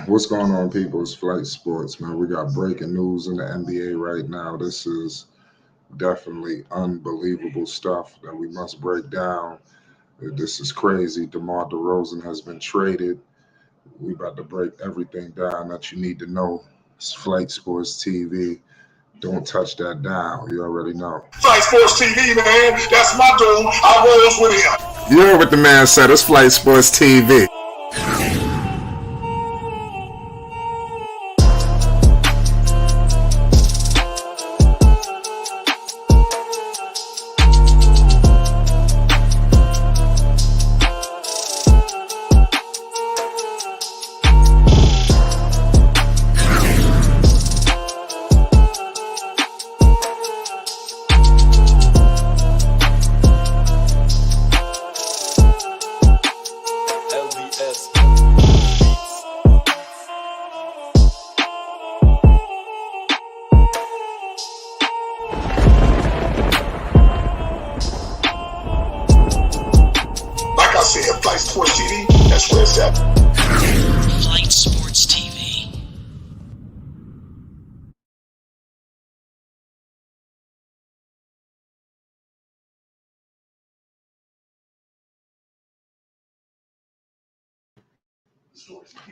What's going on, people? It's Flight Sports, man. We got breaking news in the NBA right now. This is definitely unbelievable stuff that we must break down. This is crazy. DeMar DeRozan has been traded. We about to break everything down that you need to know. It's Flight Sports TV. Don't touch that dial. You already know. Flight Sports TV, man. That's my dude. I rolls with him. You heard what the man said. It's Flight Sports TV. Like I said, Flight Sports TV, that's where it's at. Flight Sports TV.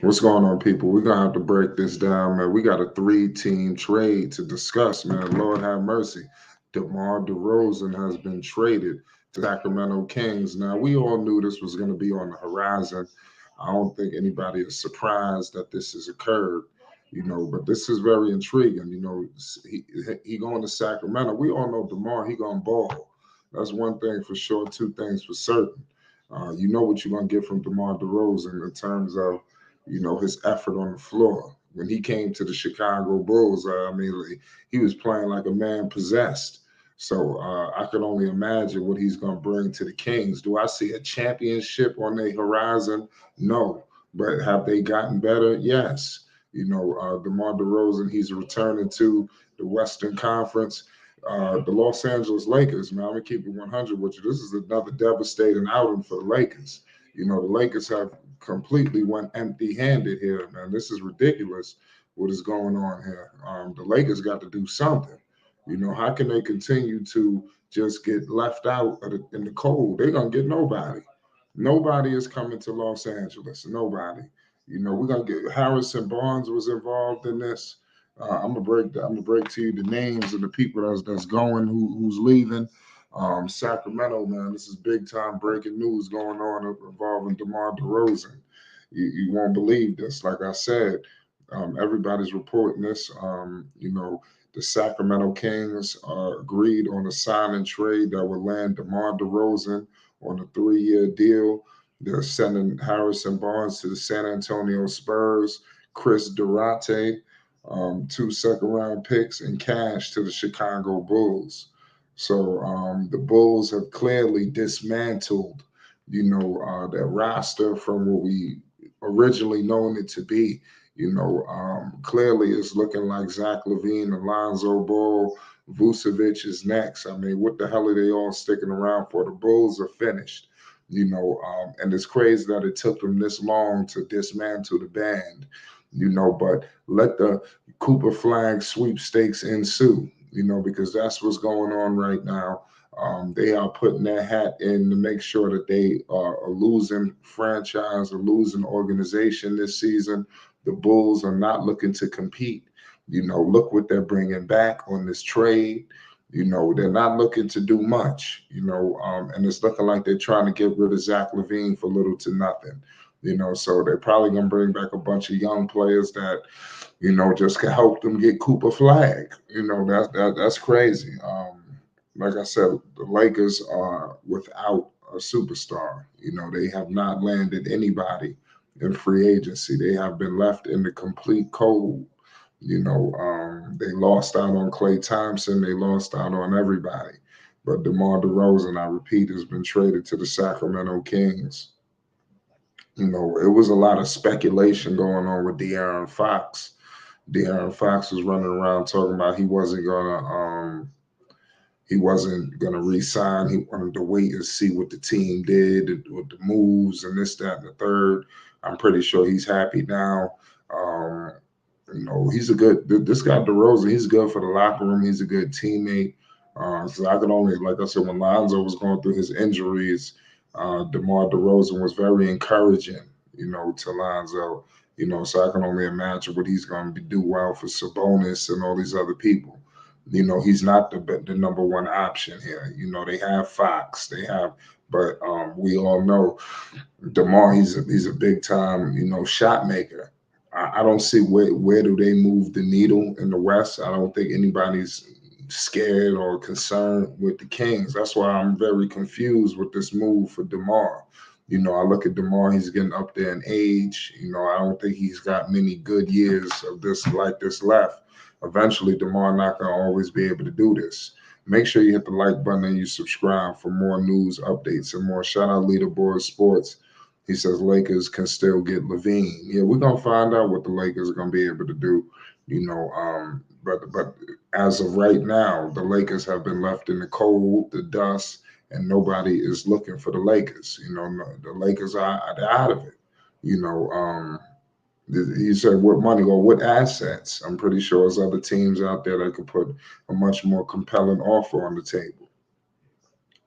What's going on, people? We're gonna have to break this down, man. We got a three-team trade to discuss, man. Lord have mercy. DeMar DeRozan has been traded to Sacramento Kings. Now, we all knew this was going to be on the horizon. I don't think anybody is surprised that this has occurred, but this is very intriguing. He going to Sacramento. We all know DeMar, he gonna ball. That's one thing for sure. Two things for certain. You know what you're gonna get from DeMar DeRozan in terms of his effort on the floor. When he came to the Chicago Bulls, he was playing like a man possessed. So I can only imagine what he's going to bring to the Kings. Do I see a championship on their horizon? No. But have they gotten better? Yes. DeMar DeRozan, he's returning to the Western Conference. The Los Angeles Lakers, man, I'm going to keep it 100 with you. This is another devastating outing for the Lakers. The Lakers have completely went empty-handed here, man. This is ridiculous what is going on here. The Lakers got to do something. How can they continue to just get left out in the cold? They're going to get nobody. Nobody is coming to Los Angeles. Nobody. We're going to get Harrison Barnes was involved in this. I'm gonna break to you the names of the people that's going, who's leaving. Sacramento, man, this is big time breaking news going on involving DeMar DeRozan. You won't believe this. Like I said, everybody's reporting this. The Sacramento Kings agreed on a sign and trade that would land DeMar DeRozan on a 3-year deal. They're sending Harrison Barnes to the San Antonio Spurs, Chris Durante, 2 second-round picks, and cash to the Chicago Bulls. So the Bulls have clearly dismantled, their roster from what we originally known it to be. Clearly it's looking like Zach LaVine, Alonzo Ball, Vucevic is next. I mean, what the hell are they all sticking around for? The Bulls are finished, and it's crazy that it took them this long to dismantle the band, but let the Cooper Flag sweepstakes ensue, because that's what's going on right now. They are putting their hat in to make sure that they are a losing franchise, a losing organization this season. The Bulls are not looking to compete. Look what they're bringing back on this trade. They're not looking to do much, and it's looking like they're trying to get rid of Zach LaVine for little to nothing. So they're probably going to bring back a bunch of young players that, just can help them get Cooper Flag. That's crazy. Like I said, the Lakers are without a superstar. They have not landed anybody in free agency. They have been left in the complete cold. They lost out on Klay Thompson. They lost out on everybody. But DeMar DeRozan, I repeat, has been traded to the Sacramento Kings. It was a lot of speculation going on with De'Aaron Fox. De'Aaron Fox was running around talking about he wasn't gonna re-sign. He wanted to wait and see what the team did with the moves and this, that, and the third. I'm pretty sure he's happy now. Um, he's a good. This guy DeRozan, he's good for the locker room. He's a good teammate. So I could only, like I said, when Lonzo was going through his injuries, DeMar DeRozan was very encouraging, to Lonzo. So I can only imagine what he's going to do well for Sabonis and all these other people. He's not the number one option here. They have Fox, but we all know DeMar. He's a big time, shot maker. I don't see where do they move the needle in the West. I don't think anybody's scared or concerned with the Kings. That's why I'm very confused with this move for DeMar. I look at DeMar, he's getting up there in age. I don't think he's got many good years of this left. Eventually, DeMar not going to always be able to do this. Make sure you hit the like button and you subscribe for more news, updates, and more. Shout out Leaderboard Sports. He says Lakers can still get Levine. Yeah, we're going to find out what the Lakers are going to be able to do. But as of right now, the Lakers have been left in the cold, the dust, and nobody is looking for the Lakers. The Lakers are out of it. He said what money or what assets. I'm pretty sure there's other teams out there that could put a much more compelling offer on the table.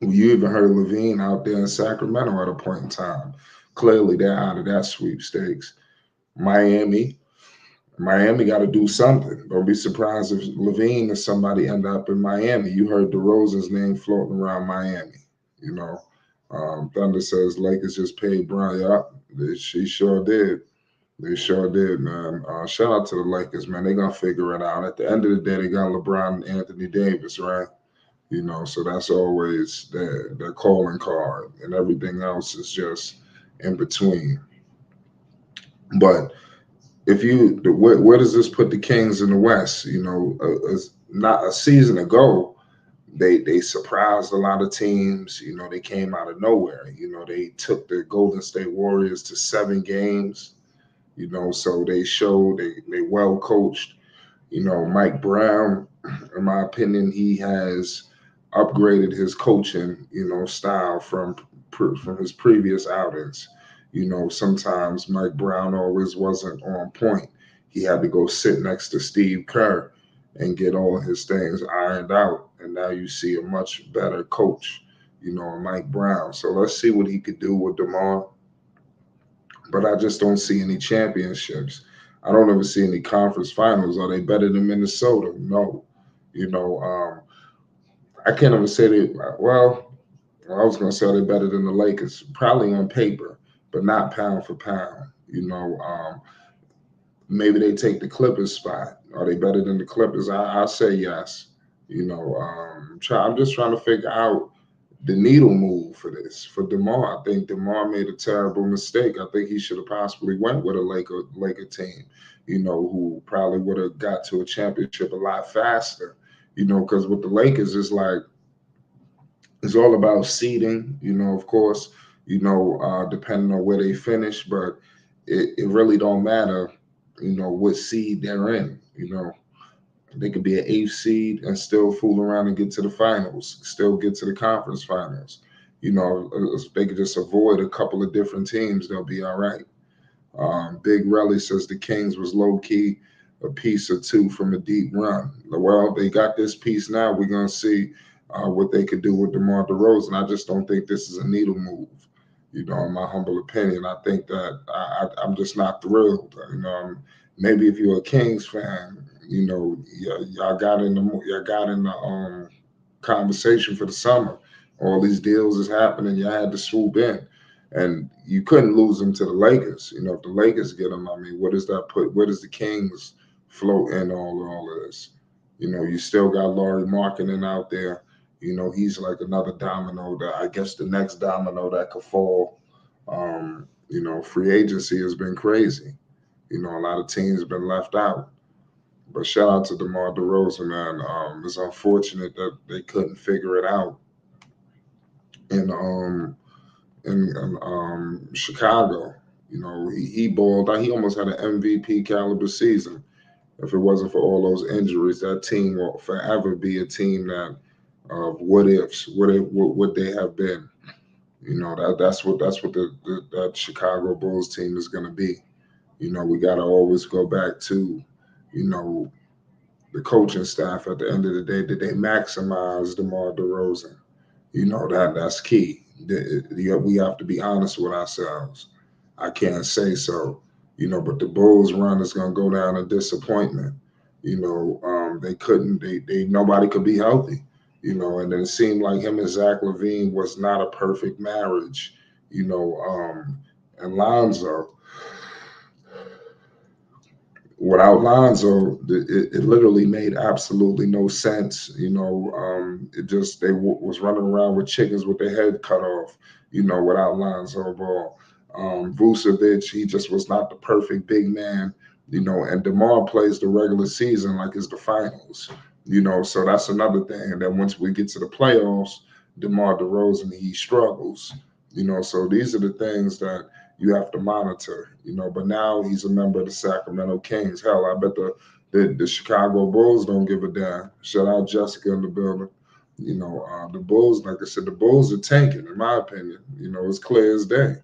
You even heard Levine out there in Sacramento at a point in time. Clearly, they're out of that sweepstakes. Miami got to do something. Don't be surprised if Levine or somebody end up in Miami. You heard DeRozan's name floating around Miami. Thunder says Lakers just paid Bryant up. She sure did. They sure did, man. Shout out to the Lakers, man. They're going to figure it out. At the end of the day, they got LeBron and Anthony Davis, right? So that's always their calling card, and everything else is just in between. But where does this put the Kings in the West? Not a season ago, they surprised a lot of teams. They came out of nowhere. They took the Golden State Warriors to 7 games. So they showed they well coached. Mike Brown, in my opinion, he has upgraded his coaching, style from his previous outings. Sometimes Mike Brown always wasn't on point. He had to go sit next to Steve Kerr and get all his things ironed out. And now you see a much better coach, Mike Brown. So let's see what he could do with DeMar. But I just don't see any championships. I don't ever see any conference finals. Are they better than Minnesota? No. I can't ever say they. Well, I was going to say they're better than the Lakers, probably on paper, but not pound for pound. Maybe they take the Clippers spot. Are they better than the Clippers? I say yes. I'm just trying to figure out the needle move for this for DeMar. I think DeMar made a terrible mistake. I think he should have possibly went with a Laker team, who probably would have got to a championship a lot faster. Because with the Lakers, it's all about seeding. Of course, depending on where they finish, but it really don't matter, what seed they're in. They could be an 8th seed and still fool around and get to the finals, still get to the conference finals. If they could just avoid a couple of different teams, they'll be all right. Big Relly says the Kings was low-key a piece or two from a deep run. Well, they got this piece now. We're going to see what they could do with DeMar DeRozan. I just don't think this is a needle move, in my humble opinion. I think that I'm just not thrilled. Maybe if you're a Kings fan, y'all got in the conversation for the summer. All these deals is happening. Y'all had to swoop in, and you couldn't lose them to the Lakers. If the Lakers get them, what does that put? Where does the Kings float in all of this? You still got Lauri Markkanen out there. He's like another domino that I guess the next domino that could fall. Free agency has been crazy. A lot of teams have been left out. But shout out to DeMar DeRozan, man. It's unfortunate that they couldn't figure it out in Chicago. He balled out. He almost had an MVP caliber season. If it wasn't for all those injuries, that team will forever be a team that of what ifs. What would they have been? You know, that's what that Chicago Bulls team is going to be. You know, we got to always go back to, you know, the coaching staff. At the end of the day, did they maximize DeMar DeRozan? You know, that's key. We have to be honest with ourselves. I can't say so, you know, but the Bulls run is going to go down in disappointment. You know, they couldn't, they nobody could be healthy, you know, and then it seemed like him and Zach LaVine was not a perfect marriage, you know, and Lonzo. Without Lonzo, it literally made absolutely no sense. You know, it just was running around with chickens with their head cut off. You know, without Lonzo Ball, Vucevic, he just was not the perfect big man. You know, and Demar plays the regular season like it's the finals. You know, so that's another thing. And then once we get to the playoffs, DeMar DeRozan he struggles. You know, so these are the things that you have to monitor, you know. But now he's a member of the Sacramento Kings. Hell, I bet the Chicago Bulls don't give a damn. Shout out Jessica in the building. You know, the Bulls, like I said, the Bulls are tanking, in my opinion. You know, it's clear as day.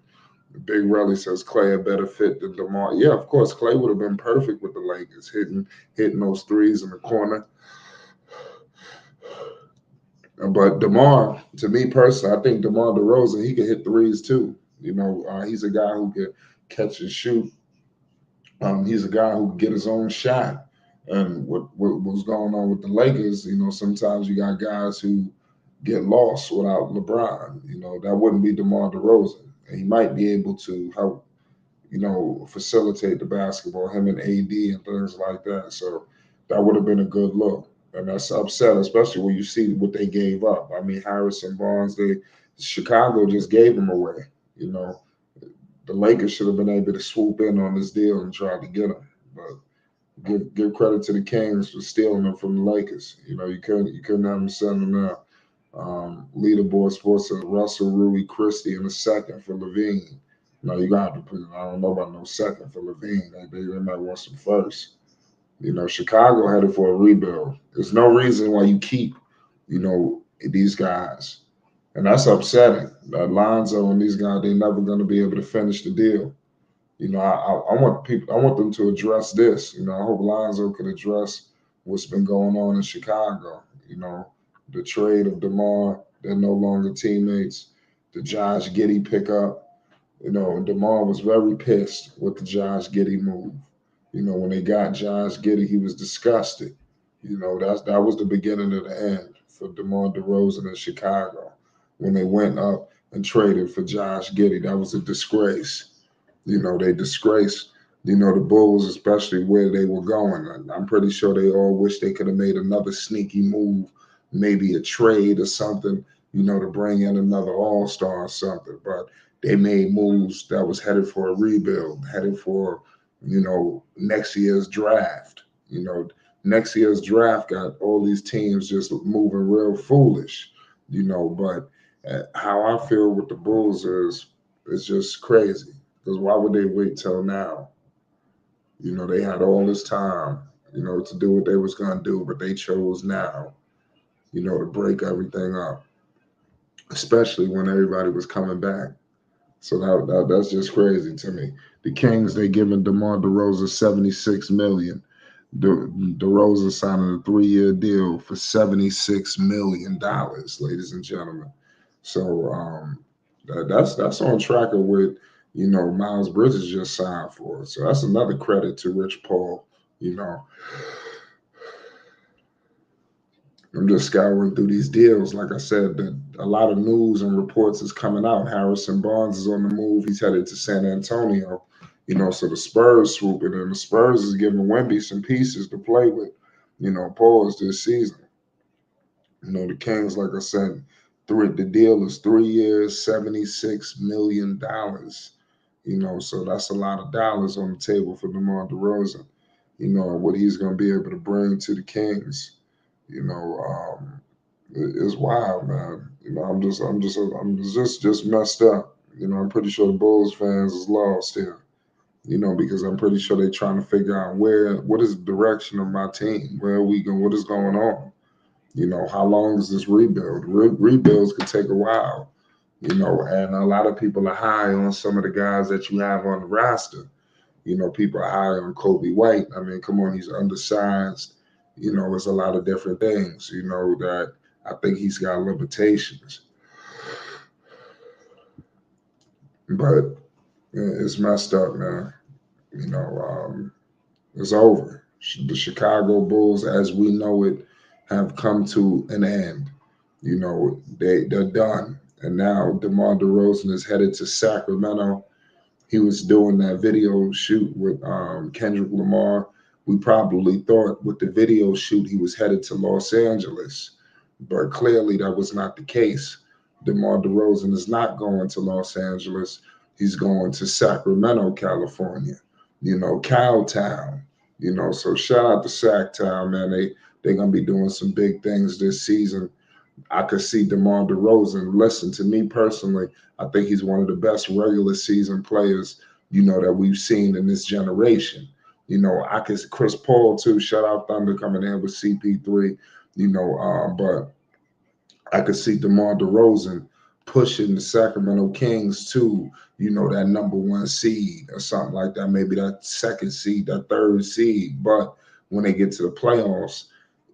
Big Relly says Clay a better fit than DeMar. Yeah, of course, Clay would have been perfect with the Lakers, hitting those threes in the corner. But DeMar, to me personally, I think DeMar DeRozan, he can hit threes too. You know, he's a guy who can catch and shoot. He's a guy who can get his own shot. And what was going on with the Lakers, you know, sometimes you got guys who get lost without LeBron. You know, that wouldn't be DeMar DeRozan. And he might be able to help, you know, facilitate the basketball, him and AD and things like that. So that would have been a good look. And that's upset, especially when you see what they gave up. I mean, Harrison Barnes, Chicago just gave him away. You know, the Lakers should have been able to swoop in on this deal and try to get him. But give credit to the Kings for stealing him from the Lakers. You know, you couldn't have him send him out. Leaderboard Sports says Russell, Rui, Christie in a second for Levine. No, you got to put. I don't know about no second for Levine. They might want some first. You know, Chicago headed for a rebuild. There's no reason why you keep, you know, these guys, and that's upsetting. Lonzo and these guys, they're never going to be able to finish the deal. You know, I want people, I want them to address this. You know, I hope Lonzo could address what's been going on in Chicago. You know, the trade of DeMar, they're no longer teammates. The Josh Giddey pickup. You know, DeMar was very pissed with the Josh Giddey move. You know, when they got Josh Giddey, he was disgusted. You know, that was the beginning of the end for DeMar DeRozan in Chicago. When they went up and traded for Josh Giddey, that was a disgrace. You know, they disgraced, you know, the Bulls, especially where they were going. And I'm pretty sure they all wish they could have made another sneaky move, maybe a trade or something, you know, to bring in another all-star or something. But they made moves that was headed for a rebuild, headed for, you know, next year's draft. You know, next year's draft got all these teams just moving real foolish, you know. But how I feel with the Bulls is just crazy. Because why would they wait till now? You know, they had all this time, you know, to do what they was going to do, but they chose now, you know, to break everything up, especially when everybody was coming back. So that's just crazy to me. The Kings, they giving DeMar DeRozan $76 million. DeRozan signing a 3-year deal for $76 million, ladies and gentlemen. So that's on track with, you know, Miles Bridges just signed for. So that's another credit to Rich Paul. You know, I'm just scouring through these deals. Like I said, that a lot of news and reports is coming out. Harrison Barnes is on the move. He's headed to San Antonio. You know, so the Spurs swooping in. The Spurs is giving Wemby some pieces to play with. You know, Paul's this season. You know, the Kings, like I said, the deal is 3 years, $76 million. You know, so that's a lot of dollars on the table for DeMar DeRozan. You know, what he's going to be able to bring to the Kings. You know, it's wild, man. You know, I'm just messed up. You know, I'm pretty sure the Bulls fans is lost here. You know, because I'm pretty sure they're trying to figure out what is the direction of my team? Where are we going? What is going on? You know, how long is this rebuild? Rebuilds could take a while. And a lot of people are high on some of the guys that you have on the roster. People are high on Kobe White. I mean, come on, he's undersized. It's a lot of different things, that I think he's got limitations. But it's messed up, man. It's over. The Chicago Bulls, as we know it, have come to an end. They're done. And now DeMar DeRozan is headed to Sacramento. He was doing that video shoot with Kendrick Lamar. We probably thought with the video shoot he was headed to Los Angeles, but clearly that was not the case. DeMar DeRozan is not going to Los Angeles. He's going to Sacramento, California. Cowtown. So shout out to Sacktown, man. They're gonna be doing some big things this season. I could see DeMar DeRozan. Listen, to me personally, I think he's one of the best regular season players, that we've seen in this generation. I could Chris Paul too. Shout out Thunder coming in with CP3. But I could see DeMar DeRozan pushing the Sacramento Kings to, that number one seed or something like that. Maybe that second seed, that third seed. But when they get to the playoffs,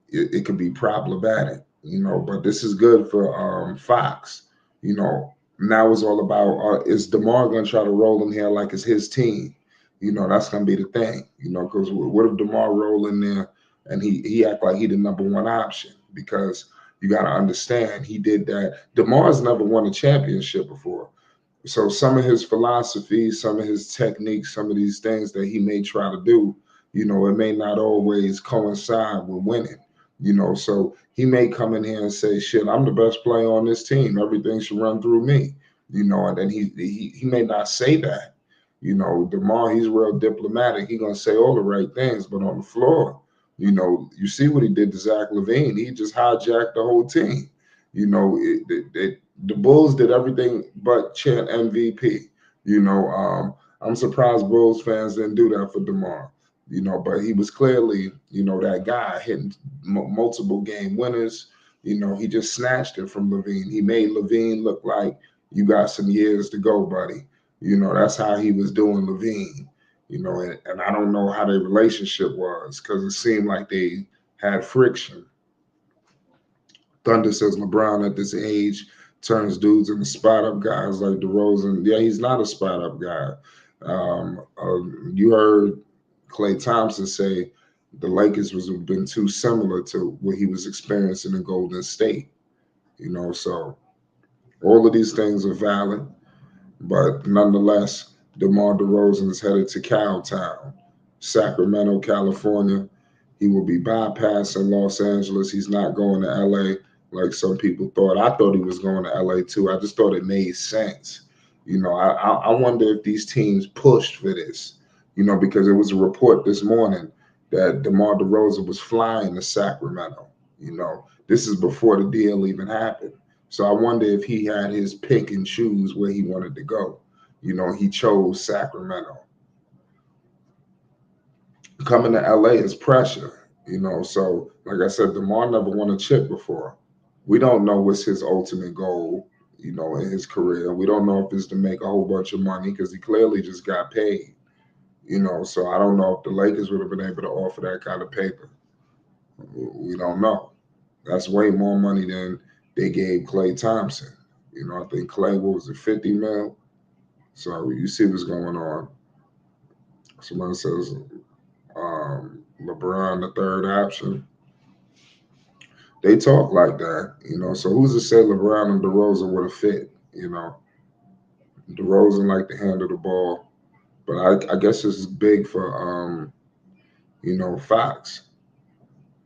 it could be problematic. But this is good for Fox. Now it's all about is DeMar gonna try to roll in here like it's his team? That's gonna be the thing. Because what if DeMar roll in there and he act like he the number one option? Because you got to understand he did that. DeMar's never won a championship before. So some of his philosophies, some of his techniques, some of these things that he may try to do, it may not always coincide with winning. So he may come in here and say, "Shit, I'm the best player on this team. Everything should run through me." And then he may not say that. DeMar, he's real diplomatic. He's gonna say all the right things, but on the floor, you see what he did to Zach LaVine. He just hijacked the whole team. The Bulls did everything but chant MVP. I'm surprised Bulls fans didn't do that for DeMar. But he was clearly, that guy hitting multiple game winners. He just snatched it from LaVine. He made LaVine look like you got some years to go, buddy. That's how he was doing LaVine. And I don't know how their relationship was because it seemed like they had friction. Thunder says LeBron at this age turns dudes into spot-up guys like DeRozan. Yeah, he's not a spot-up guy. You heard Klay Thompson say the Lakers have been too similar to what he was experiencing in Golden State. So all of these things are valid, but nonetheless, DeMar DeRozan is headed to Cowtown, Sacramento, California. He will be bypassing Los Angeles. He's not going to LA like some people thought. I thought he was going to LA too. I just thought it made sense. I wonder if these teams pushed for this, because it was a report this morning that DeMar DeRozan was flying to Sacramento. This is before the deal even happened. So I wonder if he had his pick and choose where he wanted to go. He chose Sacramento. Coming to LA is pressure, So, like I said, DeMar never won a chip before. We don't know what's his ultimate goal, in his career. We don't know if it's to make a whole bunch of money because he clearly just got paid, So I don't know if the Lakers would have been able to offer that kind of paper. We don't know. That's way more money than they gave Klay Thompson. I think Klay, what was it, 50 mil? So you see what's going on. Somebody says LeBron the third option. They talk like that, So who's to say LeBron and DeRozan would have fit, DeRozan like to handle the ball, but I guess this is big for Fox.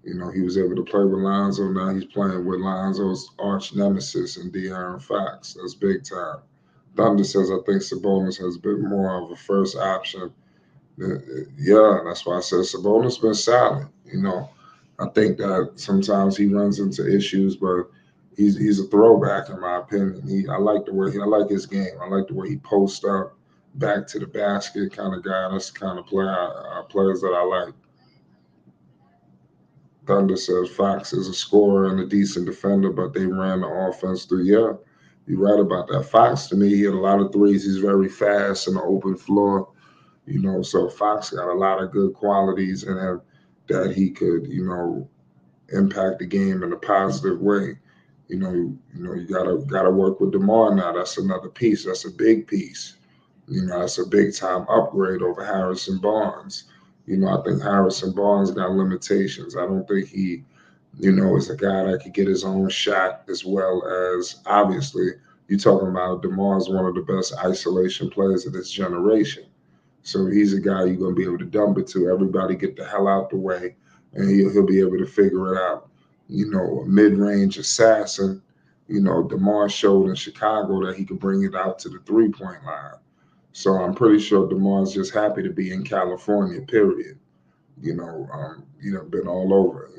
He was able to play with Lonzo. Now he's playing with Lonzo's arch nemesis and De'Aaron Fox. That's big time. Thunder says, I think Sabonis has been more of a first option. Yeah, that's why I said Sabonis been solid. I think that sometimes he runs into issues, but he's a throwback in my opinion. I like I like his game. I like the way he posts up, back to the basket kind of guy. That's the kind of players that I like. Thunder says Fox is a scorer and a decent defender, but they ran the offense through. Yeah, You're right about that. Fox, to me, he had a lot of threes. He's very fast in the open floor. So Fox got a lot of good qualities in him that he could, impact the game in a positive way. You gotta work with Demar now. That's another piece. That's a big piece. That's a big time upgrade over Harrison Barnes. I think Harrison Barnes got limitations. I don't think he, is a guy that could get his own shot as well as obviously you're talking about Demar's one of the best isolation players of this generation. So he's a guy you're gonna be able to dump it to. Everybody get the hell out the way, and he'll be able to figure it out. A mid-range assassin. Demar showed in Chicago that he could bring it out to the three-point line. So I'm pretty sure Demar's just happy to be in California. Period. Been all over.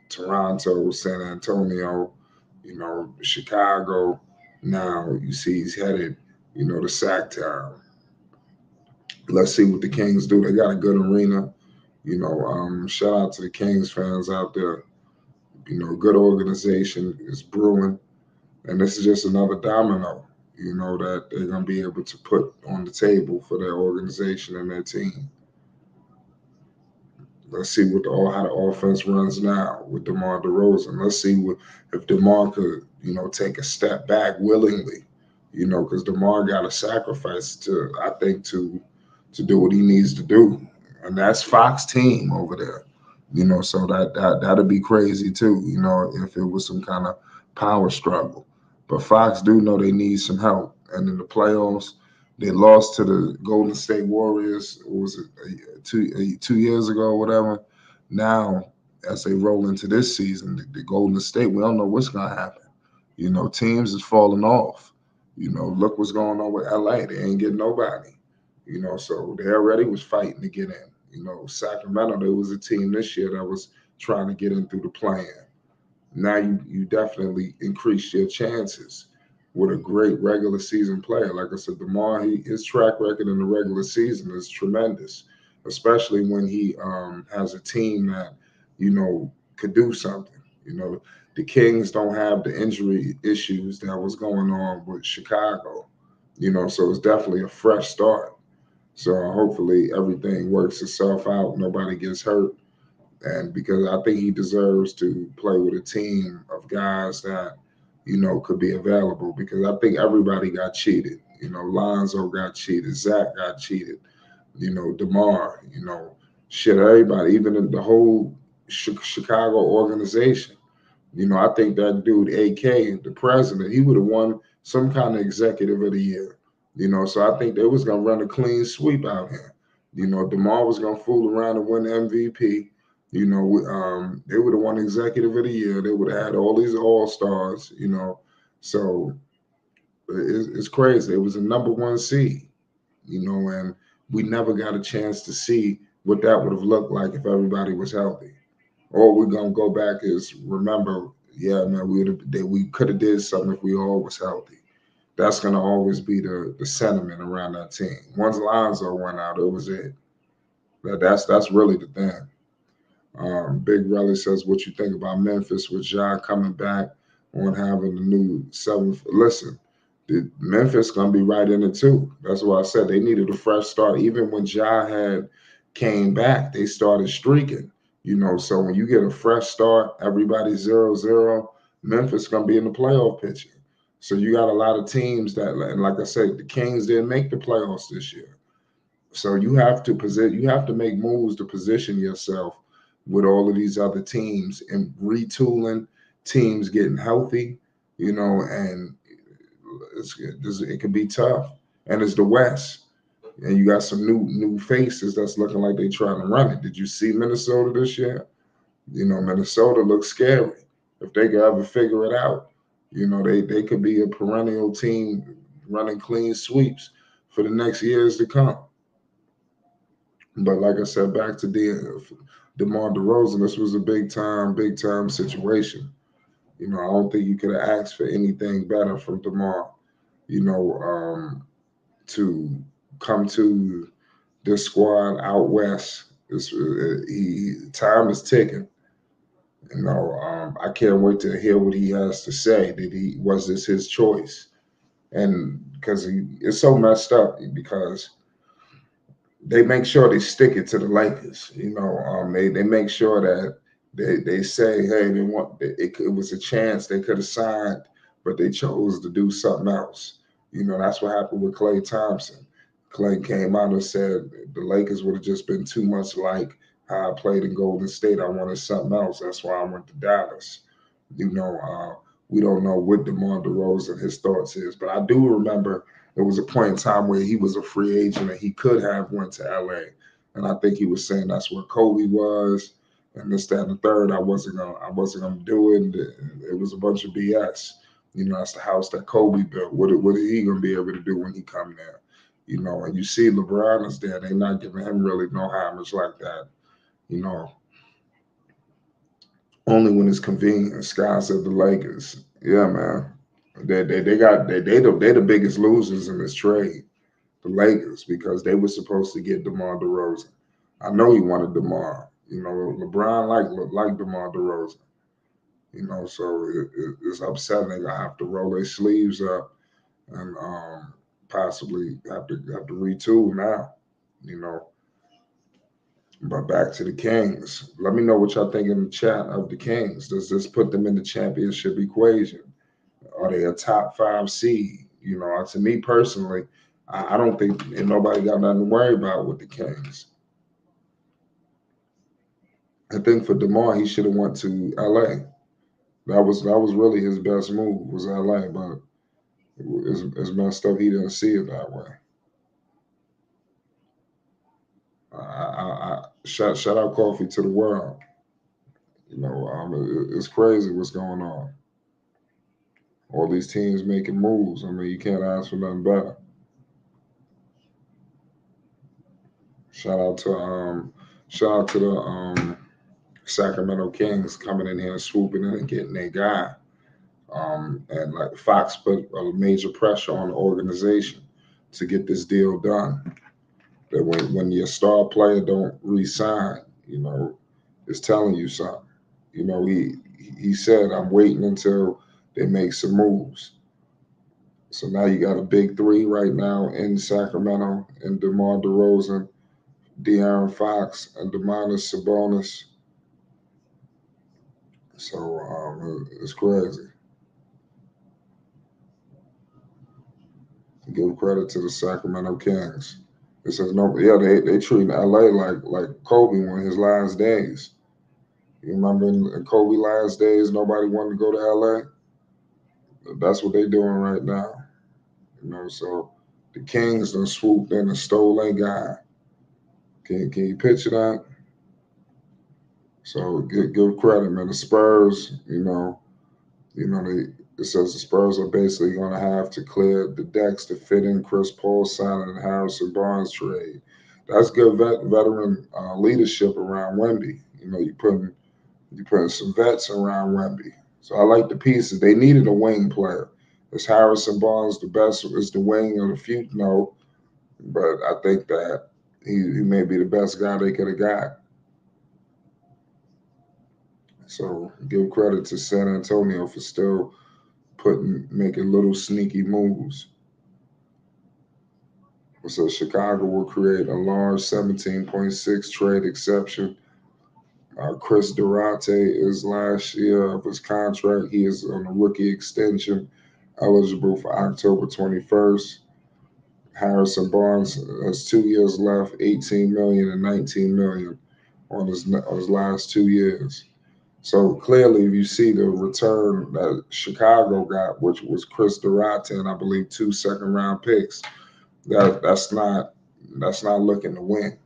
Toronto, San Antonio, Chicago. Now you see he's headed, to Sacktown. Let's see what the Kings do. They got a good arena. Shout out to the Kings fans out there. Good organization is brewing. And this is just another domino, that they're going to be able to put on the table for their organization and their team. Let's see how the offense runs now with DeMar DeRozan. Let's see if DeMar could, take a step back willingly, because DeMar got to sacrifice to do what he needs to do. And that's Fox team over there. So that'd be crazy too, if it was some kind of power struggle. But Fox do know they need some help. And in the playoffs, they lost to the Golden State Warriors. What was it, 2 years ago or whatever? Now, as they roll into this season, the Golden State, we don't know what's going to happen. Teams is falling off. Look what's going on with LA. They ain't getting nobody. So they already was fighting to get in. Sacramento, there was a team this year that was trying to get in through the play-in. Now you definitely increase your chances with a great regular season player. Like I said, DeMar, his track record in the regular season is tremendous, especially when he has a team that, could do something. The Kings don't have the injury issues that was going on with Chicago, so it's definitely a fresh start. So hopefully everything works itself out. Nobody gets hurt. And because I think he deserves to play with a team of guys that, could be available, because I think everybody got cheated. Lonzo got cheated. Zach got cheated. DeMar, everybody, even the whole Chicago organization. I think that dude, AK, the president, he would have won some kind of executive of the year. So I think they was going to run a clean sweep out here. DeMar was going to fool around and win MVP. They would have won executive of the year. They would have had all these all-stars, So it's crazy. It was a number one seed, and we never got a chance to see what that would have looked like if everybody was healthy. All we're going to go back is remember, yeah, man, we could have did something if we all was healthy. That's going to always be the sentiment around that team. Once Lonzo went out, it was it. That's really the thing. Big Relly says, what you think about Memphis with Ja coming back on having the new seventh? Listen, Memphis going to be right in it too. That's why I said they needed a fresh start. Even when Ja had came back, they started streaking. So when you get a fresh start, everybody 0-0, Memphis going to be in the playoff picture. So you got a lot of teams that, and like I said, the Kings didn't make the playoffs this year. So you have to make moves to position yourself with all of these other teams and retooling, teams getting healthy, and it can be tough. And it's the West, and you got some new faces that's looking like they trying to run it. Did you see Minnesota this year? Minnesota looks scary. If they could ever figure it out, they could be a perennial team running clean sweeps for the next years to come. But like I said, back to DeMar DeRozan, this was a big time situation. I don't think you could have asked for anything better from DeMar, to come to this squad out west. Time is ticking. I can't wait to hear what he has to say. Was this his choice? and because it's so messed up because they make sure they stick it to the Lakers. They make sure that they say, hey, it was a chance they could have signed, but they chose to do something else. That's what happened with Klay Thompson. Klay came out and said the Lakers would have just been too much like how I played in Golden State. I wanted something else. That's why I went to Dallas. We don't know what DeMar DeRozan his thoughts is, but I do remember there was a point in time where he was a free agent and he could have went to LA. And I think he was saying that's where Kobe was and this, that, and the third. I wasn't gonna do it. It was a bunch of BS. That's the house that Kobe built. What is he gonna be able to do when he come there? And you see LeBron is there. They're not giving him really no homage like that. You know, only when it's convenient. Sky said the Lakers. Yeah, man. They the biggest losers in this trade, the Lakers, because they were supposed to get DeMar DeRozan. I know he wanted DeMar. LeBron like DeMar DeRozan. So it's upsetting. They gonna have to roll their sleeves up and possibly have to retool now. You know. But back to the Kings. Let me know what y'all think in the chat of the Kings. Does this put them in the championship equation? Are they a top 5 seed? To me personally, I don't think and nobody got nothing to worry about with the Kings. I think for DeMar, he should have went to LA. That was really his best move was LA, but it's messed up. He didn't see it that way. Shout out Coffee to the world. It's crazy what's going on. All these teams making moves. You can't ask for nothing better. Shout out to the Sacramento Kings coming in here and swooping in and getting their guy. And like Fox put a major pressure on the organization to get this deal done. That when your star player don't re-sign, it's telling you something. He said, I'm waiting until they make some moves. So now you got a big three right now in Sacramento, and DeMar DeRozan, De'Aaron Fox, and Domantas Sabonis. So it's crazy. Give credit to the Sacramento Kings. It says no, yeah, they treating LA like Kobe in his last days. You remember in Kobe last days, nobody wanted to go to LA. That's what they're doing right now. So the Kings done swooped in and stole that guy. Can you picture that? So give credit, man. The Spurs, it says the Spurs are basically going to have to clear the decks to fit in Chris Paul signing and Harrison Barnes trade. That's good veteran leadership around Wemby. You putting some vets around Wemby. So I like the pieces. They needed a wing player. Is Harrison Barnes the best? Is the wing of the future? No, but I think that he may be the best guy they could have got. So give credit to San Antonio for still making little sneaky moves. So Chicago will create a large 17.6 trade exception. Chris Durante is last year of his contract. He is on a rookie extension, eligible for October 21st. Harrison Barnes has 2 years left, 18 million and 19 million on his last 2 years. So clearly, if you see the return that Chicago got, which was Chris Durante and I believe 2 second-round picks, that's not looking to win.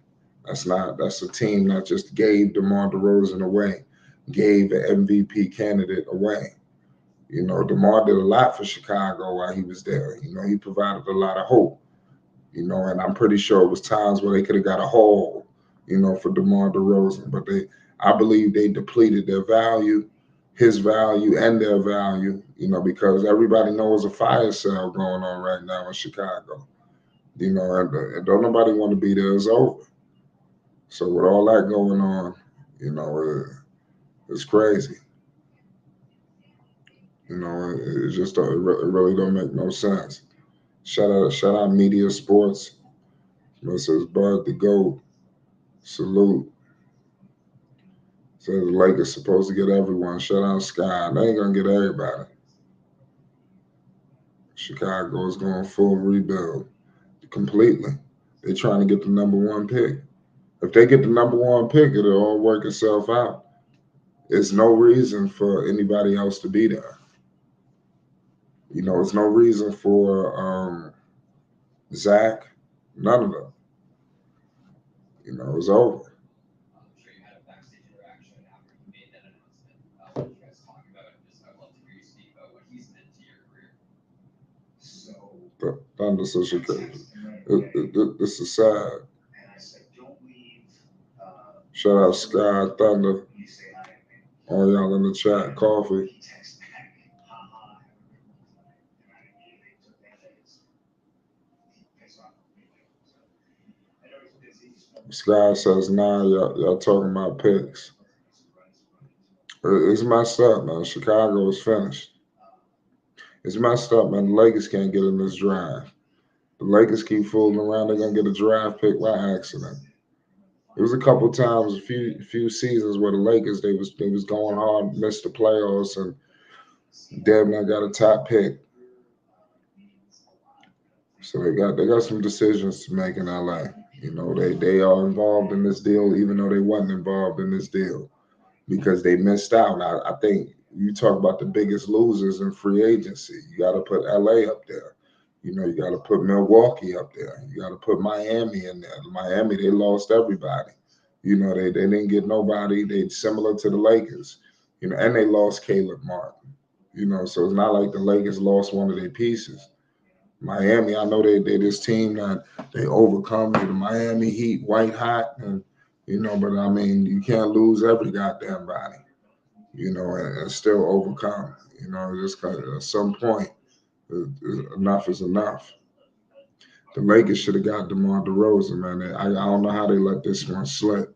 That's a team that just gave DeMar DeRozan away, gave an MVP candidate away. DeMar did a lot for Chicago while he was there. He provided a lot of hope. And I'm pretty sure it was times where they could have got a haul, for DeMar DeRozan, but I believe they depleted their value, his value, and their value, because everybody knows a fire sale going on right now in Chicago. And don't nobody want to be there. It's over. So with all that going on, it's crazy. It really don't make no sense. Shout out Media Sports. It says Bud the GOAT. Salute. Says the Lakers supposed to get everyone. Shout out Sky. They ain't gonna get everybody. Chicago is going full rebuild completely. They're trying to get the number one pick. If they get the number one pick, it'll all work itself out. There's no reason for anybody else to be there. You know, there's no reason for Zach. None of them. You know, it's over. The Thunder such a crazy. This is sad. Shout out Sky Thunder. All y'all in the chat. Coffee. Sky says, nah, y'all talking about picks. It's messed up, man. Chicago is finished. It's messed up, man. The Lakers can't get in this draft. The Lakers keep fooling around. They're gonna get a draft pick by accident. There was a couple times, a few seasons where the Lakers they was going hard, missed the playoffs, and damn near got a top pick. So they got some decisions to make in LA. You know, they are involved in this deal, even though they wasn't involved in this deal, because they missed out. I think you talk about the biggest losers in free agency. You got to put LA up there. You know, you got to put Milwaukee up there. You got to put Miami in there. Miami, they lost everybody. You know, they didn't get nobody. They similar to the Lakers. You know, and they lost Caleb Martin. You know, so it's not like the Lakers lost one of their pieces. Miami, I know they this team that they overcome the Miami Heat, white hot, and you know, but I mean, you can't lose every goddamn body, you know, and still overcome. You know, just at some point, enough is enough. The Lakers should have got DeMar DeRozan, man. I don't know how they let this one slip.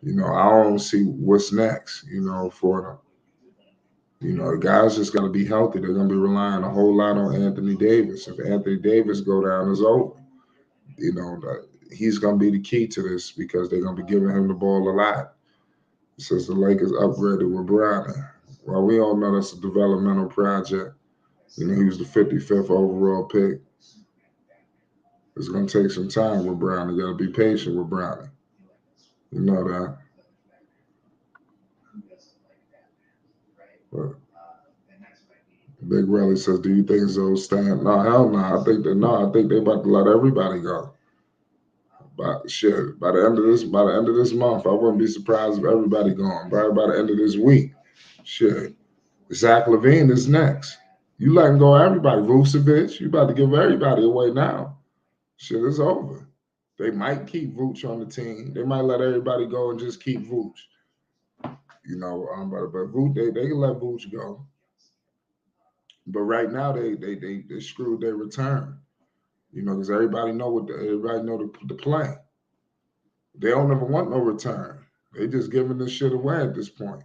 You know, I don't see what's next. You know, for them. You know, the guys just got to be healthy. They're going to be relying a whole lot on Anthony Davis. If Anthony Davis go down, it's over. You know, he's going to be the key to this because they're going to be giving him the ball a lot. It says the Lakers upgraded with Brownie. Well, we all know that's a developmental project. You know, he was the 55th overall pick. It's going to take some time with Brownie. You got to be patient with Brownie. You know that. But Big Rally says, "Do you think Zoe's staying?" No, hell no. I think they about to let everybody go. But shit, by the end of this month, I wouldn't be surprised if everybody gone. Probably by the end of this week, shit. Zach LaVine is next. You letting go of everybody. Vucevic, you about to give everybody away now. Shit is over. They might keep Vooch on the team. They might let everybody go and just keep Vooch. You know, but Vooch, they can let Vooch go. But right now they screwed their return. You know, because everybody know the play. They don't ever want no return. They just giving this shit away at this point.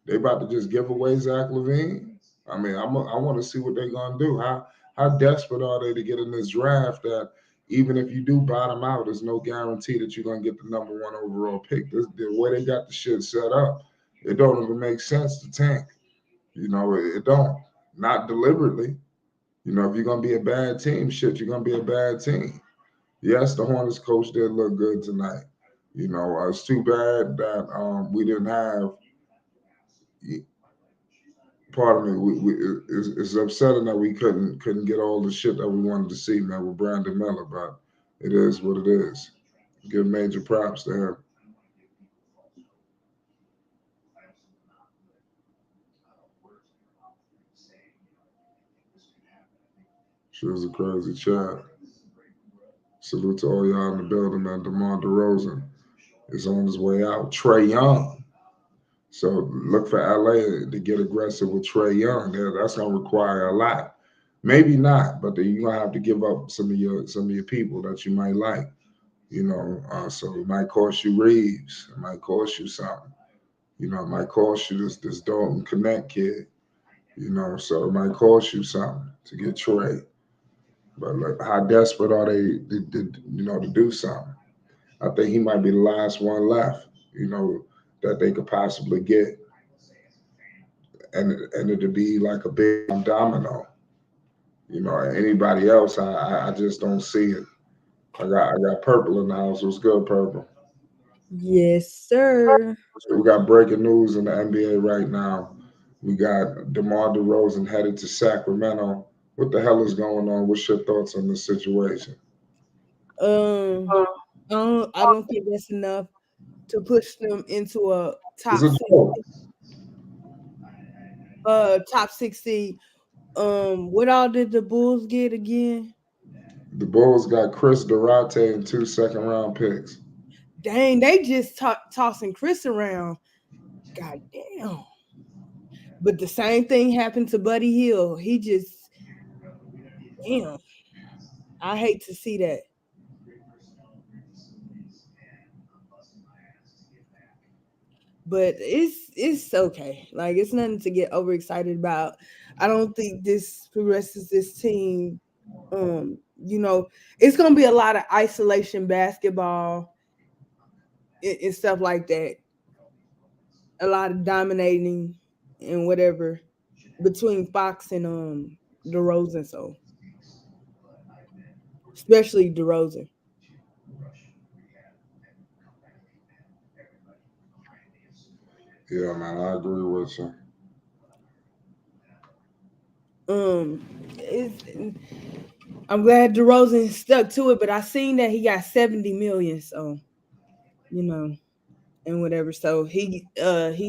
They about to just give away Zach LaVine. I mean, I want to see what they're gonna do. How desperate are they to get in this draft that even if you do bottom out, there's no guarantee that you're gonna get the number one overall pick. The way they got the shit set up, it don't even make sense to tank. You know, it don't. Not deliberately. You know, if you're gonna be a bad team, shit, you're gonna be a bad team. Yes, the Hornets coach did look good tonight. You know, it's too bad that we didn't have. Pardon me. It's upsetting that we couldn't get all the shit that we wanted to see, man, with Brandon Miller, but it is what it is. Give major props to him. She was a crazy chat. Salute to all y'all in the building, man. DeMar DeRozan is on his way out. Trae Young. So look for LA to get aggressive with Trae Young. That's gonna require a lot. Maybe not, but you're gonna have to give up some of your people that you might like. You know, so it might cost you Reeves. It might cost you something. You know, it might cost you this Dalton Connect kid. You know, so it might cost you something to get Trae. But look, how desperate are they, to do something? I think he might be the last one left, that they could possibly get, and it'd be like a big domino. Anybody else, I just don't see it. I got purple in the house. What's good, purple? Yes, sir. We got breaking news in the NBA right now. We got DeMar DeRozan headed to Sacramento. What the hell is going on? What's your thoughts on this situation? Um, I don't think that's enough to push them into a Is top it six, true? top 60. What all did the Bulls get again? The Bulls got Chris Durante and 2 second-round picks. Dang, they just tossing Chris around. God damn. But the same thing happened to Buddy Hill. He just, damn. I hate to see that. But it's okay. Like it's nothing to get overexcited about. I don't think this progresses this team. You know, it's gonna be a lot of isolation basketball and stuff like that. A lot of dominating and whatever between Fox and DeRozan. So especially DeRozan. Yeah, man, I agree with you. It's, I'm glad DeRozan stuck to it, but I seen that he got 70 million. So you know, and whatever. So he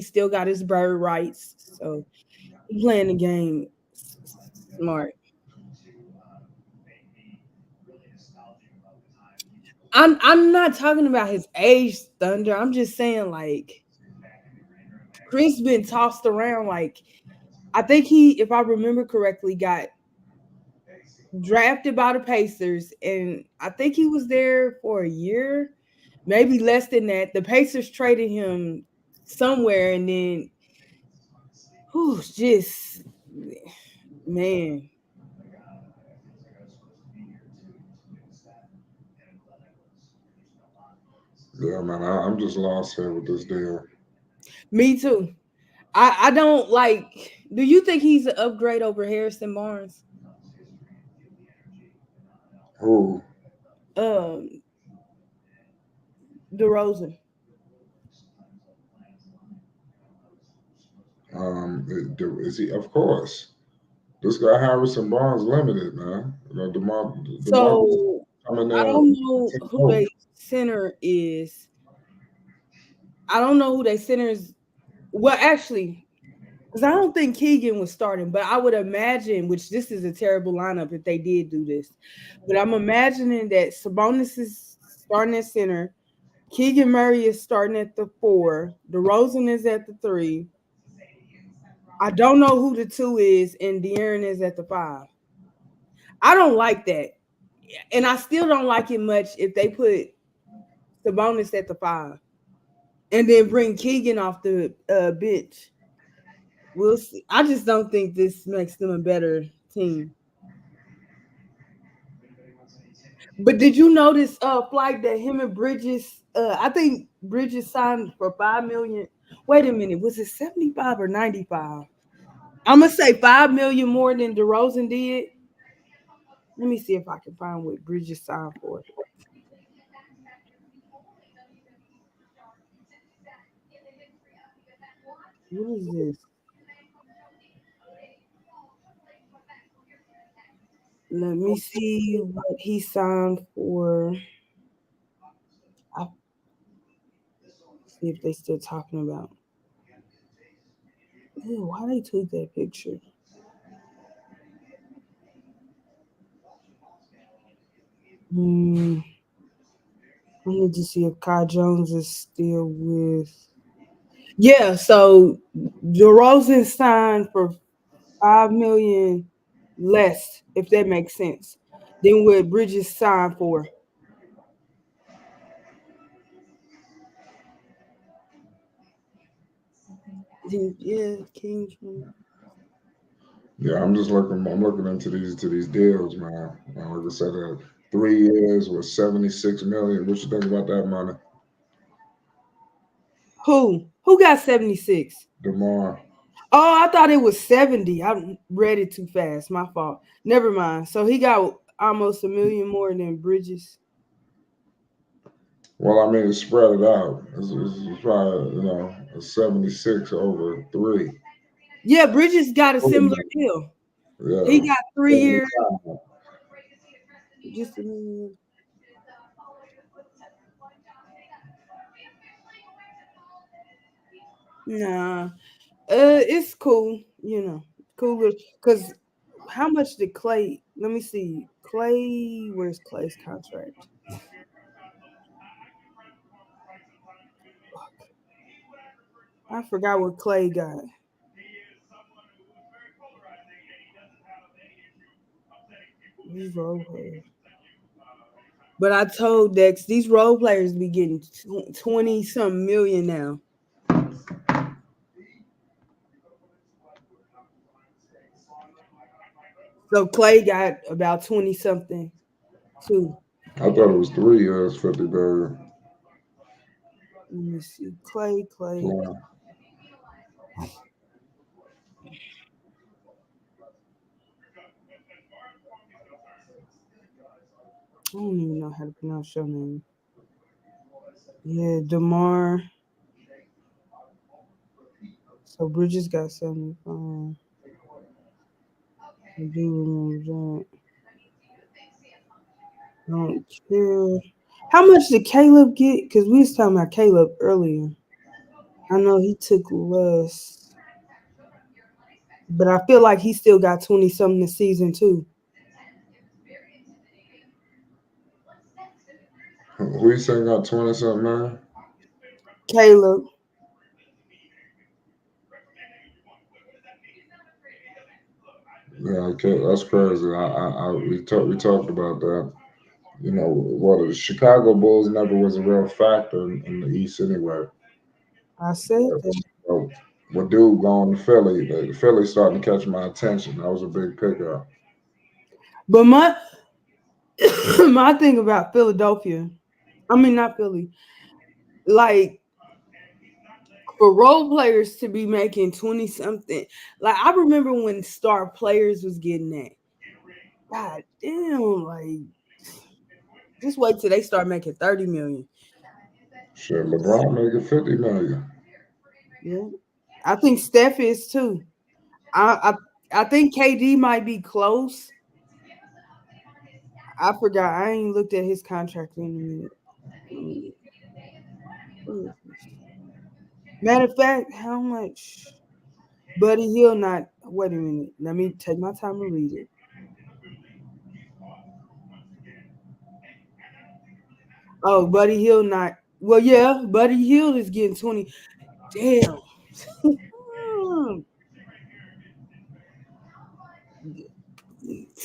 still got his bird rights. So he playing the game smart. I'm not talking about his age, Thunder. I'm just saying like Chris been tossed around. Like I think he, if I remember correctly, got drafted by the Pacers, and I think he was there for a year, maybe less than that. The Pacers traded him somewhere, and then who's just man. Yeah, man, I'm just lost here with this deal. Me too. I don't like. Do you think he's an upgrade over Harrison Barnes? Who? Um, DeRozan. Is he? Of course. This guy Harrison Barnes limited, man. DeMar So coming I there. don't know who their center is. I don't know who their center is. Well, actually, because I don't think Keegan was starting, but I would imagine, which this is a terrible lineup if they did do this, but I'm imagining that Sabonis is starting at center. Keegan Murray is starting at the 4. DeRozan is at the 3. I don't know who the 2 is, and De'Aaron is at the 5. I don't like that. And I still don't like it much if they put Sabonis at the 5 and then bring Keegan off the bench. We'll see. I just don't think this makes them a better team. But did you notice flight that him and Bridges I think Bridges signed for 5 million. Wait a minute, was it 75 or 95? I'm gonna say 5 million more than DeRozan did. Let me see if I can find what Bridges signed for. What is this? Let me see what he signed for. I'll see if they still talking about. Ew, why they tweet that picture? Hmm. I need to see if Kai Jones is still with. Yeah, so DeRozan signed for 5 million less, if that makes sense, than what Bridges signed for. Yeah, Kings. Yeah, I'm just looking. I'm looking into these deals, man. Like I said, 3 years with 76 million. What you think about that money, Who got 76? Demar? Oh, I thought it was 70. I read it too fast. My fault. Never mind. So he got almost a million more than Bridges. Well, I mean, spread it out. It's probably a 76 over three. Yeah, Bridges got a similar deal. He Yeah, got 3 years. Just a million. Nah. It's cool, cool because how much did Clay? Let me see. Clay, where's Clay's contract? I forgot what Clay got. These role players. But I told Dex these role players be getting 20 some million now. So Clay got about 20 something too. I thought it was 3 years, 50 billion. Let me see. Clay. Wow. I don't even know how to pronounce your name. Yeah, Demar. So Bridges got 75. I do remember that. I don't care. How much did Caleb get? Because we was talking about Caleb earlier. I know he took less, but I feel like he still got 20 something this season too. Who you saying got 20 something, man? Caleb. Yeah, okay, that's crazy. We talked about that. Well, the Chicago Bulls never was a real factor in the East anyway. I said that. So, with dude going to Philly, the Philly starting to catch my attention. That was a big pickup. But my my thing about Philadelphia, I mean not Philly, like for role players to be making 20 something. Like I remember when star players was getting that. God damn, like just wait till they start making 30 million. Shit, LeBron making 50 million. Yeah. I think Steph is too. I think KD might be close. I forgot. I ain't looked at his contract in a minute. Where is this? Matter of fact, how much? Buddy Hill not. Wait a minute. Let me take my time to read it. Oh, Buddy Hill not. Well, yeah, Buddy Hill is getting 20. Damn.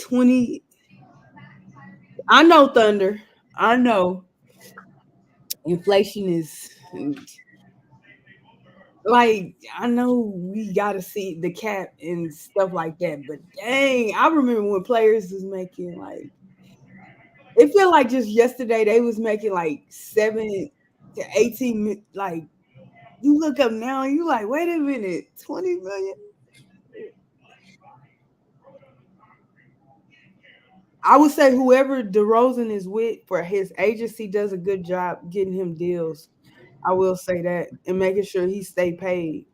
20. I know Thunder. I know inflation is like I know we gotta see the cap and stuff like that, but dang, I remember when players was making like it felt like just yesterday they was making like 7 to 18 like you look up now and you like, wait a minute, 20 million. I would say whoever DeRozan is with for his agency does a good job getting him deals. I will say that and making sure he stay paid.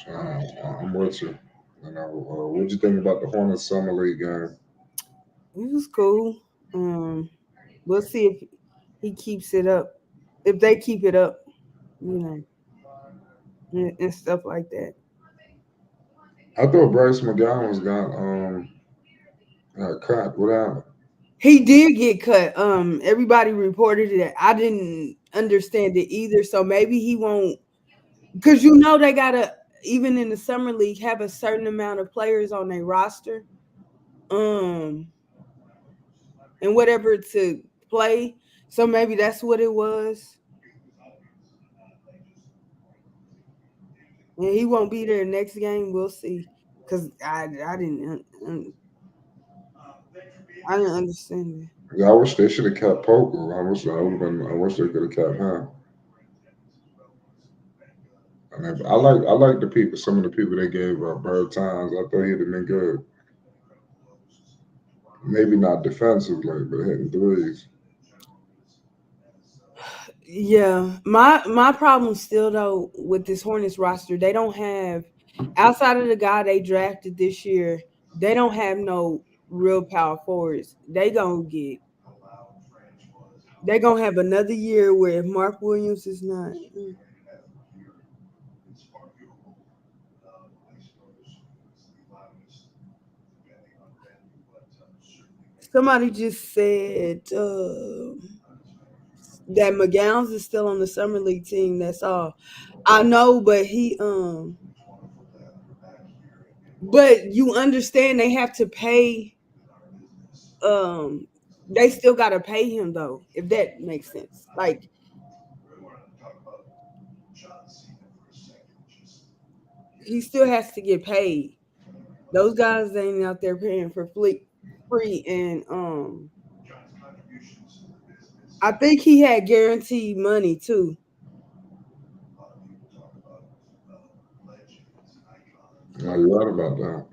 So, I'm with you. What'd you think about the Hornets summer league game? It was cool. Um, we'll see if he keeps it up. If they keep it up, you know, and stuff like that. I thought Bryce McGowan's got cut. What happened? He did get cut. Everybody reported it. I didn't understand it either. So maybe he won't, because they gotta even in the summer league have a certain amount of players on their roster, um, and whatever to play. So maybe that's what it was. and he won't be there next game. We'll see. Cause I didn't understand it. Yeah, I wish they should have kept Poker. I wish they could have kept him. I like the people. Some of the people they gave up. Bird Times. I thought he'd have been good. Maybe not defensively, but hitting threes. Yeah, my problem still though with this Hornets roster, they don't have outside of the guy they drafted this year, they don't have no real power forwards. They gonna have another year where if Mark Williams is not. Somebody just said that McGowan's is still on the summer league team. That's all I know, but you understand they have to pay um they still gotta pay him though, if that makes sense. Like he still has to get paid. Those guys ain't out there paying for free and I think he had guaranteed money too. Yeah, you're right about that.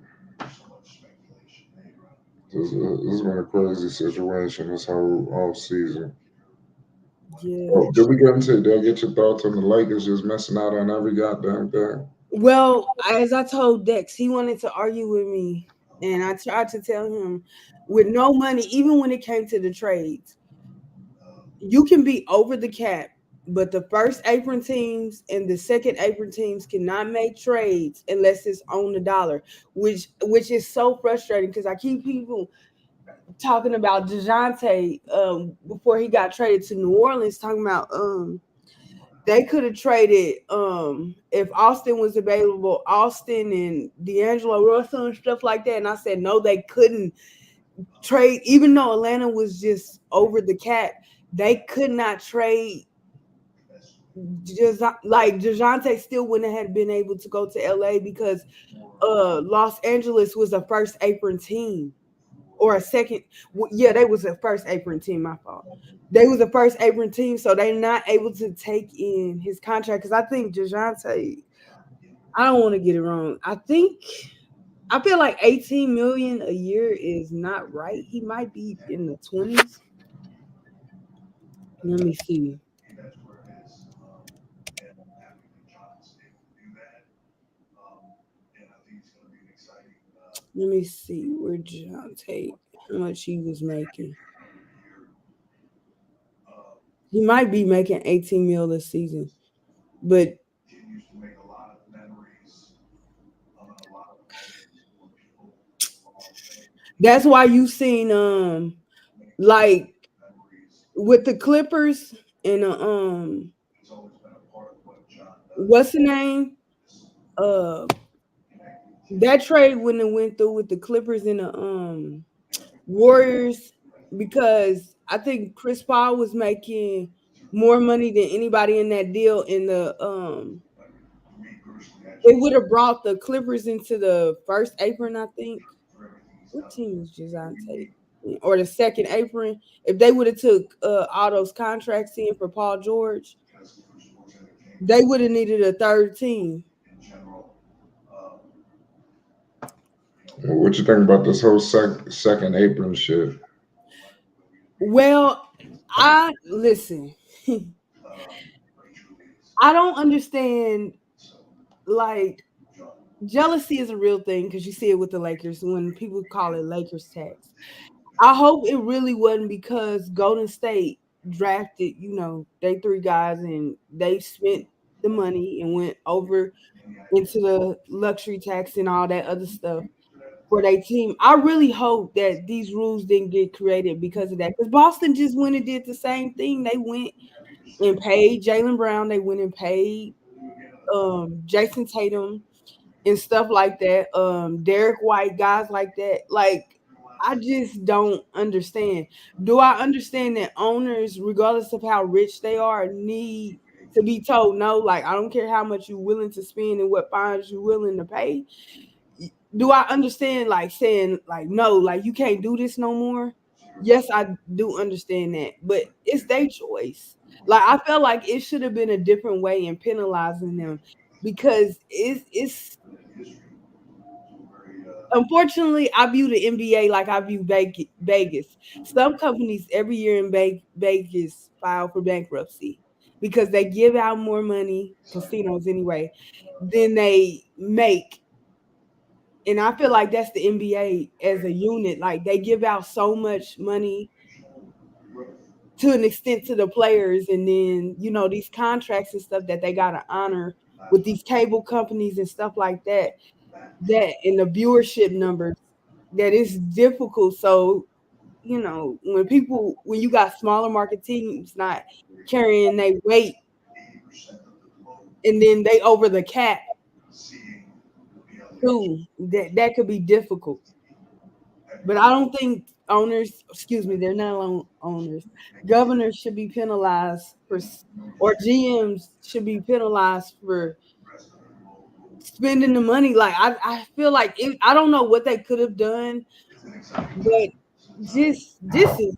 This has been a crazy situation this whole off season. Yeah. Oh, did I get your thoughts on the Lakers just missing out on every goddamn thing? Well, as I told Dex, he wanted to argue with me, and I tried to tell him with no money, even when it came to the trades, you can be over the cap, but the first apron teams and the second apron teams cannot make trades unless it's on the dollar, which is so frustrating because I keep people talking about DeJounte before he got traded to New Orleans, talking about they could have traded if Austin was available, Austin and D'Angelo Russell and stuff like that. And I said no, they couldn't trade, even though Atlanta was just over the cap, they could not trade. Just like DeJounte still wouldn't have been able to go to LA because Los Angeles was a first apron team or a second. Yeah, they was a first apron team. My fault. They was a first apron team, so they're not able to take in his contract. Because I think DeJounte, I don't want to get it wrong. I feel like 18 million a year is not right. He might be in the 20s. Let me see. Let me see where DeJounte, how much he was making. He might be making 18 mil this season, but that's why you seen like with the Clippers and what's the name? Uh that trade wouldn't have went through with the Clippers and the Warriors because I think Chris Paul was making more money than anybody in that deal in the it would have brought the Clippers into the first apron, I think. What team is DeJounte? Or the second apron? If they would have took all those contracts in for Paul George, they would have needed a third team. What you think about this whole second apron shit? Well, I listen. I don't understand. Like jealousy is a real thing because you see it with the Lakers when people call it Lakers tax. I hope it really wasn't because Golden State drafted, they three guys and they spent the money and went over into the luxury tax and all that other stuff for their team. I really hope that these rules didn't get created because of that. Because Boston just went and did the same thing. They went and paid Jalen Brown. They went and paid Jason Tatum and stuff like that. Derek White, guys like that. Like, I just don't understand. Do I understand that owners, regardless of how rich they are, need to be told no. Like, I don't care how much you're willing to spend and what fines you're willing to pay. Do I understand like saying like no, like you can't do this no more? Yes, I do understand that, but it's their choice. Like I felt like it should have been a different way in penalizing them because it's unfortunately I view the NBA like I view Vegas. Some companies every year in Vegas file for bankruptcy because they give out more money, casinos anyway, than they make. And I feel like that's the NBA as a unit. Like they give out so much money to an extent to the players, and then these contracts and stuff that they gotta honor with these cable companies and stuff like that. That and the viewership numbers that is difficult. So when you got smaller market teams not carrying their weight, and then they over the cap too, that could be difficult. But I don't think owners, excuse me, they're not owners. Governors should be penalized or GMs should be penalized for spending the money. Like I feel like I don't know what they could have done, but this is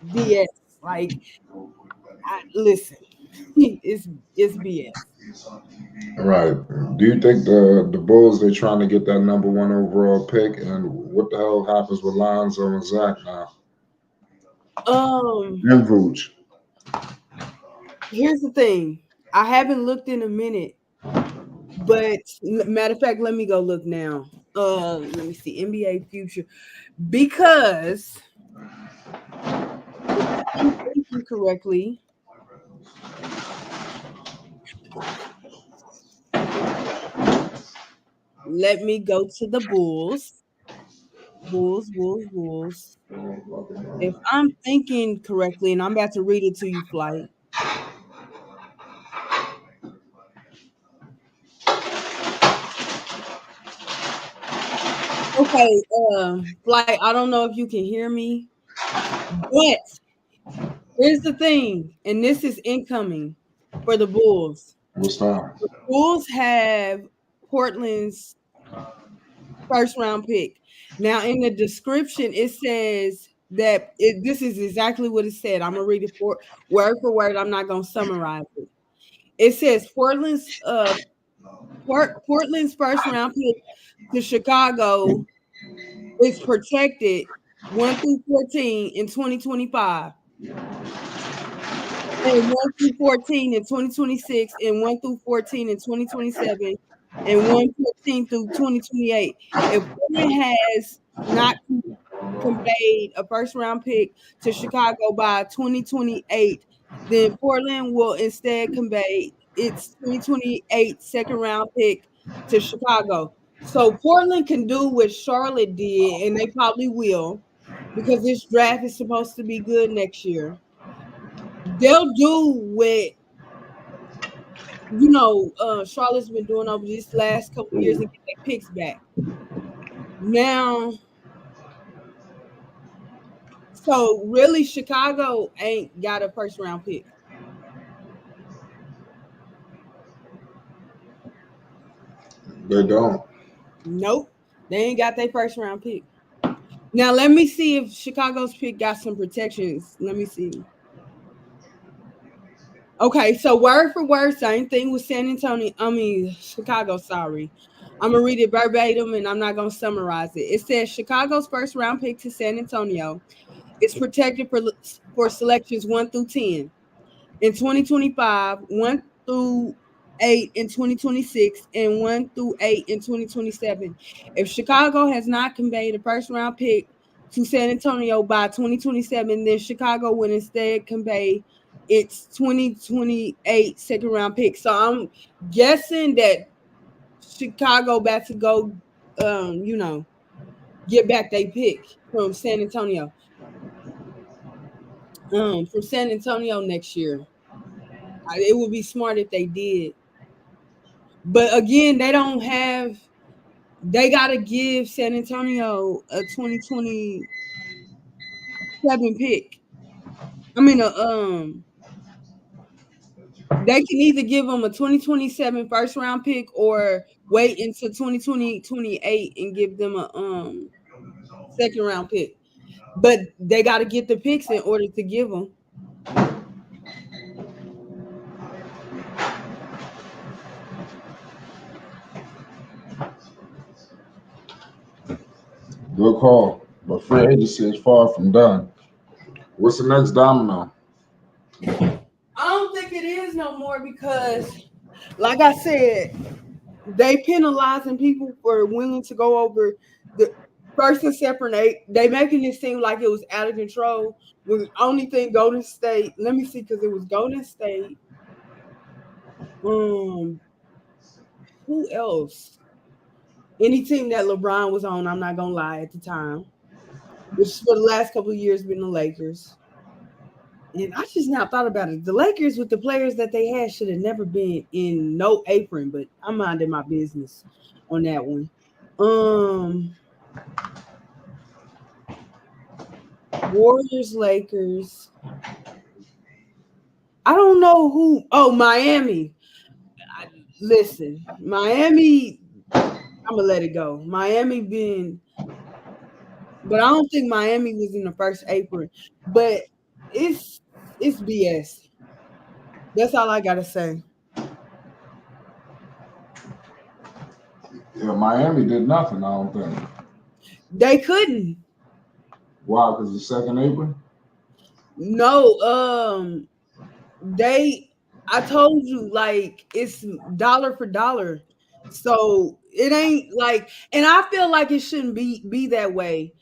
BS. Like, listen, it's BS. Right. Do you think the Bulls they're trying to get that number one overall pick, and what the hell happens with Lonzo and Zach now? And Vooch. Here's the thing. I haven't looked in a minute, but matter of fact, let me go look now. Let me see NBA future because if I'm thinking correctly, let me go to the Bulls. Bulls. If I'm thinking correctly, and I'm about to read it to you, Flight. Okay, Flight, I don't know if you can hear me, but here's the thing, and this is incoming for the Bulls. What's that? The Bulls have Portland's first round pick. Now, in the description, it says that this is exactly what it said. I'm gonna read it for word. I'm not gonna summarize it. It says Portland's first round pick to Chicago is protected 1 through 14 in 2025. And 1 through 14 in 2026, and 1 through 14 in 2027, and 114 through 2028. If Portland has not conveyed a first round pick to Chicago by 2028, then Portland will instead convey its 2028 second round pick to Chicago. So Portland can do what Charlotte did, and they probably will, because this draft is supposed to be good next year. They'll do what Charlotte's been doing over these last couple years and get their picks back. Now, so really, Chicago ain't got a first round pick. They don't. Nope, they ain't got their first round pick. Now, let me see if Chicago's pick got some protections. Let me see. Okay, so word for word, same thing with Chicago, sorry. I'm going to read it verbatim, and I'm not going to summarize it. It says Chicago's first round pick to San Antonio is protected for selections 1 through 10. In 2025, 1 through 8 in 2026, and 1 through 8 in 2027. If Chicago has not conveyed a first round pick to San Antonio by 2027, then Chicago would instead convey its 2028 second round pick. So I'm guessing that Chicago about to go, get back their pick from San Antonio. From San Antonio next year. It would be smart if they did. But again, they got to give San Antonio a 2027 pick. I mean, They can either give him a 2027 first round pick or wait until 2028 and give them a second round pick. But they got to get the picks in order to give them. Good call. But free agency is far from done. What's the next domino? I don't think it is no more because, like I said, they penalizing people for willing to go over the first and second eight. They making it seem like it was out of control. When the only thing Golden State, let me see, because it was Golden State. Who else? Any team that LeBron was on, I'm not gonna lie, at the time, which for the last couple of years been the Lakers. And I just now thought about it. The Lakers with the players that they had should have never been in no apron, but I'm minding my business on that one. Warriors, Lakers. I don't know who. Oh, Miami. Listen, Miami. I'm gonna let it go. Miami been, but I don't think Miami was in the first apron. But it's BS. That's all I gotta say. Yeah, Miami did nothing, I don't think. They couldn't. Why? Because the second apron? No, I told you, like, it's dollar for dollar. So it ain't like, and I feel like it shouldn't be that way.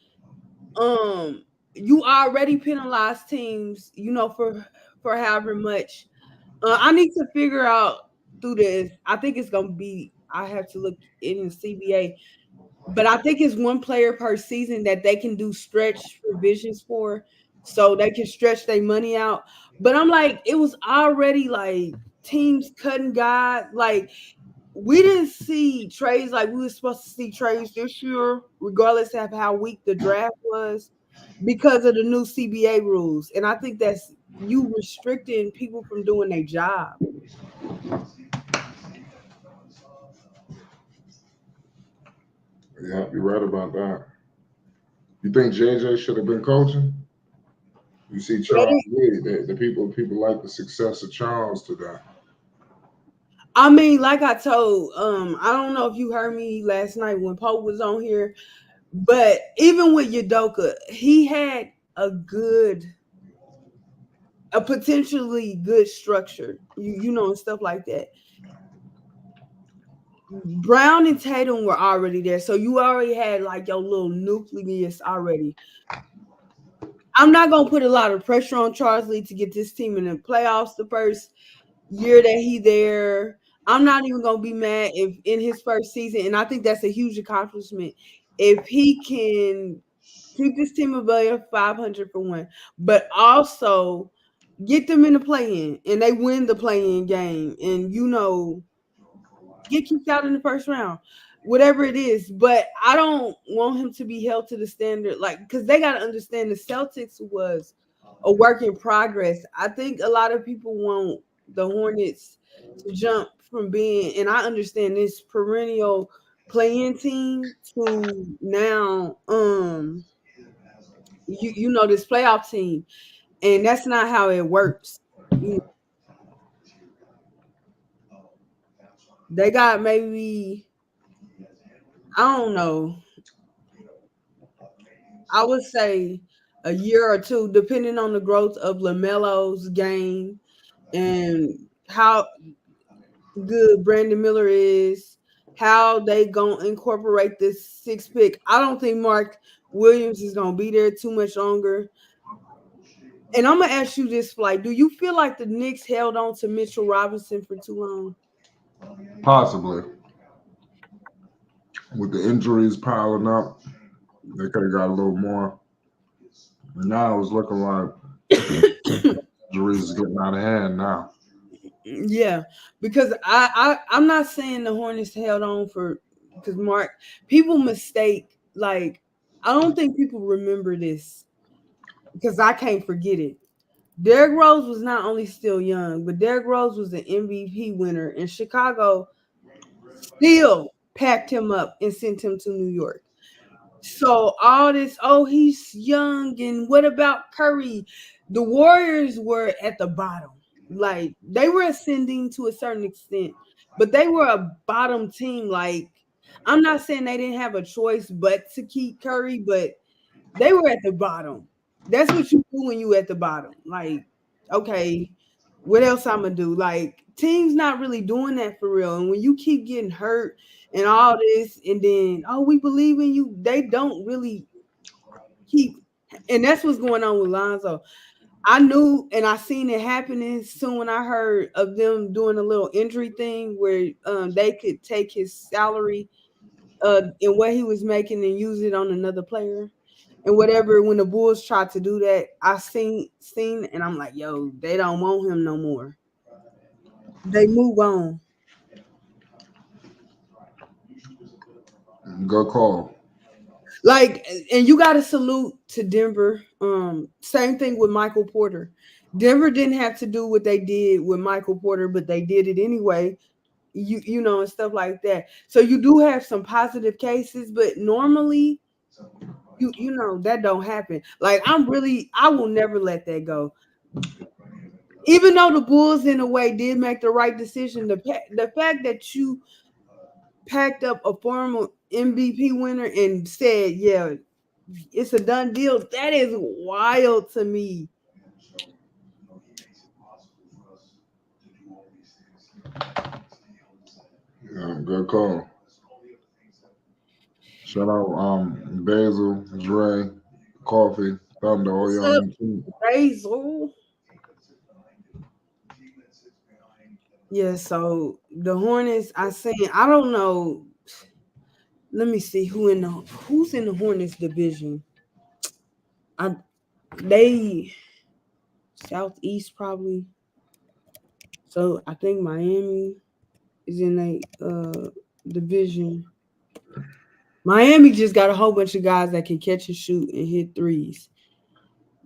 You already penalize teams, for however much. I need to figure out through this. I think it's gonna be. I have to look in the CBA, but I think it's one player per season that they can do stretch provisions for, so they can stretch their money out. But I'm like, it was already like teams cutting guys. Like we didn't see trades like we were supposed to see trades this year, regardless of how weak the draft was, because of the new CBA rules. And I think that's you restricting people from doing their job. Yeah, you're right about that. You think JJ should have been coaching? You see Charles Lee, the people like the success of Charles today. I mean, like I told, I don't know if you heard me last night when Pope was on here, but even with Udoka, he had a potentially good structure, and stuff like that. Brown and Tatum were already there, so you already had like your little nucleus already. I'm not gonna put a lot of pressure on Charles Lee to get this team in the playoffs the first year that he there. I'm not even gonna be mad if in his first season, and I think that's a huge accomplishment if he can keep this team above 500 for one, but also get them in the play-in and they win the play-in game, and get kicked out in the first round, whatever it is. But I don't want him to be held to the standard, like, because they got to understand the Celtics was a work in progress. I think a lot of people want the Hornets to jump from being, and I understand this perennial playing team to now, this playoff team, and that's not how it works. They got maybe, I don't know, I would say a year or two, depending on the growth of LaMelo's game and how good Brandon Miller is, how they gonna incorporate this sixth pick. I don't think Mark Williams is gonna be there too much longer. And I'm gonna ask you this, Flight. Do you feel like the Knicks held on to Mitchell Robinson for too long? Possibly. With the injuries piling up, they could have got a little more. And now it's looking like injuries is getting out of hand now. Yeah, because I'm not saying the Hornets held on because Mark, people mistake, like, I don't think people remember this because I can't forget it. Derrick Rose was not only still young, but Derrick Rose was an MVP winner, and Chicago still packed him up and sent him to New York. So all this, oh, he's young, and what about Curry? The Warriors were at the bottom. Like they were ascending to a certain extent, but they were a bottom team. Like I'm not saying they didn't have a choice but to keep Curry, but they were at the bottom. That's what you do when you at the bottom. Like, okay, what else I'm gonna do? Like, teams not really doing that for real. And when you keep getting hurt and all this, and then oh, we believe in you, they don't really keep. And that's what's going on with Lonzo. I knew and I seen it happening soon when I heard of them doing a little injury thing where they could take his salary and what he was making and use it on another player and whatever. When the Bulls tried to do that, I seen and I'm like, yo, they don't want him no more. They move on. Good call. Like, and you got to salute to Denver. Same thing with Michael Porter. Denver didn't have to do what they did with Michael Porter, but they did it anyway. You know, and stuff like that. So you do have some positive cases, but normally you know that don't happen. Like I will never let that go. Even though the Bulls in a way did make the right decision, the fact that you packed up a former MVP winner and said, yeah, it's a done deal, that is wild to me. Yeah, good call. Shout out Basil, Dre, Coffee, Thunder, all What's y'all up, on the team. Basil? Yeah, so the Hornets, I don't know. Let me see who's in the Hornets division. I they Southeast probably. So I think Miami is in a division. Miami just got a whole bunch of guys that can catch and shoot and hit threes.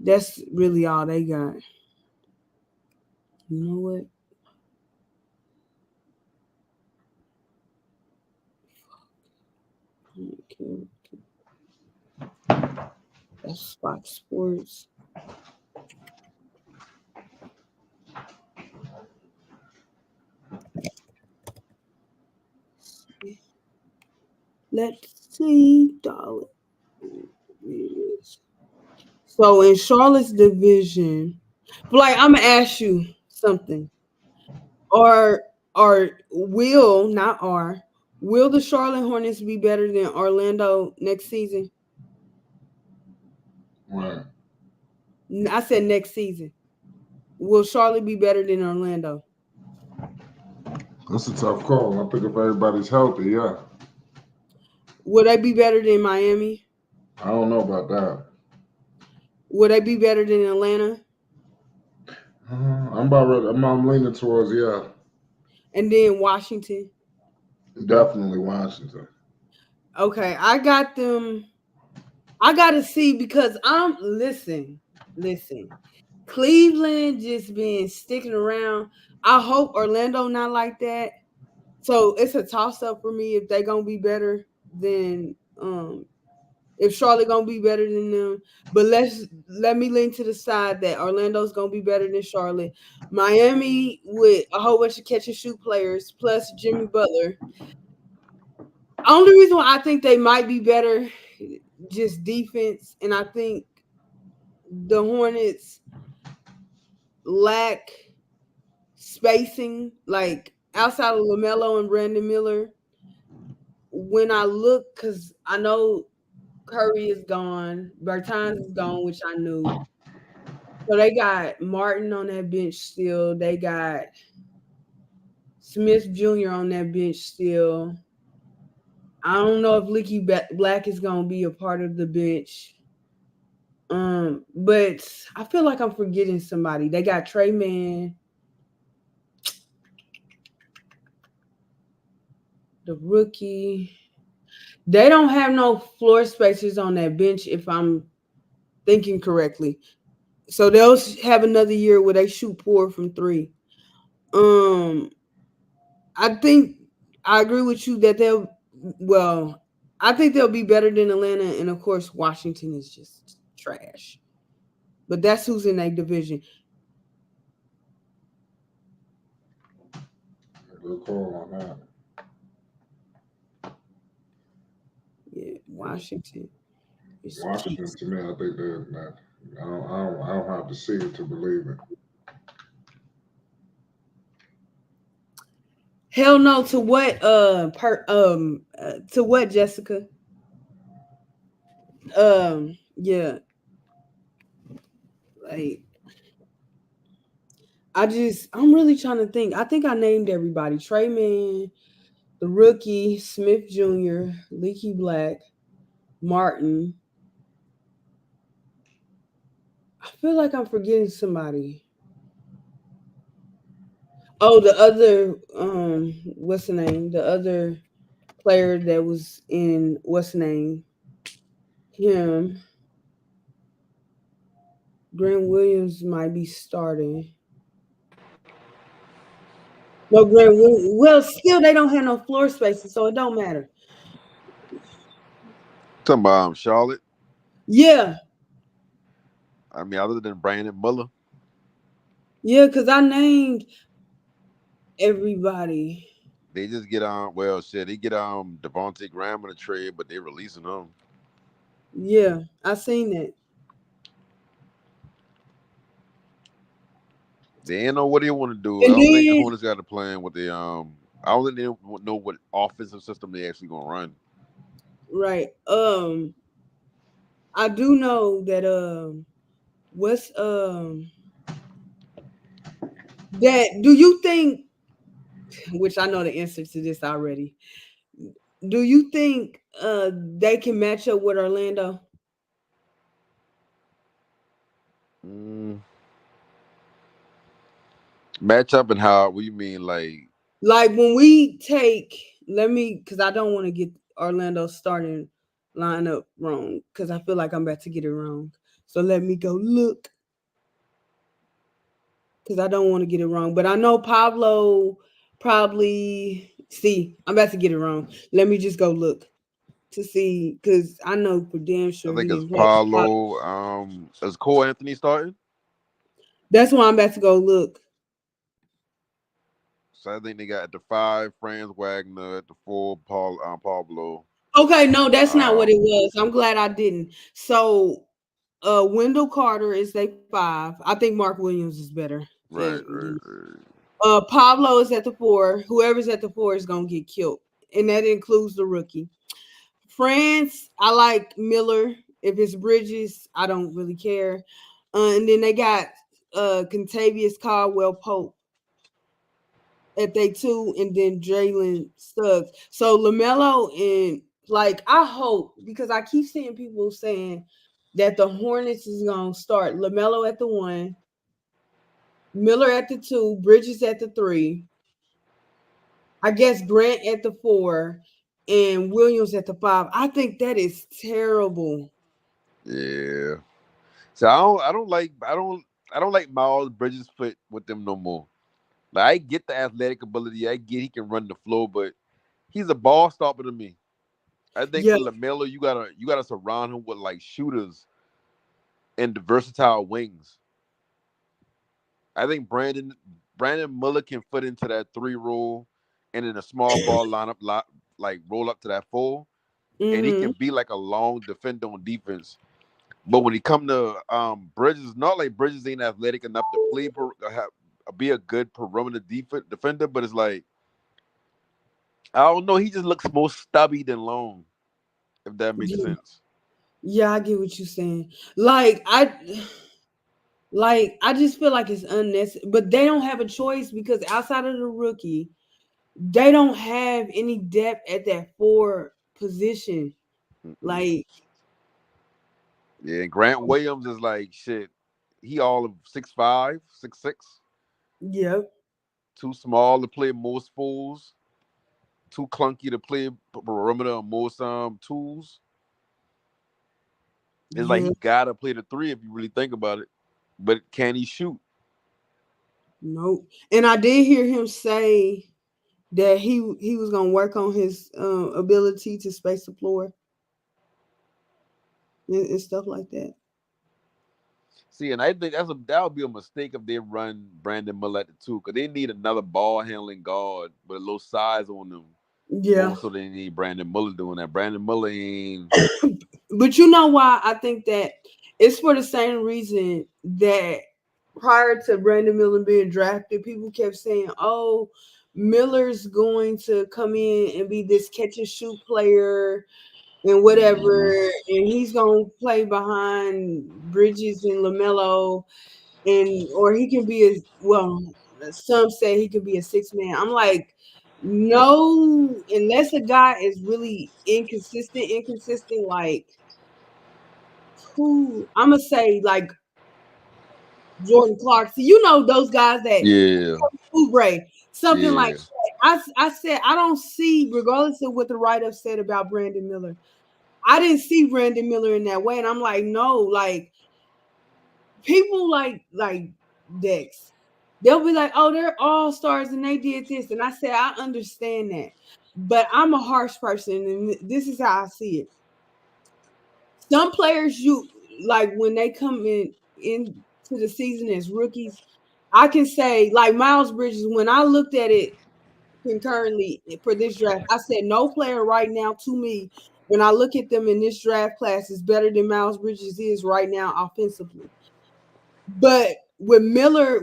That's really all they got. You know what? Okay. That's Fox Sports. Let's see, dollar. So in Charlotte's division, like I'm gonna ask you something. Or will the Charlotte Hornets be better than Orlando next season? Right. I said next season. Will Charlotte be better than Orlando? That's a tough call. I think if everybody's healthy, yeah. Will they be better than Miami? I don't know about that. Will they be better than Atlanta? I'm about ready. I'm leaning towards yeah, And then Washington? definitely Washington. Okay, I got them. I gotta see because I'm listen. Cleveland just been sticking around. I hope Orlando not like that. So it's a toss up for me if they gonna be better than if Charlotte gonna be better than them. But let me lean to the side that Orlando's gonna be better than Charlotte. Miami with a whole bunch of catch and shoot players plus Jimmy Butler. Only reason why I think they might be better, just defense, and I think the Hornets lack spacing, like outside of LaMelo and Brandon Miller. When I look, because I know Curry is gone, Bertans is gone, which I knew. So they got Martin on that bench still. They got Smith Jr. on that bench still. I don't know if Leaky Black is gonna be a part of the bench. But I feel like I'm forgetting somebody. They got Trey Man, the rookie. They don't have no floor spacers on that bench, if I'm thinking correctly. So they'll have another year where they shoot poor from three. Um, I think I agree with you that they'll. Well, I think they'll be better than Atlanta, and of course, Washington is just trash. But that's who's in that division. Good call on that. Yeah, Washington is Washington, to me, I think that I don't have to see it to believe it. hell no to what to what Jessica yeah, like I'm really trying to think. I think I named everybody: Trey Man, the rookie, Smith Jr., Leaky Black, Martin. I feel like I'm forgetting somebody. Oh, the other what's the name, the other player that was in what's the name, him. Grant Williams might be starting. No, well, still they don't have no floor spaces, so it don't matter. Talking about Charlotte. Yeah, I mean, other than Brandon Muller, yeah, because I named everybody. they just get on. Well, shit, they get Devontae Graham in a trade, but they releasing him. Yeah, I seen that. They ain't know what they want to do. I And don't think the then Hornets got a plan with the I don't think they know what offensive system they actually gonna run. right, I do know that what's that do you think, which I know the answer to this already. Do you think they can match up with Orlando? Mm, match up and how? What do you mean? Like, Like when we take, let me, because I don't want to get Orlando starting lineup wrong, because I feel like I'm about to get it wrong. So let me go look, because I don't want to get it wrong. But I know Pablo probably, see, I'm about to get it wrong. Let me just go look to see, because I know for damn I sure he think it's didn't catch Pablo. Paulo. Is Cole Anthony starting? That's why I'm about to go look. So I think they got at the 5 Franz Wagner, at the 4 Pablo. Okay, no, that's not what it Um, was. I'm glad I didn't. So Wendell Carter is a 5. I think Mark Williams is better. right, right, right. Pablo is at the 4. Whoever's at the 4 is gonna get killed, and that includes the rookie. France, I like Miller. If it's Bridges, I don't really care. And then they got Contavious Caldwell Pope at they 2, and then Jalen Suggs. So LaMelo, and like I hope, because I keep seeing people saying that the Hornets is gonna start LaMelo at the 1, Miller at the 2, Bridges at the 3, I guess Grant at the 4, and Williams at the 5. I think that is terrible. Yeah. So I don't like Miles Bridges fit with them no more. Like I get the athletic ability, I get he can run the floor, but he's a ball stopper to me. I think Yeah. with Lamelo, you gotta surround him with like shooters and the versatile wings. I think Brandon Miller can fit into that 3 role, and in a small ball lineup, like roll up to that 4, and he Mm-hmm. can be like a long defender on defense. But when he come to Bridges, not like Bridges ain't athletic enough to be a good perimeter defender, but it's like I don't know. He just looks more stubby than long, if that makes Yeah. sense. Yeah, I get what you're saying. Like I just feel like it's unnecessary, but they don't have a choice because outside of the rookie, they don't have any depth at that 4 position. Mm-mm. Like, Yeah, and Grant Williams is like shit. He all of 6'5", 6'6", yeah, too small to play most fools, too clunky to play perimeter on most tools. It's like yeah, he gotta play the 3 if you really think about it. but can he shoot? Nope. And I did hear him say that he was gonna work on his ability to space the floor and stuff like that. See, and I think that would be a mistake if they run Brandon Miller at the two, because they need another ball handling guard with a little size on them. Yeah. More so they need Brandon Miller doing that. Brandon Miller ain't. But you know why I think that it's for the same reason that prior to Brandon Miller being drafted, people kept saying, "Oh, Miller's going to come in and be this catch and shoot player and whatever, and he's gonna play behind Bridges and LaMelo, and or he can be a well, some say he could be a 6 man." I'm like, no, unless a guy is really inconsistent, like who I'm gonna say like Jordan Clark. So you know those guys that Yeah. Oubre, something like Yeah. that. I said I don't see, regardless of what the write-up said about Brandon Miller, I didn't see Brandon Miller in that way. And I'm like, no, like people like Dex, they'll be like, oh, they're all stars and they did this. And I said, I understand that. But I'm a harsh person, and this is how I see it. Some players you like when they come into the season as rookies, I can say like Miles Bridges, when I looked at it concurrently for this draft, I said no player right now to me, when I look at them in this draft class, is better than Miles Bridges is right now offensively. But when Miller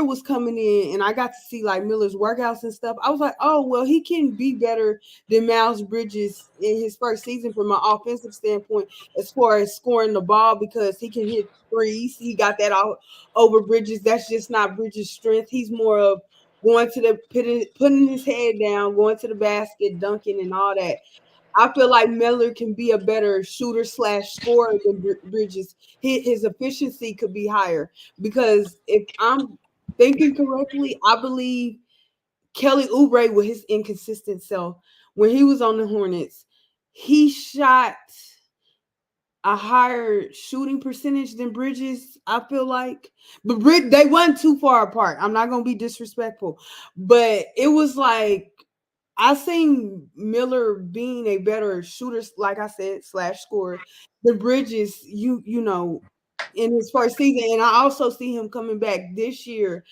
was coming in and I got to see like Miller's workouts and stuff, I was like, oh well, he can be better than Miles Bridges in his first season from an offensive standpoint as far as scoring the ball, because he can hit threes. He got that out over Bridges. That's just not Bridges' strength. He's more of going to the putting his head down, going to the basket, dunking, and all that. I feel like Miller can be a better shooter / scorer than Bridges. His efficiency could be higher, because if I'm thinking correctly, I believe Kelly Oubre, with his inconsistent self, when he was on the Hornets, he shot a higher shooting percentage than Bridges, I feel like. But they wasn't too far apart. I'm not gonna be disrespectful, but it was like I seen Miller being a better shooter, like I said, / scorer than Bridges, you know, in his first season. And I also see him coming back this year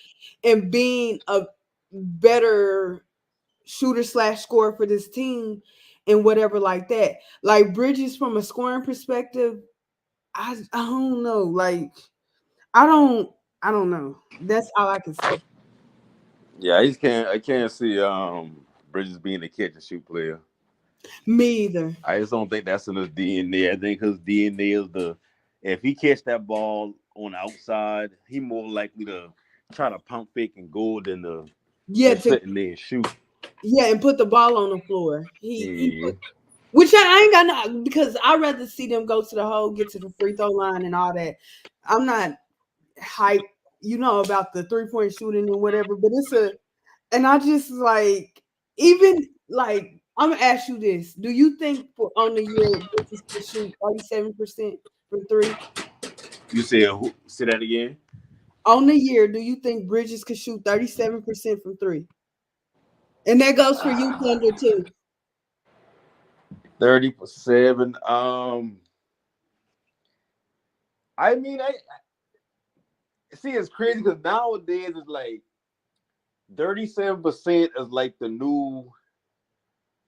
and being a better shooter / scorer for this team and whatever like that. Like Bridges from a scoring perspective, I don't know. Like I don't know. That's all I can say. Yeah, I can't see Bridges being a catch and shoot player. Me either. I just don't think that's in his DNA. I think his DNA is if he catch that ball on the outside, he more likely to try to pump fake and go Yeah, than sitting there and shoot. and put the ball on the floor. He Yeah. put, which I ain't got no, because I'd rather see them go to the hole, get to the free throw line and all that. I'm not hype, about the 3-point shooting and whatever, but and I just like, even like, I'm gonna ask you this. Do you think for on the year Bridges could shoot 37% from three? You said who? Say that again. On the year, do you think Bridges could shoot 37% from three? And that goes for you, Thunder, too. 30%. I mean, I see. It's crazy because nowadays it's like 37% is like the new.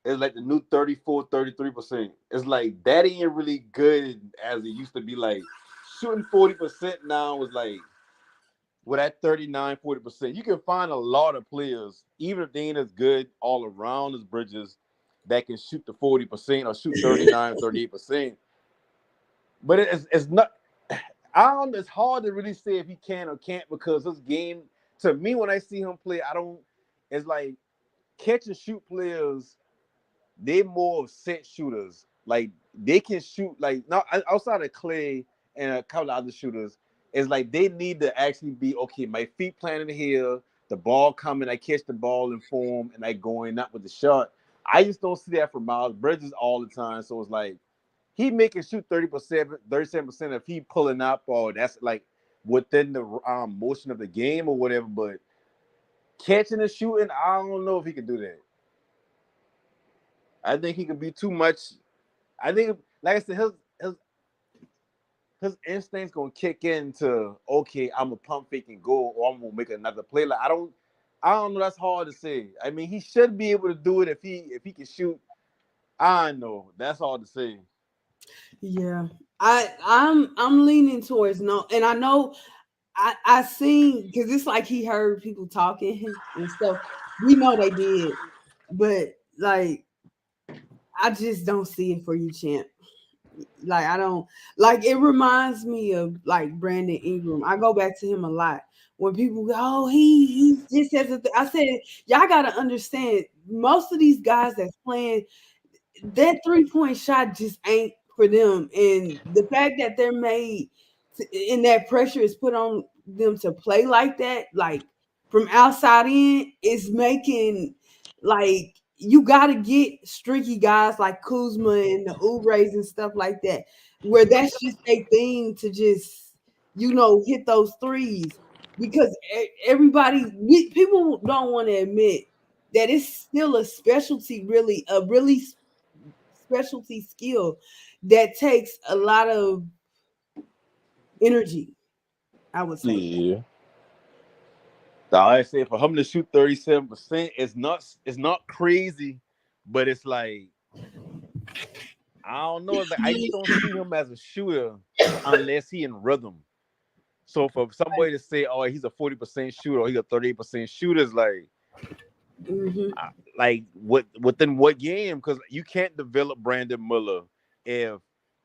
It's like the new 34, 33%. It's like that ain't really good as it used to be. Like shooting 40% now is like with that 39, 40%. You can find a lot of players, even if they ain't as good all around as Bridges, that can shoot the 40% or shoot 39, 38%. But it's not. I don't. It's hard to really say if he can or can't, because this game, to me, when I see him play, I don't. It's like catch and shoot players. They more of set shooters. Like they can shoot. Like now, outside of Clay and a couple of other shooters, it's like they need to actually be okay. My feet planted here, the ball coming. I catch the ball in form, and I going up with the shot. I just don't see that from Miles Bridges all the time. So it's like he making shoot 30%, 37% if he pulling up, or that's like within the motion of the game or whatever. But catching and shooting, I don't know if he can do that. I think he can be too much. I think, like I said, his instincts gonna kick into, okay, I'm a pump fake and go, or I'm gonna make another play. Like I don't know. That's hard to say. I mean, he should be able to do it if he can shoot. I know that's hard to say. Yeah. I'm leaning towards no, and I know I seen because it's like he heard people talking and stuff. We know they did, but like I just don't see it for you, champ. Like I don't like it reminds me of like Brandon Ingram. I go back to him a lot. When people go, oh, he just has a I said, y'all gotta understand most of these guys that's playing that 3-point shot just ain't for them. And the fact that they're made and that pressure is put on them to play like that, like from outside in, is making like you got to get streaky guys like Kuzma and the Ubres and stuff like that, where that's just a thing to just, hit those threes because people don't want to admit that it's still a specialty, really, a really specialty skill that takes a lot of energy, I would say. Yeah. Now, I say for him to shoot 37%, it's not crazy, but it's like I don't know. It's like I just don't see him as a shooter unless he in rhythm. So for somebody to say, "Oh, he's a 40% shooter," or he's a 38% shooter, is like, like within what game? Because you can't develop Brandon Miller if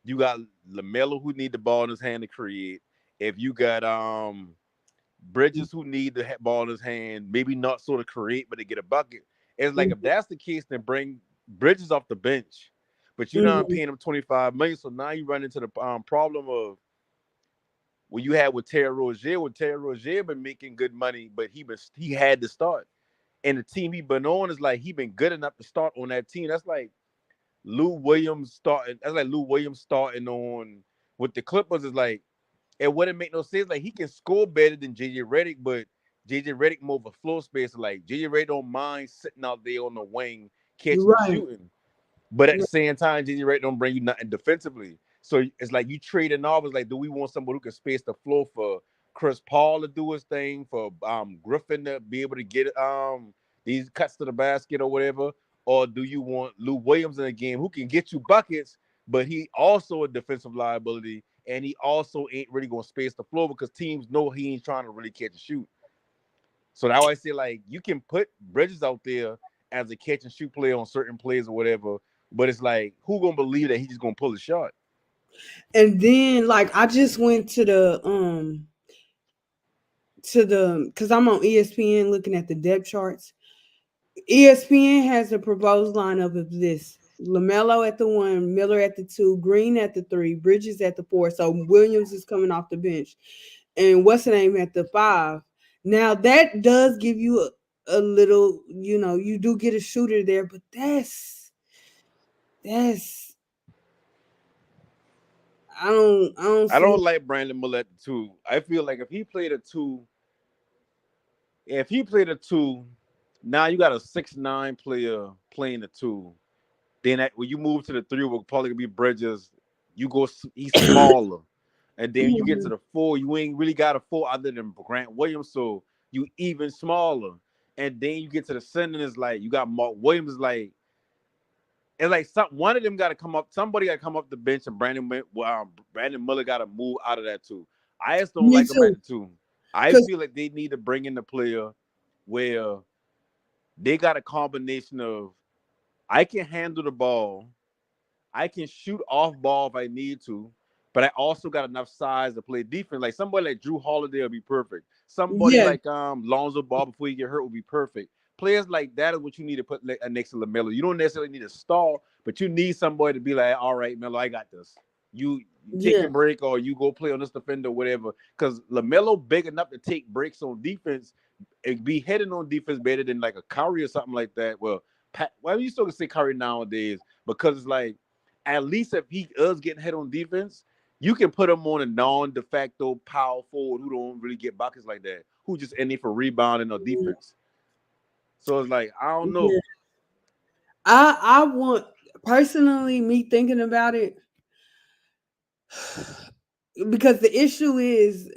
you got LaMelo who need the ball in his hand to create. If you got Bridges who need the ball in his hand, maybe not sort of create, but to get a bucket. It's like if that's the case, then bring Bridges off the bench. But you're not paying him $25 million, so now you run into the problem of what you had with Terry Rozier. When Terry Rozier been making good money, but he had to start, and the team he been on is like he been good enough to start on that team. That's like Lou Williams starting. That's like Lou Williams starting on with the Clippers. Is like it wouldn't make no sense. Like he can score better than JJ Redick, but JJ Redick more of a floor space. Like JJ Redick don't mind sitting out there on the wing catching and shooting, but at the same time, JJ Redick don't bring you nothing defensively. So it's like you trading off. It's like, do we want somebody who can space the floor for Chris Paul to do his thing, for Griffin to be able to get these cuts to the basket or whatever, or do you want Lou Williams in a game who can get you buckets, but he also a defensive liability, and he also ain't really gonna space the floor because teams know he ain't trying to really catch and shoot. So now I say, like, you can put Bridges out there as a catch and shoot player on certain plays or whatever, but it's like, who gonna believe that he's just gonna pull a shot? And then like I just went to the because I'm on ESPN looking at the depth charts. ESPN has a proposed lineup of this: LaMelo at the 1, Miller at the 2, Green at the 3, Bridges at the 4. So Williams is coming off the bench, and what's the name at the 5. Now that does give you a little, you do get a shooter there, but that's I don't I see. don't like Brandon Miller at the 2. I feel like if he played a 2, now you got a 6'9" player playing the 2. Then when you move to the 3, will probably be Bridges. He's smaller, and then you get to the 4. You ain't really got a 4 other than Grant Williams, so you even smaller. And then you get to the center, and it's like you got Mark Williams. It's like one of them got to come up. Somebody got to come up the bench, and Brandon Miller got to move out of that 2. I just don't like him at the 2. I feel like they need to bring in the player where they got a combination of I can handle the ball, I can shoot off ball if I need to, but I also got enough size to play defense. Like somebody like Drew Holiday will be perfect. Somebody like Lonzo Ball before you get hurt will be perfect. Players like that is what you need to put next to LaMelo. You don't necessarily need a star, but you need somebody to be like, all right, Melo, I got this. You take your break or you go play on this defender, whatever. Because LaMelo big enough to take breaks on defense and be heading on defense better than like a Curry or something like that. Well, you still can say Curry nowadays because it's like, at least if he is getting hit on defense, you can put him on a non-de facto power forward who don't really get buckets like that, who just in there for rebounding or defense. So it's like, I don't know. Yeah. I want, personally, me thinking about it, because the issue is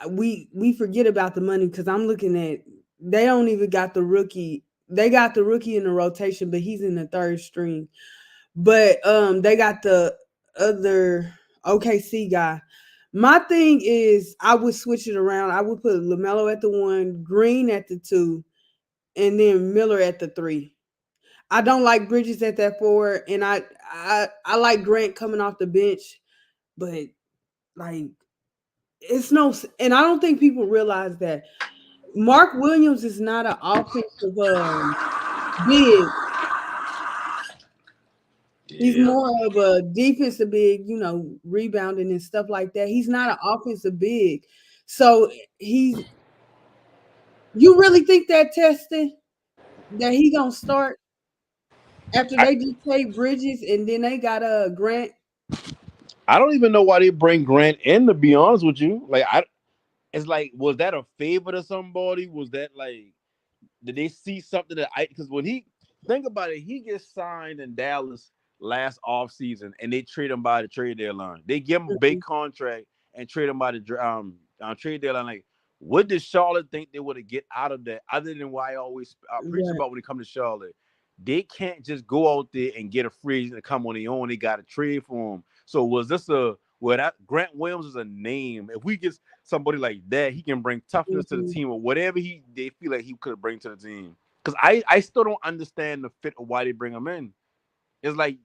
we forget about the money, because I'm looking at, they don't even got the rookie. They got the rookie in the rotation, but he's in the third string. But they got the other OKC guy. My thing is, I would switch it around. I would put LaMelo at the 1, Green at the 2, and then Miller at the 3. I don't like Bridges at that 4, and I like Grant coming off the bench, but like, it's no, and I don't think people realize that Mark Williams is not an offensive big. He's more of a defensive big, rebounding and stuff like that. He's not an offensive big. So you really think that testing that he gonna start after they just played Bridges and then they got a Grant? I don't even know why they bring Grant in, to be honest with you. It's like, was that a favor to somebody? Was that like, did they see something because when think about it, he gets signed in Dallas last offseason and they trade him by the trade deadline. They give him a big contract and trade him by the trade deadline. Like, what did Charlotte think they would get out of that, other than why I always preach about when it comes to Charlotte? They can't just go out there and get a free agent to come on their own. They got to trade for him. So was this that Grant Williams is a name? If we get somebody like that, he can bring toughness to the team or whatever they feel like he could bring to the team. Because I still don't understand the fit of why they bring him in. It's like,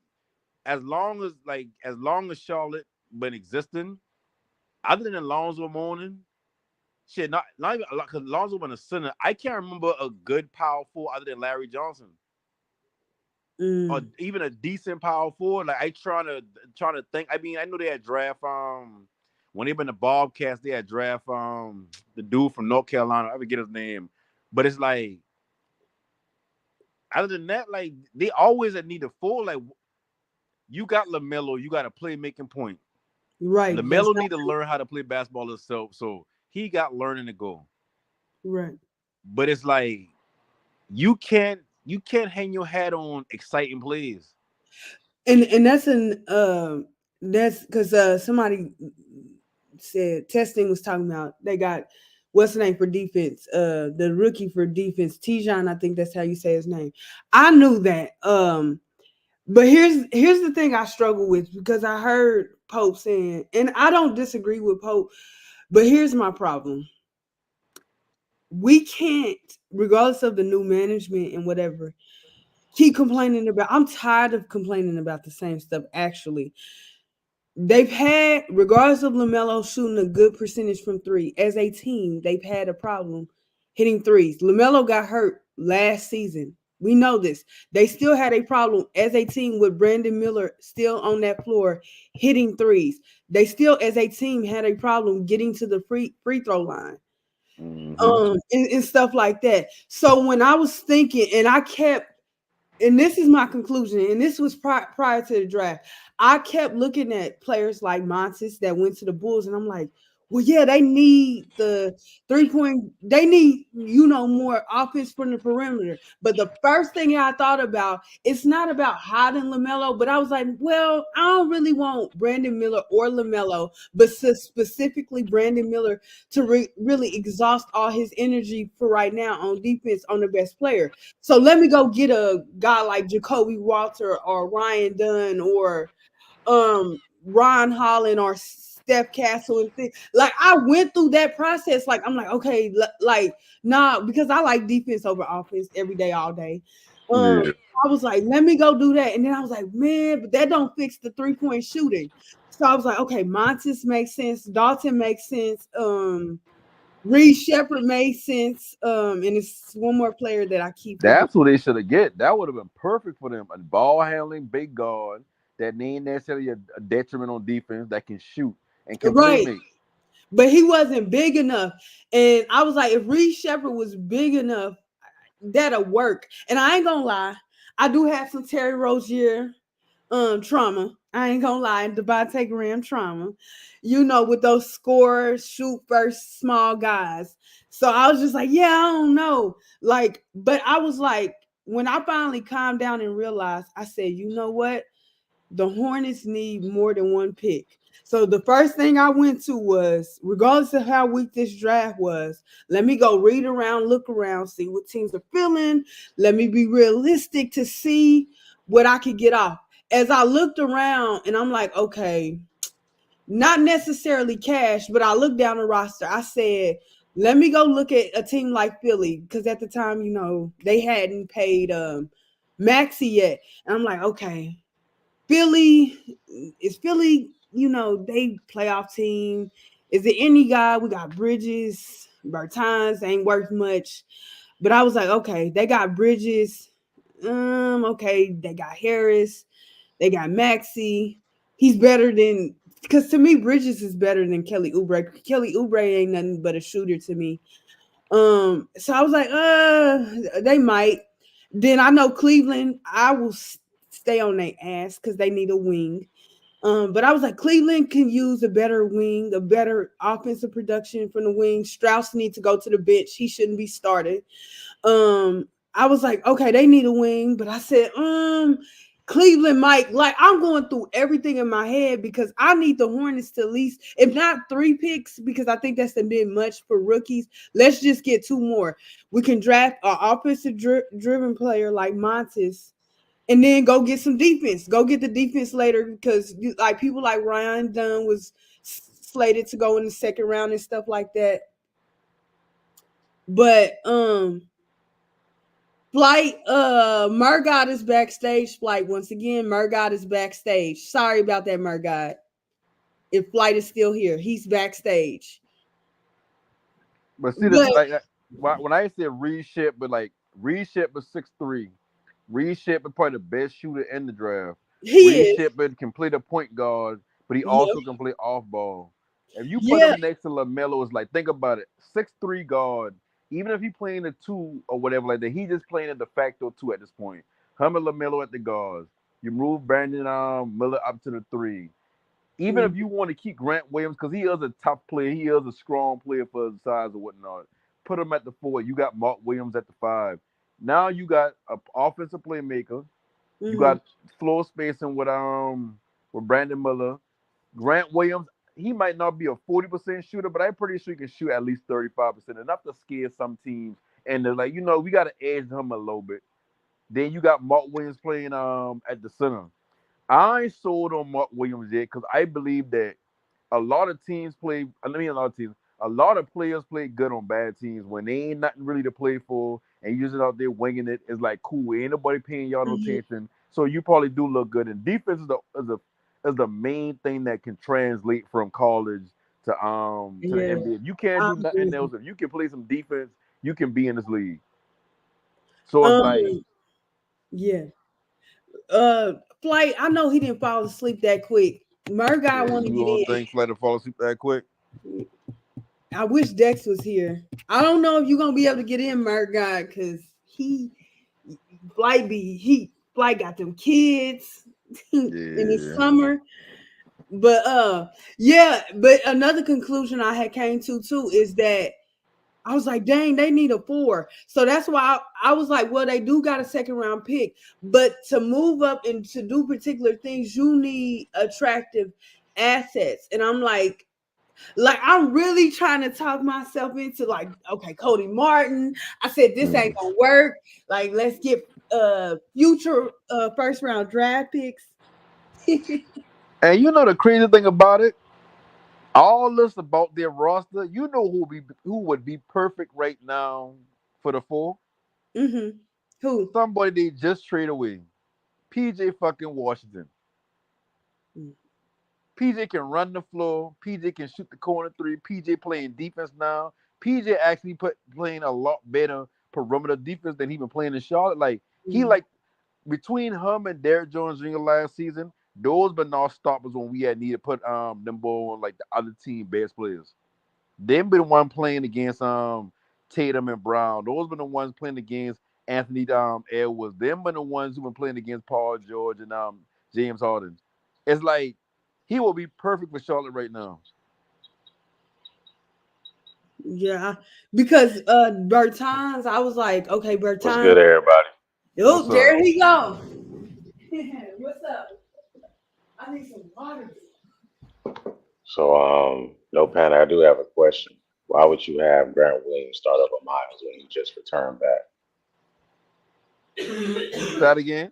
as long as Charlotte been existing, other than Alonzo Mourning, shit, not even a lot, because Alonzo been a center. I can't remember a good power forward other than Larry Johnson. Or even a decent power forward. Like, I trying to think. I mean, I know they had draft when they been the Bobcats, they had draft the dude from North Carolina. I forget his name. But it's like, other than that, like, they always need a full, like, you got LaMelo, you got a playmaking point. Right. LaMelo need to learn how to play basketball himself, so he got learning to go. Right. But it's like, you can't hang your hat on exciting plays. And that's because somebody said testing was talking about they got what's the name for defense, the rookie for defense, Tijon, I think that's how you say his name. I knew that. But here's the thing I struggle with, because I heard Pope saying, and I don't disagree with Pope, but here's my problem. We can't, regardless of the new management and whatever, keep complaining about. I'm tired of complaining about the same stuff. Actually, they've had, regardless of LaMelo shooting a good percentage from 3, as a team, they've had a problem hitting threes. LaMelo got hurt last season. We know this. They still had a problem as a team with Brandon Miller still on that floor hitting threes. They still, as a team, had a problem getting to the free throw line. And stuff like that. So when I was thinking, and this is my conclusion, and this was prior to the draft, I kept looking at players like Montes that went to the Bulls, and I'm like, well, yeah, they need the 3-point, they need, more offense from the perimeter. But the first thing I thought about, it's not about hiding LaMelo, but I was like, well, I don't really want Brandon Miller or LaMelo, but specifically Brandon Miller to really exhaust all his energy for right now on defense on the best player. So let me go get a guy like Jacoby Walter or Ryan Dunn or Ron Holland or Steph Castle and things. Like, I went through that process. Like, I'm like, okay, because I like defense over offense every day, all day. I was like, let me go do that. And then I was like, man, but that don't fix the 3-point shooting. So I was like, okay, Montes makes sense. Dalton makes sense. Reed Shepherd made sense. And it's one more player that I keep. That's what they should have get. That would have been perfect for them. A ball handling big guard that ain't necessarily a detriment on defense, that can shoot and can play. But he wasn't big enough. And I was like, if Reed Shepherd was big enough, that'll work. And I ain't gonna lie, I do have some Terry Rozier trauma. I ain't gonna lie, Devontae Graham trauma, with those score, shoot first, small guys. So I was just like, yeah, I don't know. Like, but I was like, when I finally calmed down and realized, I said, you know what? The Hornets need more than one pick. So the first thing I went to was, regardless of how weak this draft was, let me go read around, look around, see what teams are feeling. Let me be realistic to see what I could get off. As I looked around and I'm like, okay, not necessarily cash, but I looked down the roster. I said, let me go look at a team like Philly, because at the time, they hadn't paid Maxi yet. And I'm like, okay, Philly is Philly, they playoff team. Is it any guy? We got Bridges, Bertans ain't worth much. But I was like, okay, they got Bridges. Okay, they got Harris, they got Maxi. He's better than, because to me, Bridges is better than Kelly Oubre. Kelly Oubre ain't nothing but a shooter to me. So I was like, they might. Then I know Cleveland, I will stay on their ass because they need a wing. But I was like, Cleveland can use a better wing, a better offensive production from the wing. Strauss needs to go to the bench. He shouldn't be started. I was like, okay, they need a wing, but I said, Cleveland might, like, I'm going through everything in my head because I need the Hornets to at least, if not 3 picks, because I think that's a bit much for rookies. Let's just get 2 more. We can draft an offensive driven player like Montes, and then go get some defense. Go get the defense later, because like people like Ryan Dunn was slated to go in the second round and stuff like that. But Flight, Murgot is backstage. Flight, once again, Murgot is backstage. Sorry about that, Murgot. If Flight is still here, he's backstage. But see, this like when I say Reed Shepard, like Reed Shepard 6'3", Reed Shepard probably the best shooter in the draft. He Reed is. Shepard can play the point guard, but he Yep. also can play off ball. If you put Yeah, him next to LaMelo, it's like, think about it, 6'3" guard. Even if he playing the 2 or whatever like that, he just playing a de facto 2 at this point. Him and LaMelo at the guards. You move Brandon Miller up to the 3. Even if you want to keep Grant Williams, because he is a tough player, he is a strong player for his size or whatnot. Put him at the 4. You got Mark Williams at the 5. Now you got an offensive playmaker. You got floor spacing with Brandon Miller. Grant Williams, he might not be a 40% shooter, but I'm pretty sure he can shoot at least 35%, enough to scare some teams. And they're like, we got to edge him a little bit. Then you got Mark Williams playing at the center. I ain't sold on Mark Williams yet because I believe that a lot of teams play. I mean, a lot of teams. A lot of players play good on bad teams when they ain't nothing really to play for, and you're just out there winging it. It's like cool. Ain't nobody paying y'all no attention, so you probably do look good. And defense is the main thing that can translate from college to the NBA. If you can't do nothing else, if you can play some defense, you can be in this league. So it's like, yeah. Flight, I know he didn't fall asleep that quick. Murgot want to you get don't in. think Flight will fall asleep that quick? I wish Dex was here. I don't know if you're gonna be able to get in, Murgot, because Flight got them kids in the summer. But but another conclusion I had came to too is that I was like, dang, they need a 4. So that's why I was like, well, they do got a second round pick, but to move up and to do particular things, you need attractive assets. And I'm like I'm really trying to talk myself into like, okay, Cody Martin. I said this ain't gonna work. Like, let's get future first round draft picks. And you know the crazy thing about it, all this about their roster, who would be perfect right now for the 4? Who? Somebody they just trade away. PJ fucking Washington. PJ can run the floor. PJ can shoot the corner 3. PJ playing defense now. PJ actually playing a lot better perimeter defense than he been playing in Charlotte. Like he like between him and Derrick Jones Jr. last season, those been our stoppers when we had needed to put them both on like the other team best players. Them been the one playing against Tatum and Brown. Those been the ones playing against Anthony Edwards. Them been the ones who been playing against Paul George and James Harden. It's like he will be perfect for Charlotte right now. Yeah, because Bertans, I was like, okay, What's Bertans. good, everybody? What's Oh, up? there he go. What's up? I need some water. So, no panic. I do have a question. Why would you have Grant Williams start over Miles when he just returned back? Say that again.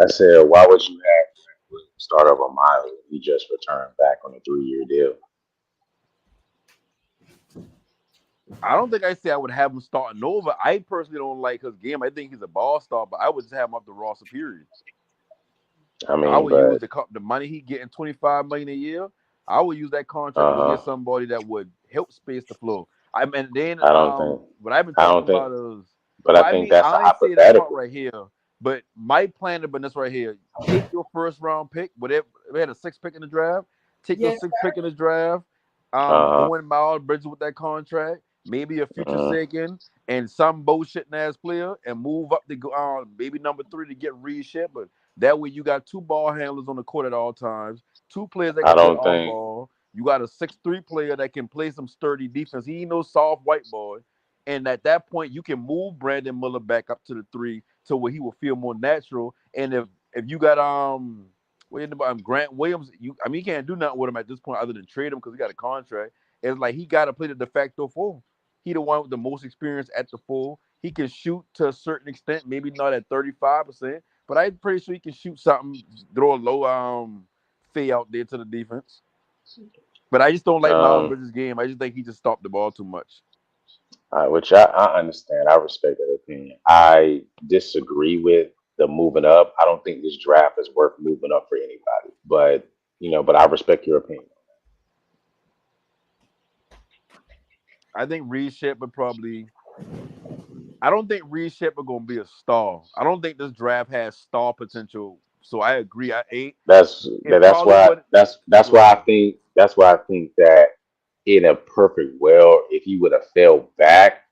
I said, why would you have Grant Williams start over Miles when he just returned back on a 3-year deal? I don't think I say I would have him starting over. I personally don't like his game. I think he's a ball star, but I would just have him up the roster. Period. I I mean, would use but the money he getting $25 million a year. I would use that contract to go uh get somebody that would help space the floor. I mean, then I don't think, what I've been I talking don't think, about is, but well, I I think mean, that's a I ain't say that part hypothetical. right here, but my plan has been this right here: take your first round pick, whatever. We had a 6th pick in the draft. Take your Yes, 6th pick in the draft. Uh Go in Miles Bridges with that contract, maybe a future huh. second, and some bullshitting ass player, and move up to go maybe number 3 to get Reed Shepard. That way, you got 2 ball handlers on the court at all times, 2 players that I can play don't off think. ball. You got a 6'3" player that can play some sturdy defense. He ain't no soft white boy. And at that point, you can move Brandon Miller back up to the 3 to where he will feel more natural. And if you got Grant Williams, you can't do nothing with him at this point other than trade him because he got a contract. It's like he got to play the de facto 4. He the one with the most experience at the 4. He can shoot to a certain extent, maybe not at 35%, but I'm pretty sure he can shoot something, throw a low fade out there to the defense. But I just don't like Miles Um, Bridges' game. I just think he just stopped the ball too much. which I understand. I respect that opinion. I disagree with the moving up. I don't think this draft is worth moving up for anybody. But but I respect your opinion. I think Reed Shepard probably. I don't think Reed Shepard gonna be a star. I don't think this draft has star potential. So I agree. I ate. That's It that's probably why would. that's Go why I ahead. think that's why I think that in a perfect world, if he would have fell back,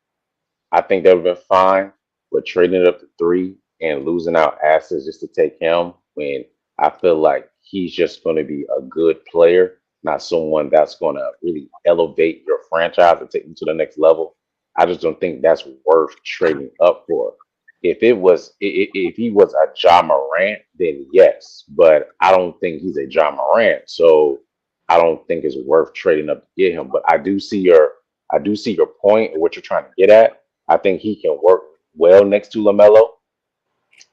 I think that would have been fine. But trading it up to 3 and losing out assets just to take him when I feel like he's just going to be a good player, not someone that's going to really elevate your franchise and take you to the next level. I just don't think that's worth trading up for. If he was a John Morant, then yes, but I don't think he's a John Morant, so I don't think it's worth trading up to get him. But I do see your point and what you're trying to get at. I think he can work well next to LaMelo,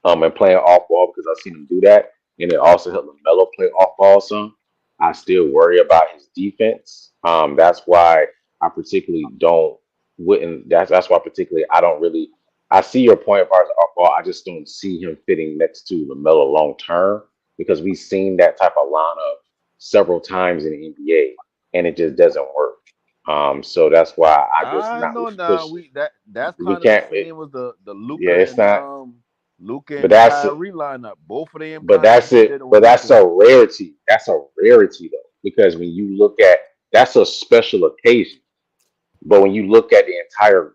and playing off ball because I've seen him do that, and it also helped LaMelo play off ball some. I still worry about his defense. That's why I particularly don't wouldn't. That's why particularly I don't really. I see your point as far as off ball. I just don't see him fitting next to LaMelo long term because we've seen that type of lineup several times in the NBA, and it just doesn't work. So that's why I just I not know really now. push. That's We kind of the can't. same as the Yeah, Luca it's and not. But that's Kyrie lineup. Both of them but kind of that's just it. didn't But work that's for a him. rarity. That's a rarity though, because when you look at that's a special occasion. But when you look at the entire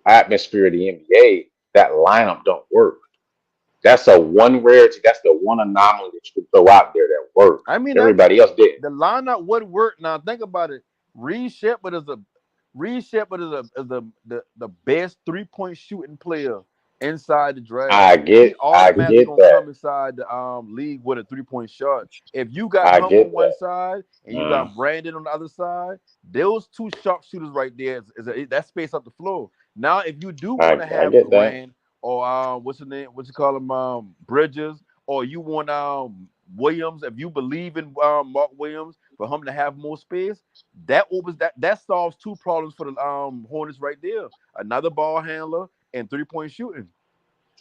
atmosphere of the NBA, that lineup don't work. That's a one rarity. That's the one anomaly that you can throw out there that worked. I mean, Everybody else did. the lineup would work. Now think about it. Reed Shepard is a Reed Shepard is the best 3-point shooting player inside the draft. He I automatically get gonna that. come inside the league with a 3-point shot. If you got I him on get one that. side and you Uh, got Brandon on the other side, those 2 sharpshooters right there that space up the floor. Now, if you do want to I have get that. Grant or what's the name? What you call him? Bridges, or you want Williams, if you believe in Mark Williams for him to have more space, that opens that solves 2 problems for the Hornets right there. Another ball handler and 3-point shooting.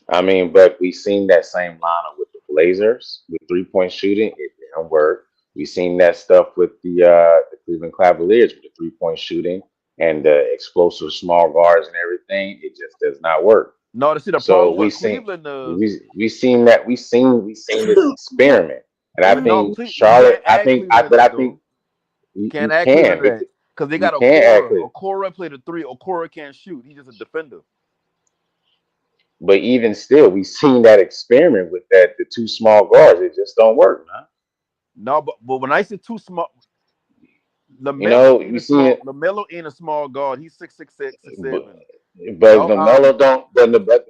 I mean, but we've seen that same lineup with the Blazers with 3-point shooting. It didn't work. We've seen that stuff with the Cleveland Cavaliers with the 3-point shooting and the explosive small guards and everything. It just does not work. No, to see the So problem we've with seen Cleveland is we seen that we seen this experiment, and I no, think you Charlotte. can't add Cleveland to But I that think though. You can't you add Cleveland can to that because they you got can Okora. actually. Okora played a 3. Okora can't shoot. He's just a defender. But even still, we've seen that experiment with the two small guards. It just don't work, man. No, but when I say too small, You Lamelo know, ain't you a see small. it, Lamelo ain't a small guard. He's 6'6", but, 6'7". but Y'all the Melo don't. But the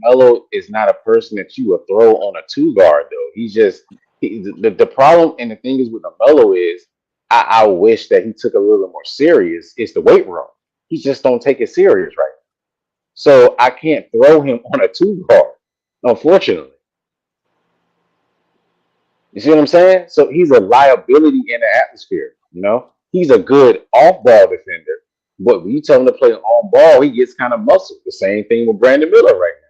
Melo is not a person that you would throw on a two guard though. He's just the problem, and the thing is with the Melo is, I wish that he took a little more serious. It's the weight room. He just don't take it serious right. So I can't throw him on a two guard, unfortunately. You see what I'm saying? So he's a liability in the atmosphere. You know, he's a good off ball defender, but when you tell him to play on ball, he gets kind of muscled. The same thing with Brandon Miller right now.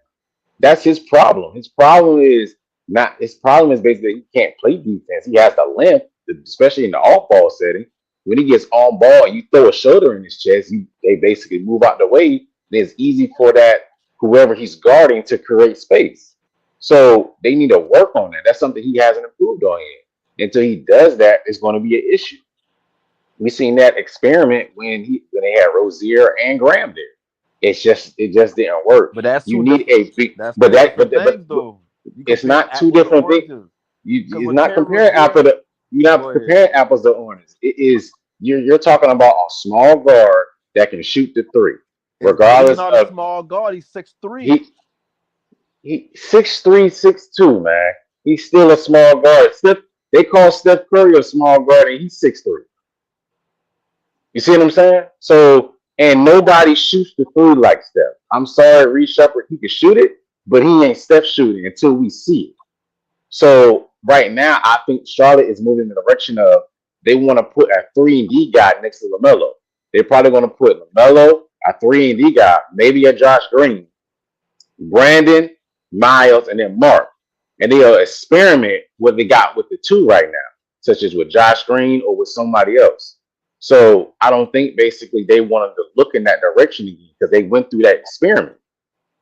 That's his problem. His problem is not. His problem is basically he can't play defense. He has the length, especially in the off ball setting. When he gets on ball and you throw a shoulder in his chest, they basically move out the way. Then it's easy for that whoever he's guarding to create space. So they need to work on that. That's something he hasn't improved on yet. Until he does that, it's going to be an issue. We seen that experiment when they had Rozier and Graham there. It just didn't work. But that's You two need different. a big, That's but two that different things, but though. You it's comparing not two apples to different things. oranges. Because It's with not Terry comparing apple Rozier, to you're go not ahead. comparing apples to oranges. It is you're talking about a small guard that can shoot the three, But he's regardless not a of small guard. He's 6'3". he he 6'3", 6'2", man. He's still a small guard. They call Steph Curry a small guard, and he's 6'3". You see what I'm saying? So, and nobody shoots the three like Steph. I'm sorry, Reed Shepard, he can shoot it, but he ain't Steph shooting until we see it. So right now, I think Charlotte is moving in the direction of they want to put a 3-and-D guy next to LaMelo. They're probably going to put LaMelo, a 3-and-D guy, maybe a Josh Green, Brandon, Miles, and then Mark. And they'll experiment what they got with the two right now, such as with Josh Green or with somebody else. So I don't think basically they wanted to look in that direction again because they went through that experiment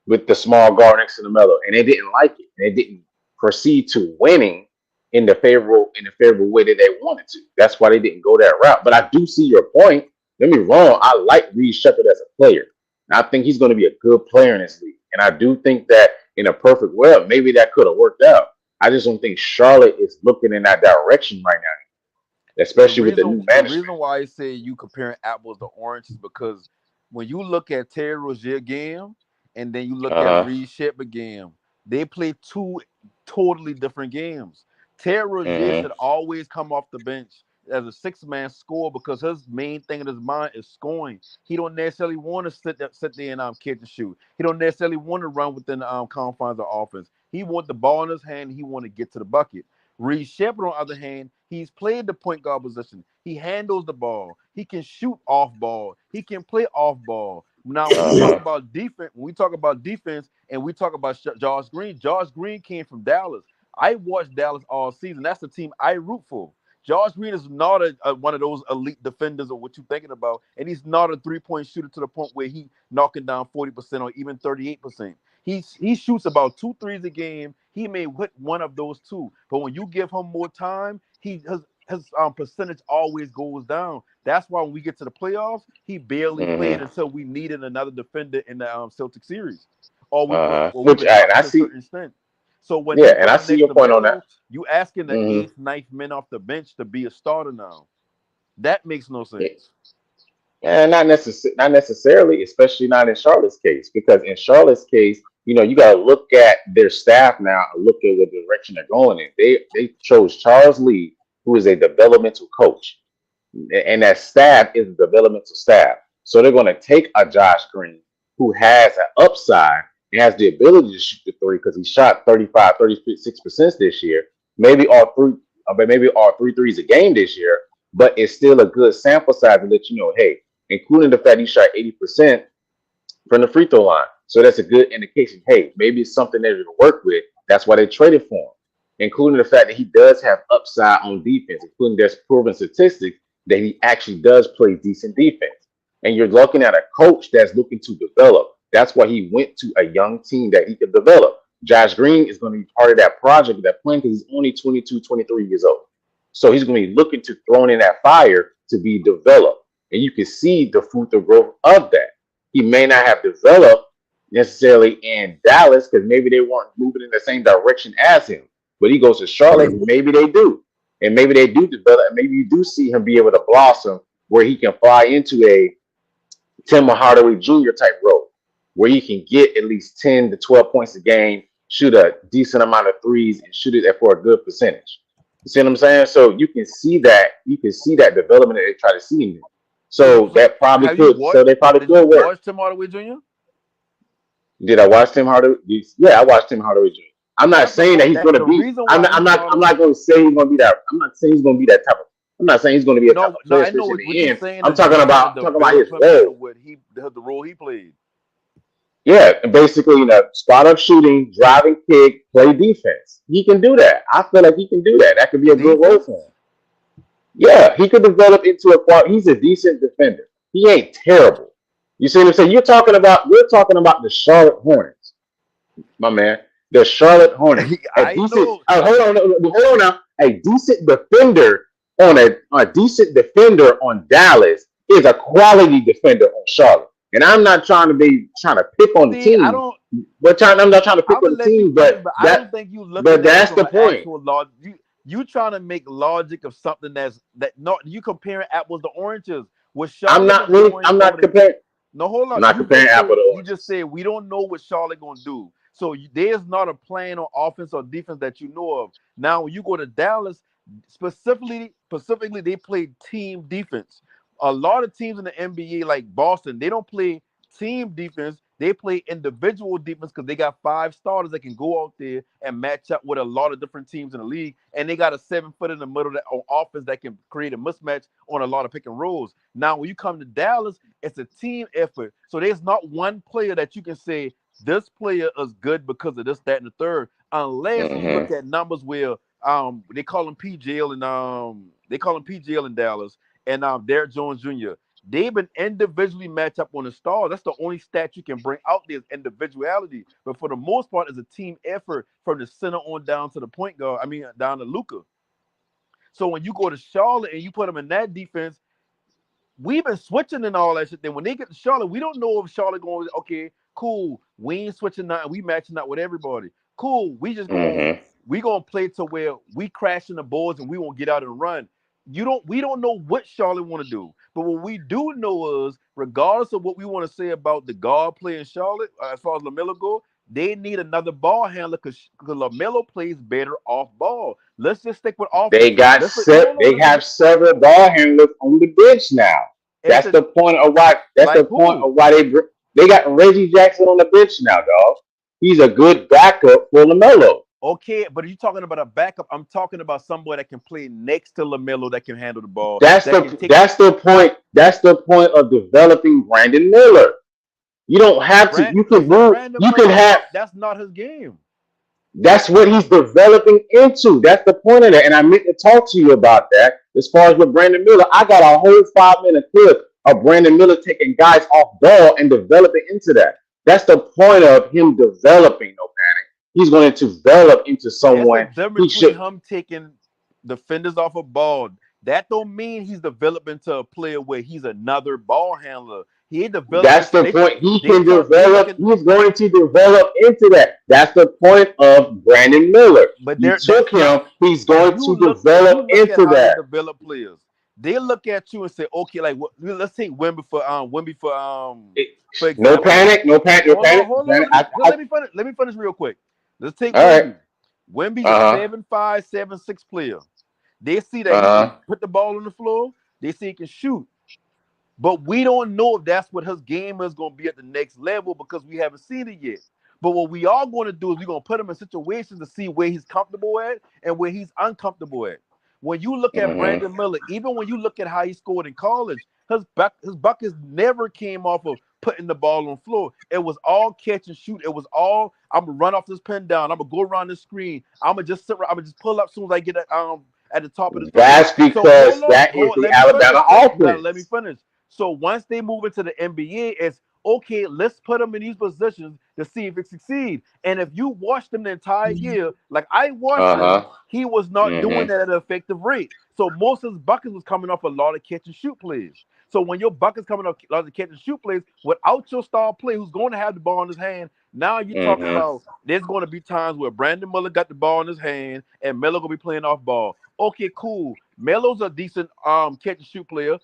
with the small guard next to the Melo, and they didn't like it. They didn't proceed to winning in the favorable way that they wanted to. That's why they didn't go that route. But I do see your point. Don't get me wrong. I like Reed Shepard as a player. And I think he's going to be a good player in this league. And I do think that in a perfect world, maybe that could have worked out. I just don't think Charlotte is looking in that direction right now, The especially with the reason new the management. reason why I say you comparing apples to oranges is because when you look at Terry Rozier game and then you look at Uh Reed Shepard game, they play two totally different games. Terry huh. Rozier should always come off the bench as a six-man scorer because his main thing in his mind is scoring. He don't necessarily want to sit there and catch and shoot. He don't necessarily want to run within the confines of offense. He want the ball in his hand. He want to get to the bucket. Reed Shepard, on the other hand, he's played the point guard position. He handles the ball. He can shoot off ball. He can play off ball. Now, when we talk Uh about defense, and we talk about Josh Green, Josh Green came from Dallas. I watched Dallas all season. That's the team I root for. Josh Green is not one of those elite defenders or what you're thinking about, and he's not a three-point shooter to the point where he knocking down 40% or even 38%. He shoots about 2 threes a game. He may hit one of those two, but when you give him more time, his percentage always goes down. That's why when we get to the playoffs, he barely played huh. until we needed another defender in the Celtic series, or we Uh were huh. or we Which were and dropped I to a see. certain extent. So when he Yeah, and put I him see next your to point on that. Melo, you asking the Hmm. eighth, ninth men off the bench to be a starter now. That makes no sense. And not necessarily, especially not in Charlotte's case, because in Charlotte's case, you got to look at their staff now and look at what direction they're going in. They chose Charles Lee, who is a developmental coach, and that staff is a developmental staff. So they're going to take a Josh Green who has an upside and has the ability to shoot the three because he shot 35, 36% this year. Maybe all three threes a game this year, but it's still a good sample size to let you know, hey, including the fact he shot 80% from the free throw line. So that's a good indication. Hey, maybe it's something they're going to work with. That's why they traded for him, including the fact that he does have upside on defense, including there's proven statistics that he actually does play decent defense. And you're looking at a coach that's looking to develop. That's why he went to a young team that he could develop. Josh Green is going to be part of that project, that plan, because he's only 22, 23 years old. So he's going to be looking to throw in that fire to be developed. And you can see the fruit of growth of that. He may not have developed necessarily in Dallas because maybe they weren't moving in the same direction as him. But he goes to Charlotte, maybe they do. And maybe they do develop, maybe you do see him be able to blossom where he can fly into a Tim Hardaway Jr. type role, where he can get at least 10 to 12 points a game, shoot a decent amount of threes, and shoot it for a good percentage. You see what I'm saying? So you can see that development that they try to see in him. So that probably could. So they probably could work. Watch Tim Hardaway Jr. Did I watch Tim Hardaway? Yeah, I watched Tim Hardaway Jr. I'm not saying that he's going to be. I'm not going to say he's going to be that. I'm not saying he's going to be that type of. I'm not saying he's going to be a type of player. I know what you're saying. I'm talking about his role. The role he played. Yeah, basically, spot up shooting, driving kick, play defense. He can do that. I feel like he can do that. That could be a good role for him. Yeah, he could develop into a. He's a decent defender. He ain't terrible. You see what I'm saying? We're talking about the Charlotte Hornets, my man. The Charlotte Hornets. Hold on now. A decent defender on Dallas is a quality defender on Charlotte. And I'm not trying to pick on the team. I'm not trying to pick on the team, but I don't think you look. But that's the point. You trying to make logic of something you comparing apples to oranges. I'm not comparing. No, hold on. I'm not comparing apples to oranges. You just said we don't know what Charlotte gonna do. So there's not a plan on offense or defense that you know of. Now, when you go to Dallas, specifically, they play team defense. A lot of teams in the NBA, like Boston, they don't play team defense. They play individual defense because they got 5 starters that can go out there and match up with a lot of different teams in the league. And they got a 7-foot in the middle on offense that can create a mismatch on a lot of pick and rolls. Now, when you come to Dallas, it's a team effort. So there's not one player that you can say, this player is good because of this, that, and the third. Unless you look at numbers where they call him PGL in Dallas and Derek Jones Jr. They've been individually matched up on the stars. That's the only stat you can bring out there is individuality. But for the most part, it's a team effort from the center on down to the point guard. Down to Luka. So when you go to Charlotte and you put them in that defense, we've been switching and all that shit. Then when they get to Charlotte, we don't know if Charlotte going, okay, cool. We ain't switching nothing. We matching up with everybody. Cool. We just going to play to where we crashing the boards and we won't get out and run. We don't know what Charlotte want to do. But what we do know is, regardless of what we want to say about the guard play in Charlotte, as far as LaMelo go, they need another ball handler because LaMelo plays better off ball. Let's just stick with offense. They have several ball handlers on the bench now. That's the point of why. They got Reggie Jackson on the bench now, dog. He's a good backup for LaMelo. Okay, but are you talking about a backup? I'm talking about somebody that can play next to LaMelo that can handle the ball. That's the point. That's the point of developing Brandon Miller. You don't have to. You can move. You can have. That's not his game. That's what he's developing into. That's the point of that. And I meant to talk to you about that. As far as with Brandon Miller, I got a whole 5-minute clip of Brandon Miller taking guys off ball and developing into that. That's the point of him developing. No panic. He's going to develop into someone. Him taking defenders off a ball. That don't mean he's developing to a player where he's another ball handler. He ain't developing. That's the point. He can develop. He's going to develop into that. That's the point of Brandon Miller. But took him. He's going to develop into that. Develop players. They look at you and say, okay, like let's take Wemby for example. No panic. Hold on. Let me finish real quick. Let's take Wemby. Wemby's a 7'5", 7'6" player. They see that he can put the ball on the floor. They see he can shoot. But we don't know if that's what his game is going to be at the next level because we haven't seen it yet. But what we are going to do is we're going to put him in situations to see where he's comfortable at and where he's uncomfortable at. When you look at Brandon Miller, even when you look at how he scored in college, his buckets never came off of putting the ball on the floor. It was all catch and shoot. It was all, I'm going to run off this pin down. I'm going to go around the screen. I'm going to just sit around. I'm going to just pull up as soon as I get at the top of the That's because that is the Alabama offense. Let me finish. So once they move into the NBA, it's Okay, let's put him in these positions to see if it succeeds. And if you watched him the entire year, like I watched him, he was not doing that at an effective rate. So most of his buckets was coming off a lot of catch and shoot plays. So when your buckets coming off a lot of catch and shoot plays, without your star player who's going to have the ball in his hand, now you're talking about there's going to be times where Brandon Miller got the ball in his hand and Melo gonna be playing off ball. Okay, cool. Melo's a decent catch and shoot player.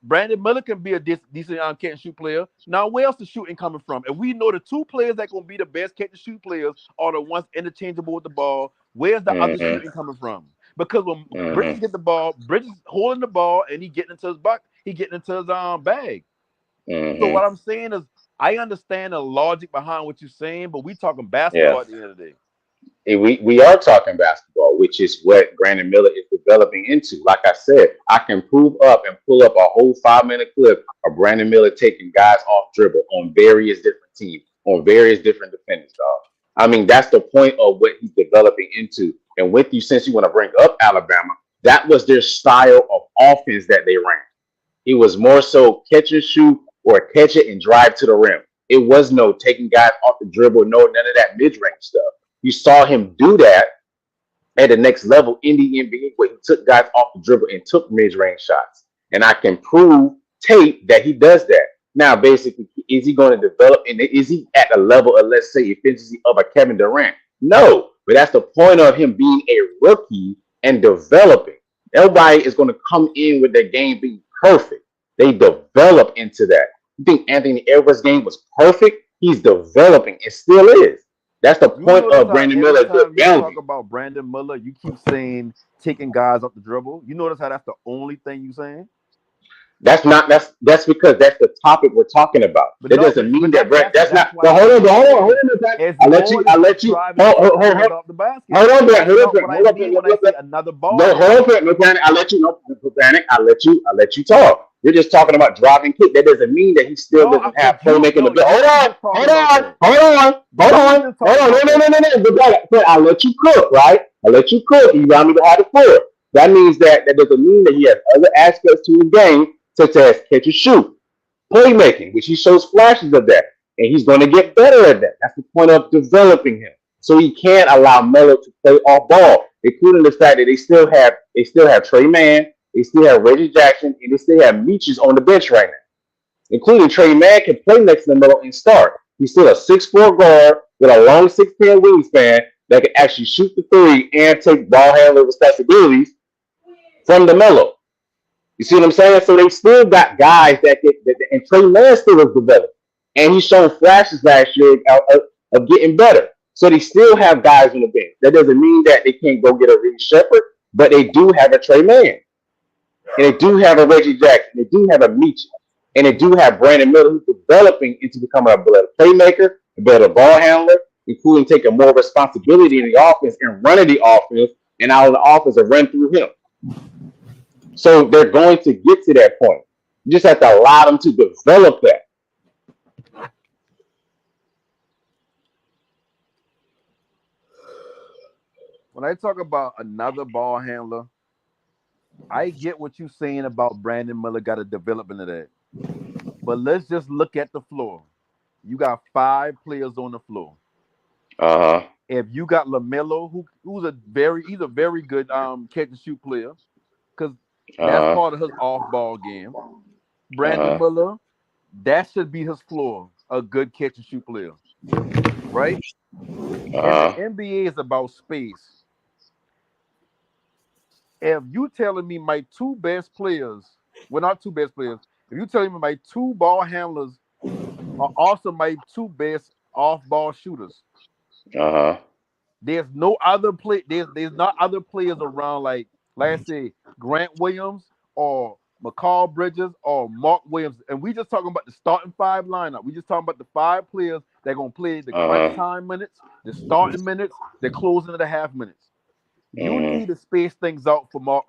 Brandon Miller can be a decent catch and shoot player. Now, where else the shooting coming from? If we know the two players that gonna be the best catch and shoot players are the ones interchangeable with the ball, where's the other shooting coming from? Because when Bridges get the ball, Bridges holding the ball and he getting into his he getting into his bag. So what I'm saying is, I understand the logic behind what you're saying, but we talking basketball at the end of the day. We are talking basketball, which is what Brandon Miller is developing into. Like I said, I can prove up and pull up a whole 5-minute clip of Brandon Miller taking guys off dribble on various different teams, on various different defenders, dog. I mean, that's the point of what he's developing into. And with you, since you want to bring up Alabama, that was their style of offense that they ran. It was more so catch and shoot or catch it and drive to the rim. It was no taking guys off the dribble, none of that mid-range stuff. You saw him do that at the next level in the NBA where he took guys off the dribble and took mid-range shots. And I can prove tape that he does that. Now, basically, is he going to develop and is he at the level of, let's say, efficiency of a Kevin Durant? No, but that's the point of him being a rookie and developing. Everybody is going to come in with their game being perfect. They develop into that. You think Anthony Edwards' game was perfect? He's developing. It still is. That's the point of Brandon Miller. Every time you talk about Brandon Miller, you keep saying taking guys off the dribble. You notice how that's the only thing you're saying? That's because that's the topic we're talking about. But it doesn't mean that that's not. Well, hold on. I'll let you. Hold on. Another ball. No, hold on, Mechanic. I'll let you know. Mechanic. I'll let you talk. You're just talking about driving kick. That doesn't mean that he still doesn't have playmaking ability. Hold on. No. I'll let you cook, right? I'll let you cook. You allow me to have the floor. That means that doesn't mean that he has other aspects to his game, such as catch and shoot, playmaking, which he shows flashes of that. And he's going to get better at that. That's the point of developing him. So he can't allow Melo to play off ball, including the fact that they still have Trey Mann, they still have Reggie Jackson, and they still have Meaches on the bench right now. Including Trey Mann can play next to Melo and start. He's still a 6'4" guard with a long 6'10" wingspan that can actually shoot the three and take ball handler responsibilities from the Melo. You see what I'm saying? So they still got guys and Trey Mann still is developed. And he's shown flashes last year of getting better. So they still have guys on the bench. That doesn't mean that they can't go get a Reed Shepherd, but they do have a Trey Mann. And they do have a Reggie Jackson. They do have a Meach. And they do have Brandon Miller who's developing into becoming a better playmaker, a better ball handler, including taking more responsibility in the offense and running the offense and out of the offense and run through him. So they're going to get to that point. You just have to allow them to develop that. When I talk about another ball handler, I get what you're saying about Brandon Miller got a development of that. But let's just look at the floor. You got 5 players on the floor. If you got LaMelo, who's a very good catch and shoot player, because that's part of his off-ball game. Brandon Miller, that should be his floor, a good catch and shoot player, right? And the NBA is about space. If you telling me my 2 best players, well, not 2 best players, if you telling me my 2 ball handlers are also my 2 best off-ball shooters, there's no other play. There's not other players around like I say Grant Williams or McCall Bridges or Mark Williams, and we just talking about the starting 5 lineup. We just talking about the 5 players that are gonna play the crunch time minutes, the starting minutes, the closing of the half minutes. You need to space things out for Mark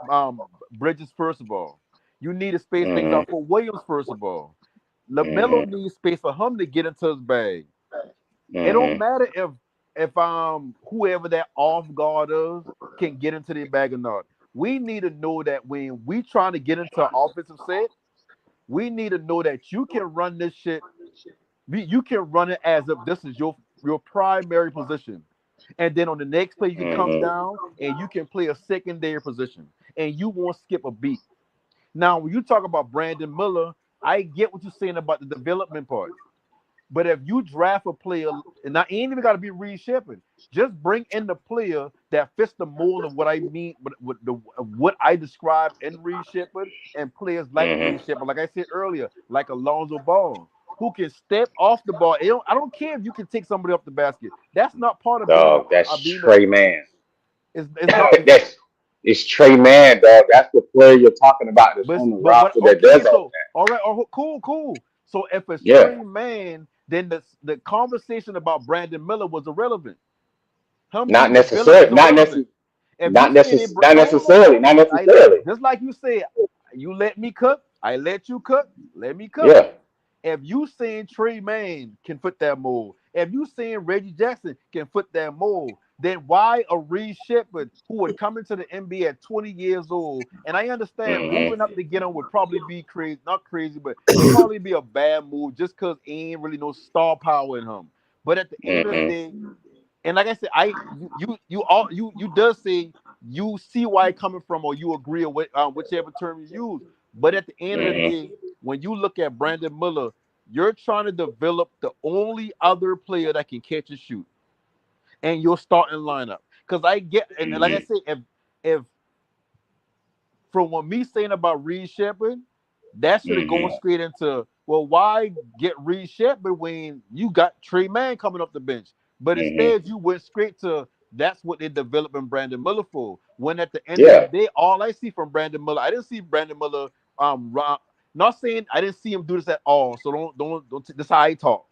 Bridges first of all. You need to space things out for Williams first of all. LaMelo needs space for him to get into his bag. It don't matter if whoever that off guard is can get into their bag or not. We need to know that when we trying to get into an offensive set, we need to know that you can run this shit You can run it as if this is your primary position. And then on the next play, you can come Mm-hmm. down and you can play a secondary position. And you won't skip a beat. Now, when you talk about Brandon Miller, I get what you're saying about the development part. But if you draft a player, and I ain't even got to be Reed Shepard, just bring in the player that fits the mold of what I mean, what I describe in Reed Shepard, and players like Reed Mm-hmm. Shepard, like I said earlier, like Alonzo Ball, who can step off the ball. I don't care if you can take somebody off the basket. That's not part of being Dog, that's being a. Trey Man. It's not. That's it's Trey Man, dog. That's the player you're talking about that's on the But what? roster that Okay, does all so all right, cool. So if it's that. Yeah. Trey Man, then the conversation about Brandon Miller was irrelevant. Him Not being developed necessarily. was irrelevant. If you saying it, Not necessarily. Not necessarily. just like you said, you let me cook, I let you cook, let me cook. Yeah. If you saying Trey Man can fit that mold, if you saying Reggie Jackson can fit that mold, then why a Reed Shepard who would come into the NBA at 20 years old? And I understand moving Mm-hmm. up to get him would probably be crazy, not crazy, but it'd probably be a bad move just because ain't really no star power in him. But at the end of the Mm-hmm. day, and like I said, you does say you see why it coming from, or you agree with whichever term you use. But at the end of the Mm-hmm. day, when you look at Brandon Miller, you're trying to develop the only other player that can catch and shoot, and your starting lineup. Because I get, and like I Mm-hmm. said, if from what me saying about Reed Shepard, that should have gone Mm-hmm. straight into, well, why get Reed Shepard when you got Trey Man coming off the bench? But Mm-hmm. instead, you went straight to that's what they're developing Brandon Miller for. When at the end of the Yeah. day, all I see from Brandon Miller, I didn't see Brandon Miller not saying I didn't see him do this at all. So don't this is how I talk.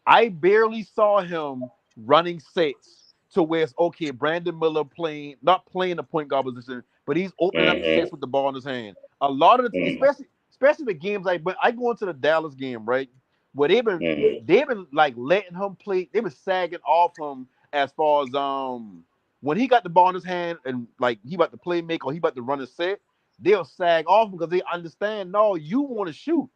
I barely saw him running sets to where it's okay. Brandon Miller playing, not playing the point guard position, but he's opening up Mm-hmm. sets with the ball in his hand. A lot of the, Mm-hmm. especially the games I go into the Dallas game, right, where Mm-hmm. they've been like letting him play. They've been sagging off him as far as when he got the ball in his hand and like he about to play make or he about to run a set, they'll sag off because they understand. No, you want to shoot.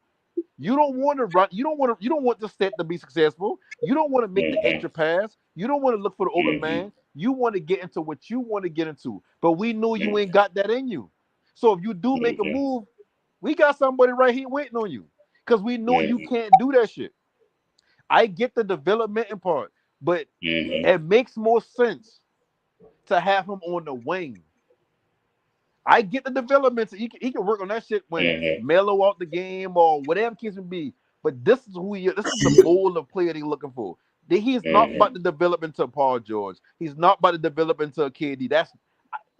You don't want to run. You don't want the set to be successful. You don't want to make the Mm-hmm. extra pass. You don't want to look for the open Mm-hmm. man. You want to get into what you want to get into. But we know you ain't Mm-hmm. got that in you. So if you do make a Mm-hmm. move, we got somebody right here waiting on you. Because we know you Mm-hmm. can't do that shit. I get the development part, but Mm-hmm. it makes more sense to have him on the wing. I get the development. So he can work on that shit when Mm-hmm. Melo out the game or whatever case may be. But this is who he is. This is the mold of player they're looking for. He's not about Mm-hmm. to develop into Paul George. He's not about to develop into a KD. That's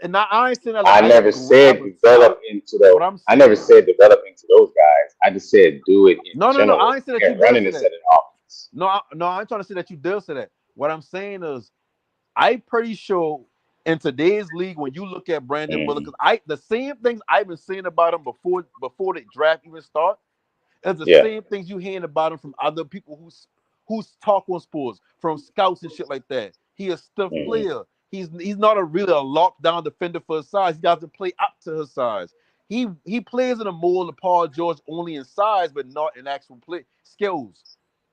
and I ain't saying that like I I never agree. said develop into those. What I'm I never saying. said develop into those guys. I just said do it in No. general I ain't saying that you and does running say a that. set of offense. No, I ain't trying to say that you does say that. What I'm saying is I'm pretty sure in today's league, when you look at Brandon Miller, Mm-hmm. because I the same things I've been saying about him before the draft even start, is the Yeah. same things you hearing about him from other people who's talk on sports, from scouts and shit like that. He a stiff Mm-hmm. player. He's not a lockdown defender for his size. He got to play up to his size. He plays in a mold of Paul George only in size, but not in actual play skills.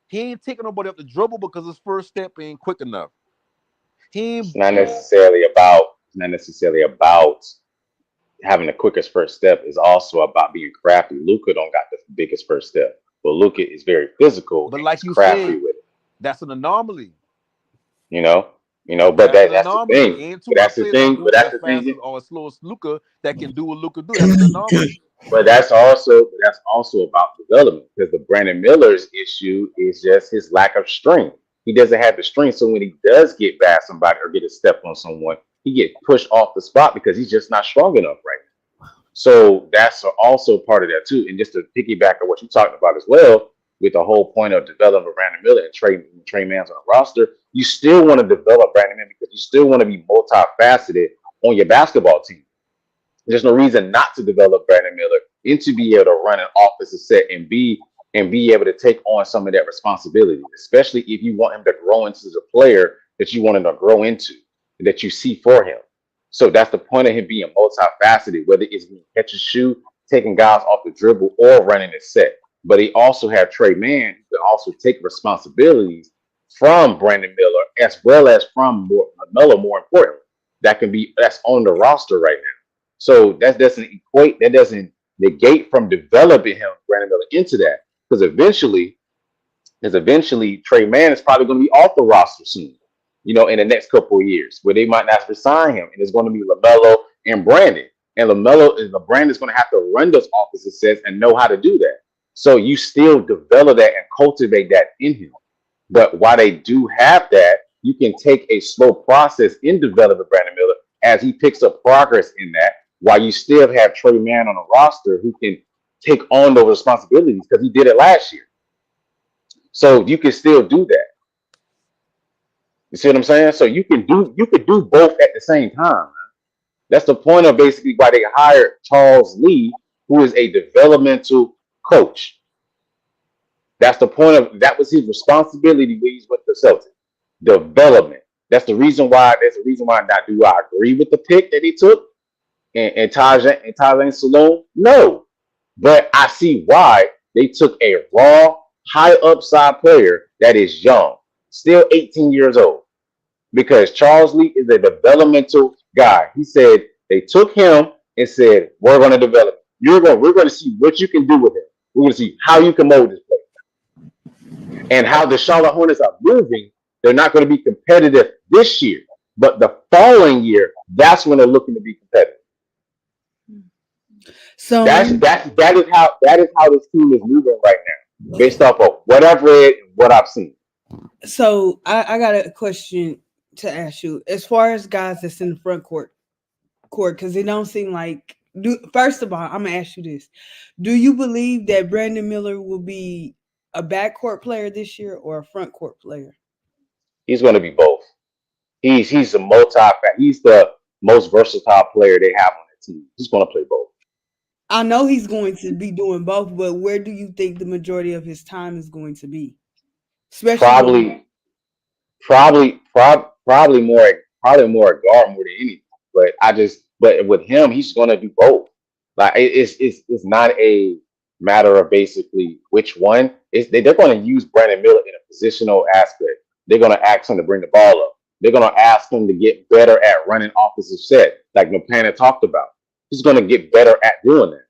He ain't taking nobody up the dribble because his first step ain't quick enough. He ain't. It's not necessarily about having the quickest first step. Is also about being crafty. Luca don't got the biggest first step, but Luca is very physical But and he's like you crafty said, with it. that's an anomaly. You know. You know. But That's an that's the anomaly. thing. Ain't too But many that's the players that thing. But move that's as the fast thing. as or as slow as Luca that can do what Luca do. That's an anomaly. But that's also about development because the Brandon Miller's issue is just his lack of strength. He doesn't have the strength, so when he does get past somebody or get a step on someone, he get pushed off the spot because he's just not strong enough right now. So that's also part of that too. And just to piggyback on what you talked about as well, with the whole point of developing Brandon Miller and Trey Man's on the roster, you still want to develop Brandon Miller because you still want to be multifaceted on your basketball team. There's no reason not to develop Brandon Miller and to be able to run an offensive set and be able to take on some of that responsibility, especially if you want him to grow into the player that you want him to grow into, that you see for him. So that's the point of him being multifaceted, whether it's being catch and shoot, taking guys off the dribble, or running a set. but he also have Trey Mann who can also take responsibilities from Brandon Miller as well as from Miller. More importantly, that's on the roster right now. So that doesn't negate from developing him, Brandon Miller, into that because eventually Trey Mann is probably going to be off the roster soon, in the next couple of years, where they might not resign him, and it's going to be LaMelo and Brandon. And Brandon is going to have to run those opposite sets and know how to do that. So you still develop that and cultivate that in him. But while they do have that, you can take a slow process in developing Brandon Miller as he picks up progress in that, while you still have Trey Mann on the roster who can take on those responsibilities because he did it last year. So you can still do that. You see what I'm saying? So you could do both at the same time. That's the point of basically why they hired Charles Lee, who is a developmental coach. That was his responsibility when he's with the Celtics. Development. That's the reason why. Do I agree with the pick that he took and Tajan Saloon? No. But I see why they took a raw, high upside player that is young, still 18 years old. Because Charles Lee is a developmental guy. He said they took him and said, we're going to develop him. We're going to see what you can do with him. We're going to see how you can mold this player. And how the Charlotte Hornets are moving, they're not going to be competitive this year. But the following year, that's when they're looking to be competitive. So that is how this team is moving right now, based off of what I've read and what I've seen. So I got a question to ask you. As far as guys that's in the front court, because it don't seem like. First of all, I'm gonna ask you this: do you believe that Brandon Miller will be a backcourt player this year or a front court player? He's going to be both. He's He's the most versatile player they have on the team. He's going to play both. I know he's going to be doing both, but where do you think the majority of his time is going to be? Especially Probably more a guard more than anything. But with him, he's going to do both. Like it's not a matter of basically which one. They're going to use Brandon Miller in a positional aspect. They're going to ask him to bring the ball up. They're going to ask him to get better at running offensive set, like Napana talked about. He's going to get better at doing that.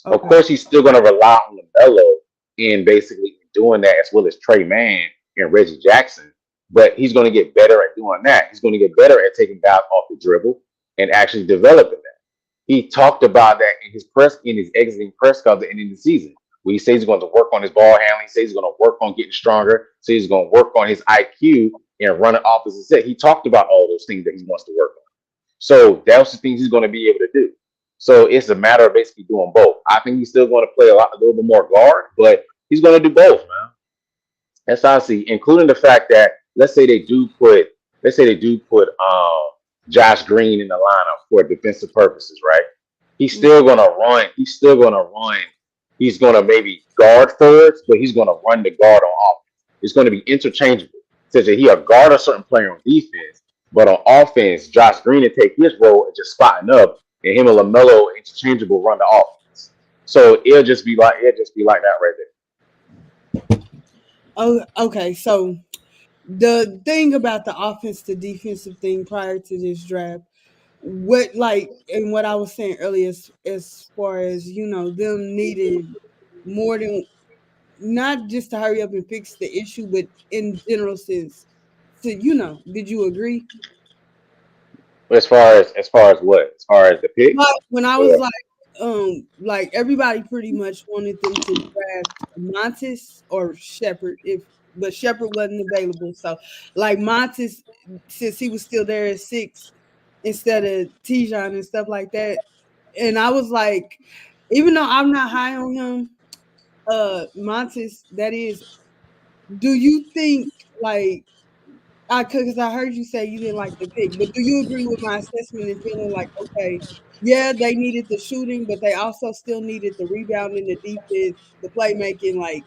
Okay. Of course, he's still going to rely on LaMelo in basically doing that, as well as Trey Mann and Reggie Jackson. But he's going to get better at doing that. He's going to get better at taking guys off the dribble and actually developing that. He talked about that in his exiting press conference at the end of the season, where he says he's going to work on his ball handling. He says he's going to work on getting stronger. Says he's going to work on his IQ and running opposite set. He talked about all those things that he wants to work on. So that's the things he's going to be able to do. So it's a matter of basically doing both. I think he's still going to play a little bit more guard, but he's going to do both, man. That's how I see, including the fact that let's say they do put Josh Green in the lineup for defensive purposes, right? He's still going to run. He's going to maybe guard forwards, but he's going to run the guard on offense. It's going to be interchangeable. Such that he'll guard a certain player on defense, but on offense, Josh Green will take his role and just spotting up, and him and LaMelo interchangeable run the offense. So it'll just be like that right there. Oh, okay. So the thing about the offense to defensive thing prior to this draft, what I was saying earlier, as far as them needed more than not just to hurry up and fix the issue, but in general sense, did you agree? As far as what? As far as the pick? When I was like everybody pretty much wanted them to draft Montes or Shepherd, but Shepherd wasn't available. So like Montes, since he was still there at 6 instead of Tijon and stuff like that. And I was like, even though I'm not high on him, Montes, that is, do you think because I heard you say you didn't like the pick, but do you agree with my assessment and feeling like, okay, yeah, they needed the shooting, but they also still needed the rebounding, the defense, the playmaking,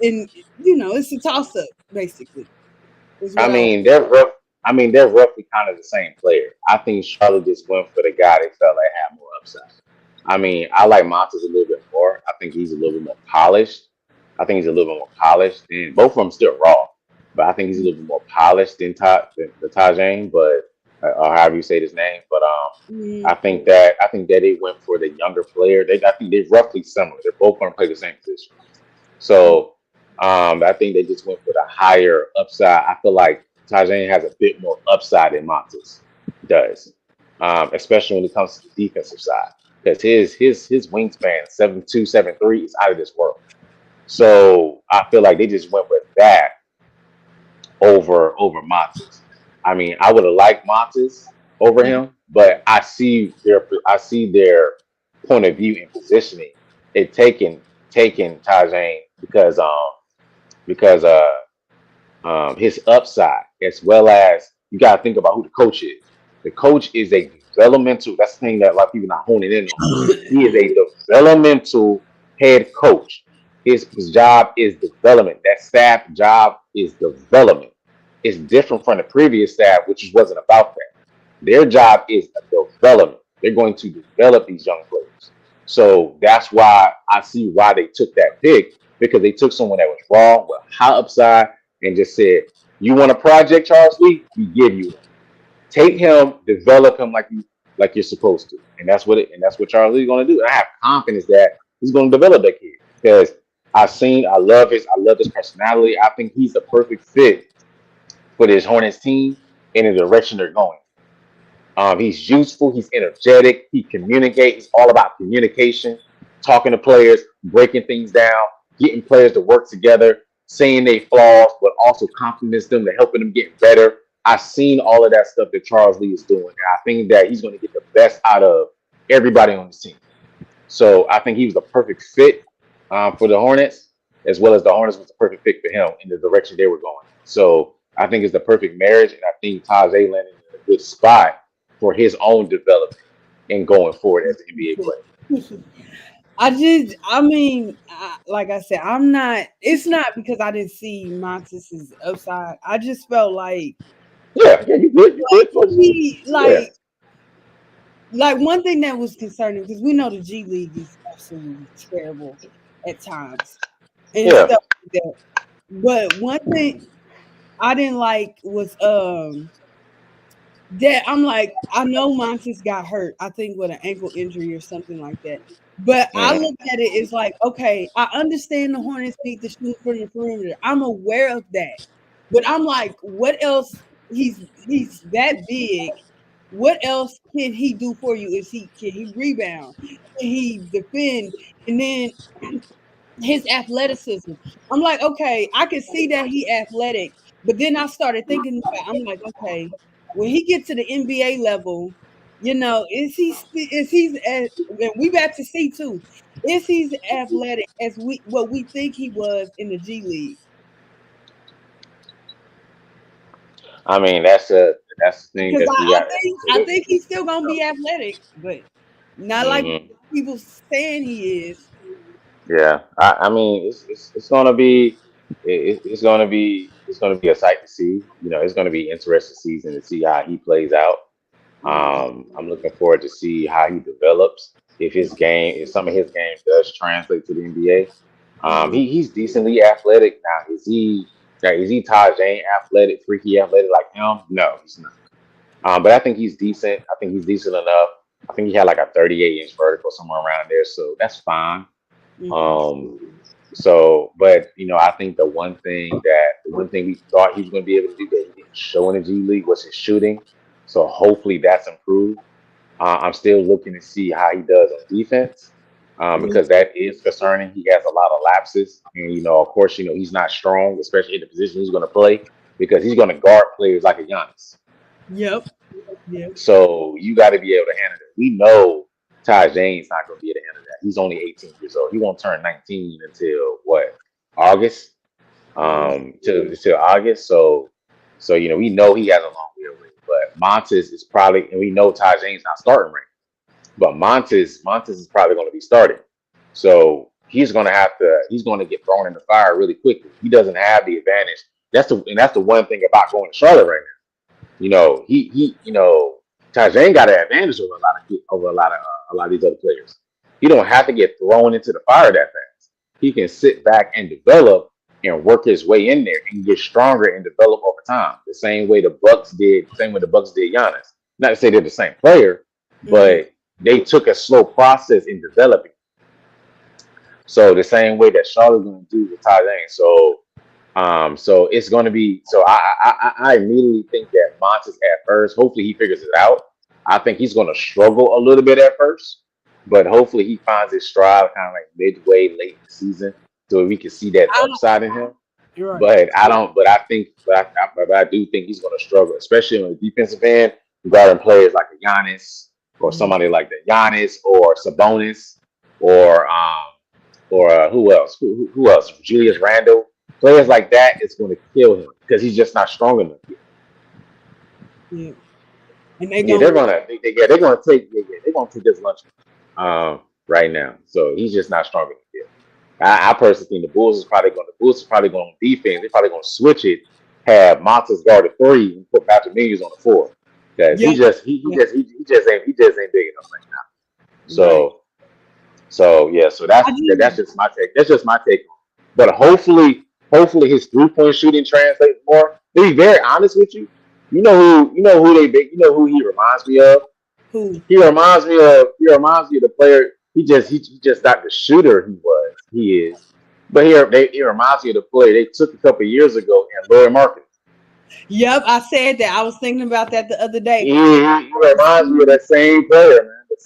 it's a toss up basically. They're roughly kind of the same player. I think Charlotte just went for the guy they felt like had more upside. I mean, I like Montes a little bit more. I think he's a little bit more polished. I think he's a little bit more polished, and both of them still raw. But I think he's a little bit more polished than the Tajane, but or however you say his name. But Mm, I think that they went for the younger player. I think they're roughly similar. They're both going to play the same position. So I think they just went for the higher upside. I feel like Tajane has a bit more upside than Montes does, especially when it comes to the defensive side, because his wingspan 7'2", 7'3" is out of this world. So I feel like they just went with that over Montes. I mean, I would have liked Montes over him, but I see their point of view and positioning it taking Tajane because his upside, as well as you got to think about who the coach is. The coach is a developmental. That's the thing that a lot of people not honing in on. He is a developmental head coach. His job is development. That staff job is development. It's different from the previous staff, which wasn't about that. Their job is a development. They're going to develop these young players. So that's why I see why they took that pick, because they took someone that was raw with high upside and just said, "You want a project, Charles Lee? We give you one. Take him, develop him like you're supposed to." And that's what Charles Lee's going to do. And I have confidence that he's going to develop that kid, because I love his personality. I think he's the perfect fit for this Hornets team in the direction they're going. He's useful. He's energetic. He communicates. He's all about communication, talking to players, breaking things down, getting players to work together, saying their flaws, but also compliments them to helping them get better. I've seen all of that stuff that Charles Lee is doing, and I think that he's going to get the best out of everybody on his team. So I think he was the perfect fit for the Hornets, as well as the Hornets was the perfect fit for him in the direction they were going. So I think it's the perfect marriage, and I think Tajay landed in a good spot for his own development and going forward as an NBA player. I mean, like I said, I'm not. It's not because I didn't see Montes's upside. I just felt Yeah, you good, you good, coach. he Yeah. like one thing that was concerning, because we know the G League is absolutely terrible at times and Yeah. stuff like that. But one thing I didn't like was that I'm like, I know Montes got hurt, I think with an ankle injury or something like that. But I Mhm. look at it as like, okay, I understand the Hornets need to shoot from the perimeter. I'm aware of that. But I'm like, what else? He's that big. What else can he do for you? Can he rebound? Can he defend? And then his athleticism. I'm like, okay, I can see that he athletic, but then I started thinking about, I'm like, okay, when he gets to the NBA level, is he's as, and we back to see too, is he's athletic as what we think he was in the G League? I mean, that's the thing Because that you got to I consider. think he's still gonna be athletic, but not like Hmm. people saying he is. Yeah, I mean, it's gonna be it's gonna be a sight to see. You know, it's gonna be interesting season to see how he plays out. I'm looking forward to see how he develops. If some of his game does translate to the NBA, Mhm. he's decently athletic now. Is he Tajane athletic, freaky athletic like him? No, he's not. But I think he's decent. I think he's decent enough. I think he had like a 38-inch vertical somewhere around there, so that's fine. Mhm. Um, but I think the one thing we thought he was going to be able to do that he didn't show in the G League was his shooting. So hopefully that's improved. I'm still looking to see how he does on defense, because that is concerning. He has a lot of lapses, and of course, he's not strong, especially in the position he's going to play, because he's going to guard players like a Giannis. Yep. Yep. So you got to be able to handle it. We know Ty James not going to be able to handle that. He's only 18 years old. He won't turn 19 until what, August? Till August. So we know he has a long way away. But Montes is probably, and we know Ty James not starting right. But Montes is probably going to be starting. So he's going to get thrown in the fire really quickly. He doesn't have the advantage. That's the one thing about going to Charlotte right now. Tajane got an advantage over a lot of these other players. He don't have to get thrown into the fire that fast. He can sit back and develop and work his way in there and get stronger and develop over time. The same way the Bucks did, same way the Bucks did Giannis. Not to say they're the same player, but they took a slow process in developing. So the same way that Charlotte's going to do with Ty Lane. So it's going to be. So I immediately think that Montes at first. Hopefully he figures it out. I think he's going to struggle a little bit at first, but hopefully he finds his stride kind of like midway, late in the season, so we can see that upside in him. You're right. But I don't. But I think. But I do think he's going to struggle, especially on the defensive end, regarding players like a Giannis or somebody like that, Giannis or Sabonis or who else? Who else? Julius Randle. Players like that, it's going to kill him because he's just not strong enough yet. Yeah. And they're gonna take this lunch right now. So he's just not strong enough yet. I personally think the Bulls is probably going on defense. They're probably going to switch it, have Montes guard the 3 and put Patrick Williams on the 4 because he just ain't big enough right now. So that's just my take. That's just my take. But hopefully his 3-point shooting translates more. To be very honest with you, you know who he reminds me of. Who? He reminds me of the player. He just not the shooter he is. But he reminds me of the player they took a couple of years ago and Laurie Marketing. Yep, I said that. I was thinking about that the other day. He reminds me of that same player, man. The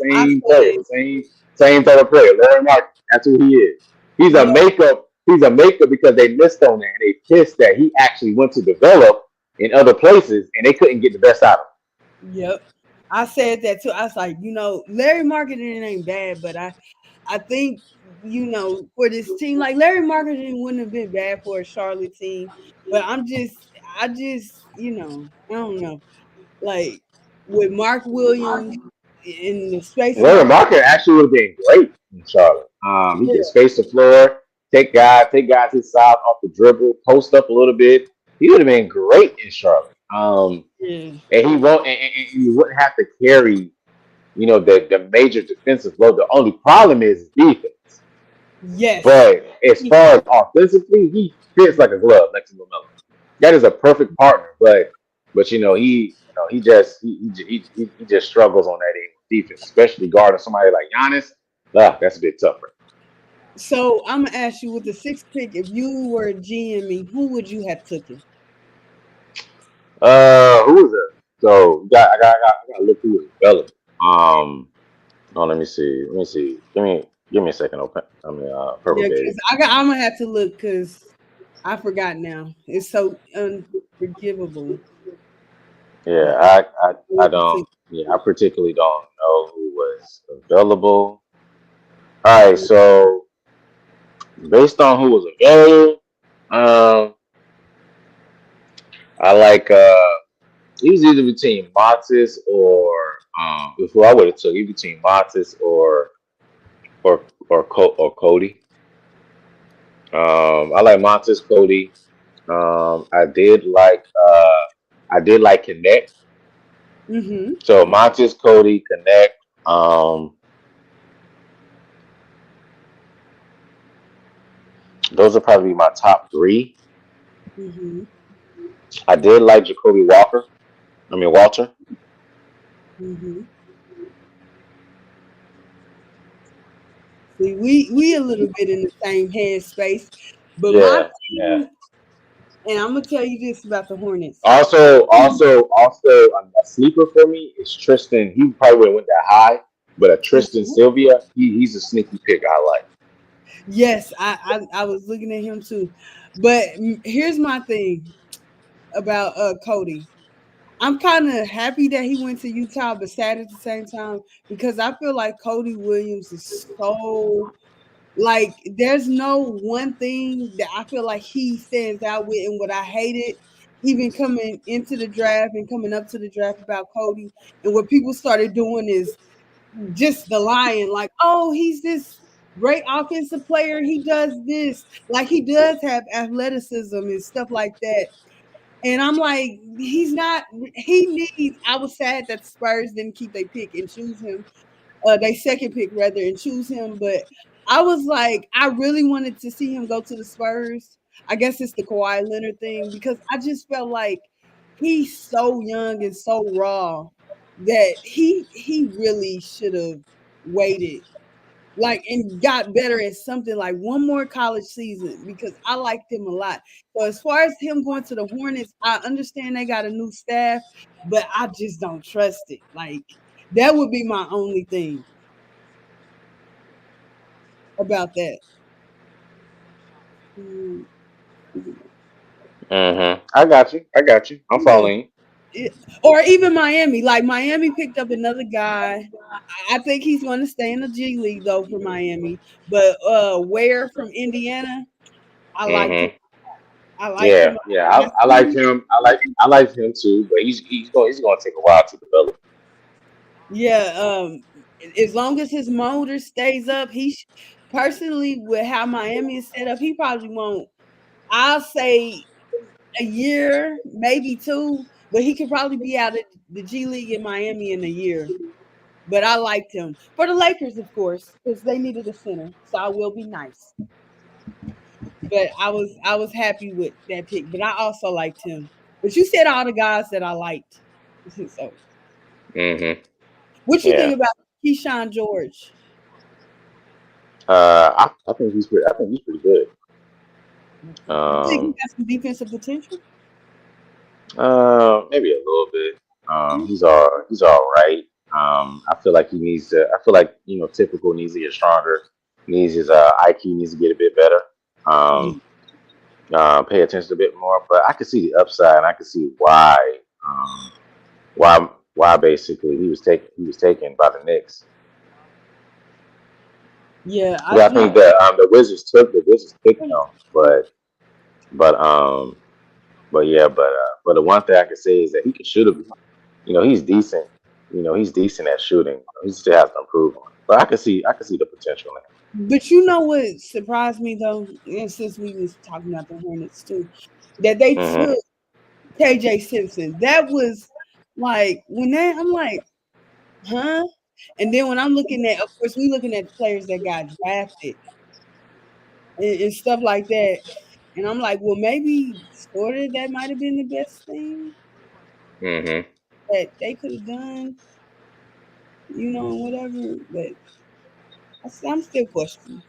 same type of player. Laurie Marketing. That's who he is. He's a makeup because they missed on that and they pissed that he actually went to develop in other places and they couldn't get the best out of him. Yep. I said that too. I was like, Larry Marketing ain't bad, but I think, for this team, like Larry Marketing wouldn't have been bad for a Charlotte team. But I just, I don't know. Like with Mark Williams in the space. Larry Marketing actually would have been great in Charlotte. He can space the floor, take guys his side off the dribble, post up a little bit. He would have been great in Charlotte. And he won't, and you wouldn't have to carry, the major defensive load. The only problem is defense. Yes. But as far as offensively, he fits like a glove next to LaMelo. That is a perfect partner. But he just struggles on that defense, especially guarding somebody like Giannis. That's a bit tougher. So I'm gonna ask you, with the 6th pick, if you were GMing, who would you have taken? Who was it? So I gotta look who was developed. Let me see. Give me a second, okay? Purple Days. I'm gonna have to look because I forgot now. It's so unforgivable. Yeah, I don't. Yeah, I particularly don't know who was available. All right, so based on who was available, I like he was either between Montes or before I would have took, he between Montes or Cody. I like Montes, Cody. I did like Connect. Mm-hmm. So Montes, Cody, Connect. Those are probably my top 3. Mm-hmm. I did like Jacoby Walter. Mm-hmm. See, we a little bit in the same headspace, but my team, and I'm gonna tell you this about the Hornets. Also, a sleeper for me is Tristan. He probably wouldn't went that high, but a Tristan Sylvia, he's a sneaky pick I like. Yes, I was looking at him too, but here's my thing about Cody. I'm kind of happy that he went to Utah, but sad at the same time because I feel like Cody Williams is so, like, there's no one thing that I feel like he stands out with. And what I hated, even coming into the draft and coming up to the draft about Cody, and what people started doing is just the lying, like, oh, he's this great offensive player. He does this, like he does have athleticism and stuff like that. And I'm like, he's not. He needs. I was sad that the Spurs didn't keep their pick and choose him they second pick rather, and choose him. But I was like, I really wanted to see him go to the Spurs. I guess it's the Kawhi Leonard thing because I just felt like he's so young and so raw that he really should have waited like and got better at something like one more college season because I liked him a lot. So as far as him going to the Hornets, I understand they got a new staff, but I just don't trust it. Like that would be my only thing about that. Mm, I got you. I got you. I'm yeah. following Or even Miami. Like Miami picked up another guy. I think he's going to stay in the G League though for Miami. But Ware from Indiana, I you. liked him. I liked Yeah, him. yeah. I like him. I like him too. But he's going to take a while to develop. Yeah, as long as his motor stays up, personally with how Miami is set up, he probably won't. I'll say a year, maybe two, but he could probably be out of the G League in Miami in a year. But I liked him for the Lakers, of course, because they needed a center. So I will be nice. But I was happy with that pick. But I also liked him. But you said all the guys that I liked. So hmm what you Yeah. think about Keyshawn George? I think he's pretty. I think he's pretty good. You think he Um, got some defensive potential? maybe a little bit. He's all right. I feel like he needs to. I feel like typical needs to get stronger. Needs his IQ needs to get a bit better. Um, pay attention a bit more. But I can see the upside, and I can see um, why basically he was taken by the Knicks. Yeah, Yeah, I think that the Wizards took him, but but the one thing I can say is that he can shoot. He's decent. He's decent at shooting. He still has to improve on it. But I can see the potential in him. but you know what surprised me though, and since we was talking about the Hornets too, that they hmm took KJ Simpson. That was like I'm like, huh? And then when I'm looking at, of course, we looking at the players that got drafted and stuff like that, and I'm like, well, maybe sort of that might have been the best thing hmm that they could have done, whatever. But I'm still questioning.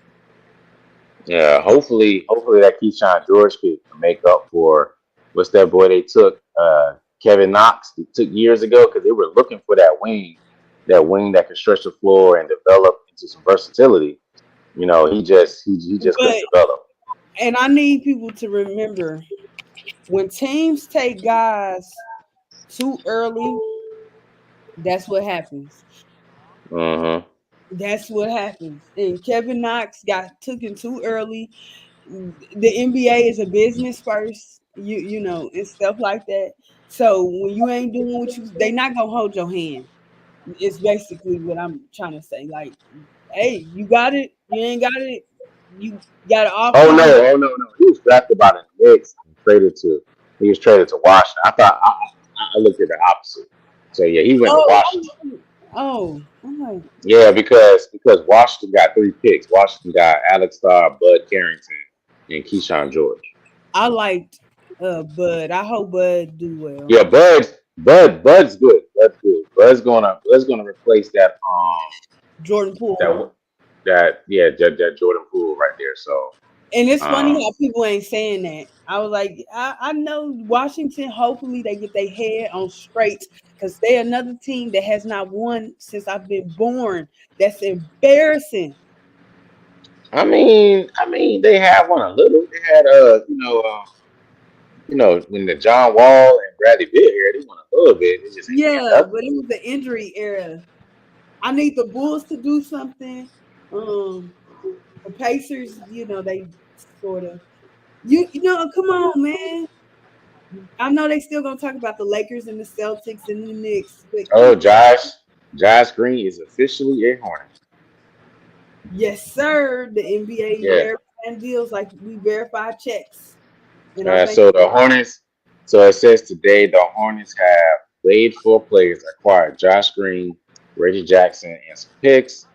Yeah, hopefully that Keyshawn George could make up for what's that boy they took, Kevin Knox, they took years ago because they were looking for that wing that could stretch the floor and develop into some versatility. He just couldn't But develop. and I need people to remember when teams take guys too early, that's what happens. hmm That's what happens. And Kevin Knox got taken too early. The NBA is a business first, and stuff like that. So when you ain't doing they not gonna hold your hand. It's basically what I'm trying to say. Like, hey, you got it, you ain't got it, you got an Oh offer. no, oh no. He was drafted by the Knicks and traded to. He was traded to Washington. I looked at the opposite. So yeah, he went to Oh, Washington. I'm like, Yeah, because Washington got 3 picks. Washington got Alex Starr, Bud Carrington, and Keyshawn George. I liked Bud. I hope Bud do well. Yeah, Bud's good. Bud's good. Bud's gonna replace Jordan Poole. that Jordan Poole right there. So And it's funny um how people ain't saying that. I was like, I know Washington, hopefully they get their head on straight because they're another team that has not won since I've been born. That's embarrassing. I mean they had one a little. They had when the John Wall and Bradley Beal here, they won a little bit. It just ain't been Yeah, enough. but it was the injury era. I need the Bulls to do something. The Pacers, they sort of come on, man. I know they still gonna talk about the Lakers and the Celtics and the Knicks, but come Oh, on. Josh Green is officially a Hornet. Yes, sir. The NBA Yeah. verifying deals like we verify checks. And I think So the Hornets. So it says today the Hornets have waived 4 players, acquired Josh Green, Reggie Jackson, and some picks.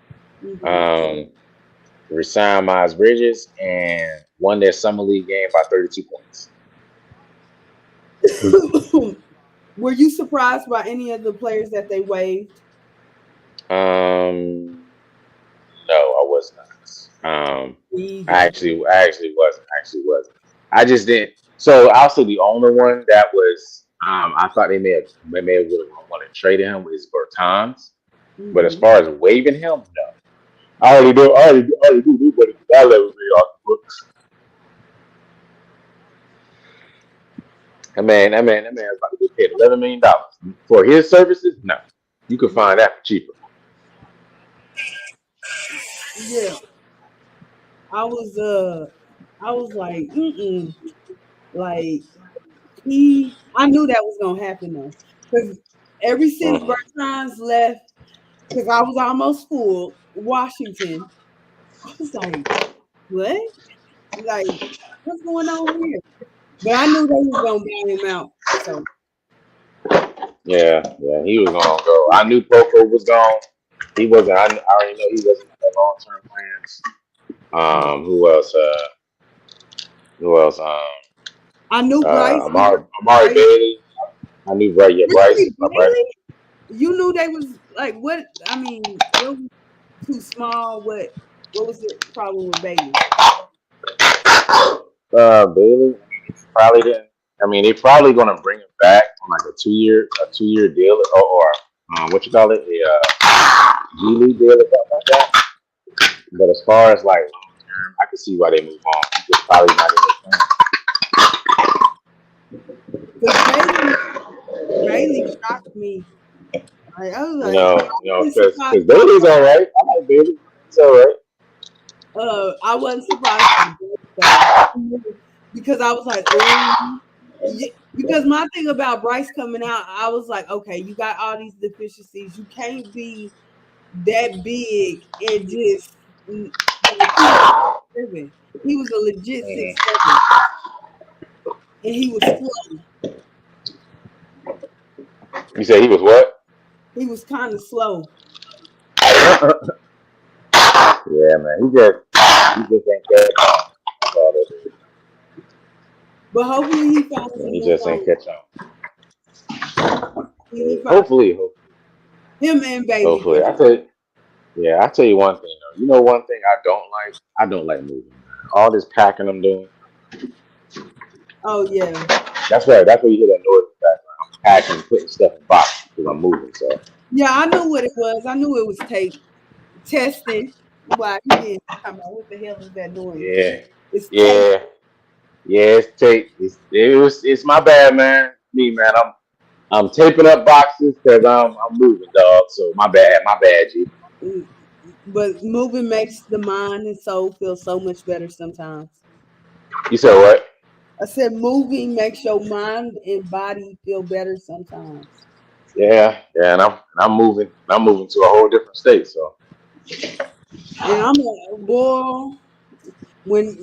Mhm. Resigned Miles Bridges and won their summer league game by 32 points. Were you surprised by any of the players that they waived? Um, no, I was not. I Either. actually wasn't. Actually wasn't. I just didn't. So I'll say the only one that was I thought they may have would have wanted to trade him is Bertans. But as Mhm. far as waiving him, no. I already do, but that level me off the books. That man is about to get paid $11 million for his services. No, you can find that for cheaper. Yeah, I was like, like I knew that was gonna happen though, because ever since Mhm. Bertrand's left, because I was almost full Washington, I was like, what? Like, what's going on here? But I knew they was gonna buy him out. So Yeah, he was gonna go. I knew Poco was gone. He wasn't. I already know he wasn't in the long term plans. Who else? Who else? I knew Bryce was Amari Bryce. Bailey. I knew Bryce. Yeah, Bryce. Really, Bryce. really? You knew they was like what? I mean, what was too small? What was the problem with Bailey? Bailey. Probably didn't. I mean, they're probably gonna bring him back on like a 2 year deal, or what you call it, a G League deal or something like that. But as far as like long term, I can see why they move on. He just probably not in Because Bailey shocked me. Like, I was the like, I wasn't surprised because about Bailey's all right. I like Bailey. He's all right. I wasn't surprised by Bryce though. Because I was like, oh, because my thing about Bryce coming out, I was like, okay, you got all these deficiencies. You can't be that big and just like he was 6'7". He was a legit Mhm. 6'7", and he was slow. You said he was what? He was kind of slow. Yeah, man. He just ain't catch on. That's all that is. But hopefully he finds a Yeah, he new just ain't home. catch on. He finds Hopefully, him and Bailey hopefully. did. I tell you one thing though. You know one thing I don't like? I don't like moving. All this packing I'm doing. Oh yeah. That's where you hear that noise in the background. I'm packing, putting stuff in boxes because I'm moving. So Yeah, I knew what it was. I knew it was tape testing. Why he did talking about what the hell is that noise? yeah, It's tape. yeah, yeah. It's tape. It's my bad, man. Me, man. I'm taping up boxes because I'm moving, dog. So my bad, G. Mm, but moving makes the mind and soul feel so much better sometimes. You said what? I said moving makes your mind and body feel better sometimes. Yeah, and I'm moving. I'm moving to a whole different state. So And I'm like, boy, when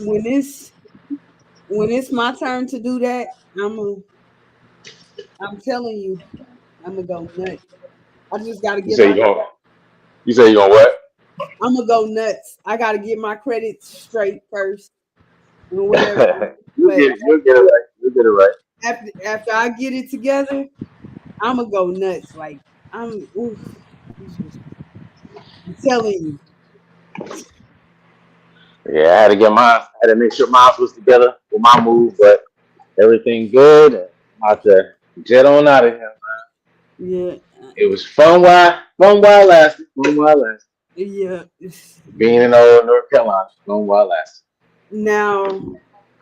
it's my turn to do that, I'm telling you, I'm gonna go nuts. I just gotta you get say my you going? You say you going what? I'm gonna go nuts. I gotta get my credit straight first and whatever. But You'll get it right. You'll get it right. after I get it together, I'm gonna go nuts. Like oof, I'm telling you. Yeah, I had to get mine. I had to make sure mine was together for my move, but everything good. And I'm about to jet on out of here. Yeah, It was fun while it lasted. Fun while it lasted. yeah. Being in old North Carolina, fun while it lasted. Now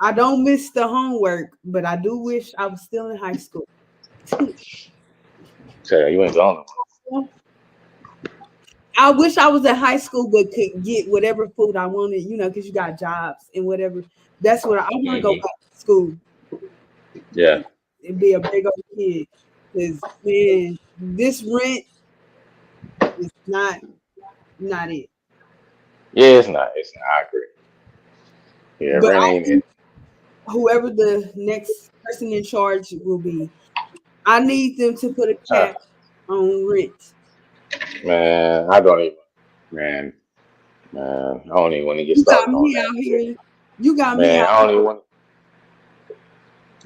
I don't miss the homework, but I do wish I was still in high school. So you ain't going I wish I was in high school, but could get whatever food I wanted, because you got jobs and whatever. That's what I want to go nowhere. back to school Yeah, and be a big old kid. Because man, this rent is not it. yeah. It's not. It's not. I agree. Yeah, But rent ain't it. whoever the next person in charge will be, I need them to put a Uh, cap on rent. Man, I don't even. Man, I don't even want to get You got started on me that out shit. here. You got me Man, out. I don't even want.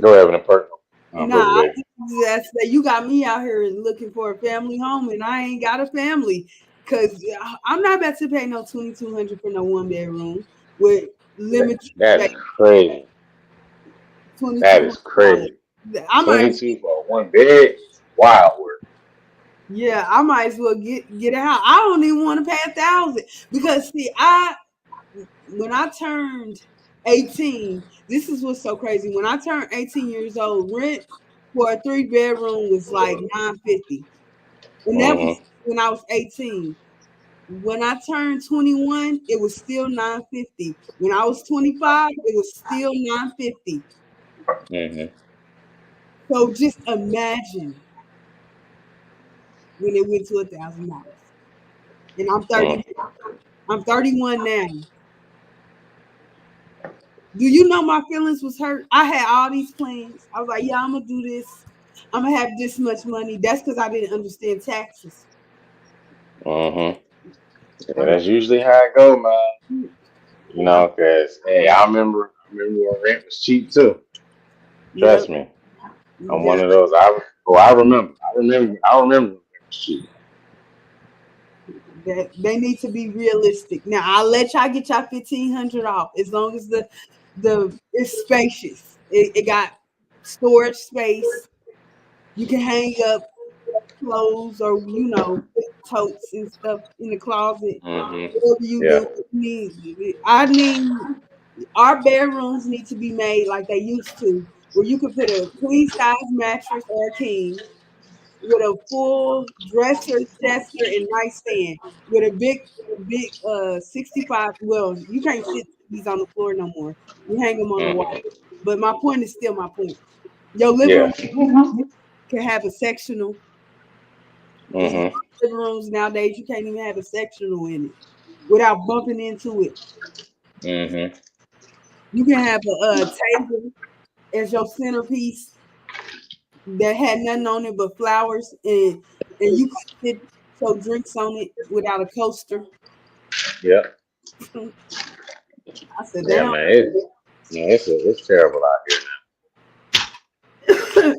Go ahead with a personal, Nah, baby. that's that you got me out here looking for a family home, and I ain't got a family because I'm not about to pay no $2,200 for no 1 bedroom with limited That is space. crazy. That is $2,200. crazy. I might, 22 for one bed is wild work. yeah, I might as well get a house. I don't even want to pay 1,000 because see, when I turned 18, this is what's so crazy. When I turned 18 years old, rent for a 3 bedroom was like $950. And that was Mm-hmm. when I was 18. When I turned 21, it was still $950. When I was 25, it was still $950. Mm-hmm. So just imagine when it went to $1,000. And I'm 30. Mm-hmm. I'm 31 now. Do you know my feelings was hurt? I had all these plans. I was like, yeah, I'm gonna do this. I'm gonna have this much money. That's because I didn't understand taxes. Mm-hmm. Yeah, I'm, that's usually how it go, man. You I'm, know, cause hey, I remember when rent was cheap too. yep. Trust me, I'm one Yeah, of those. I remember when rent was cheap. that they need to be realistic. Now I'll let y'all get y'all 1,500 off as long as the it's spacious. It got storage space. You can hang up clothes or put totes and stuff in the closet. Mm-hmm. Whatever you Yeah. do, I need our bedrooms need to be made like they used to, where you could put a queen size mattress or a king with a full dresser, chester, and nightstand with a big 65. Well, you can't sit these on the floor no more. You hang them on the wall. Mm-hmm. But my point is still my point. Your living Yeah. room can have a sectional. And Mm-hmm. living rooms nowadays, you can't even have a sectional in it without bumping into it. Mm-hmm. You can have a table as your centerpiece that had nothing on it but flowers, and you could sit your drinks on it without a coaster. Yeah. I said, Yeah, damn. man. It's terrible out here.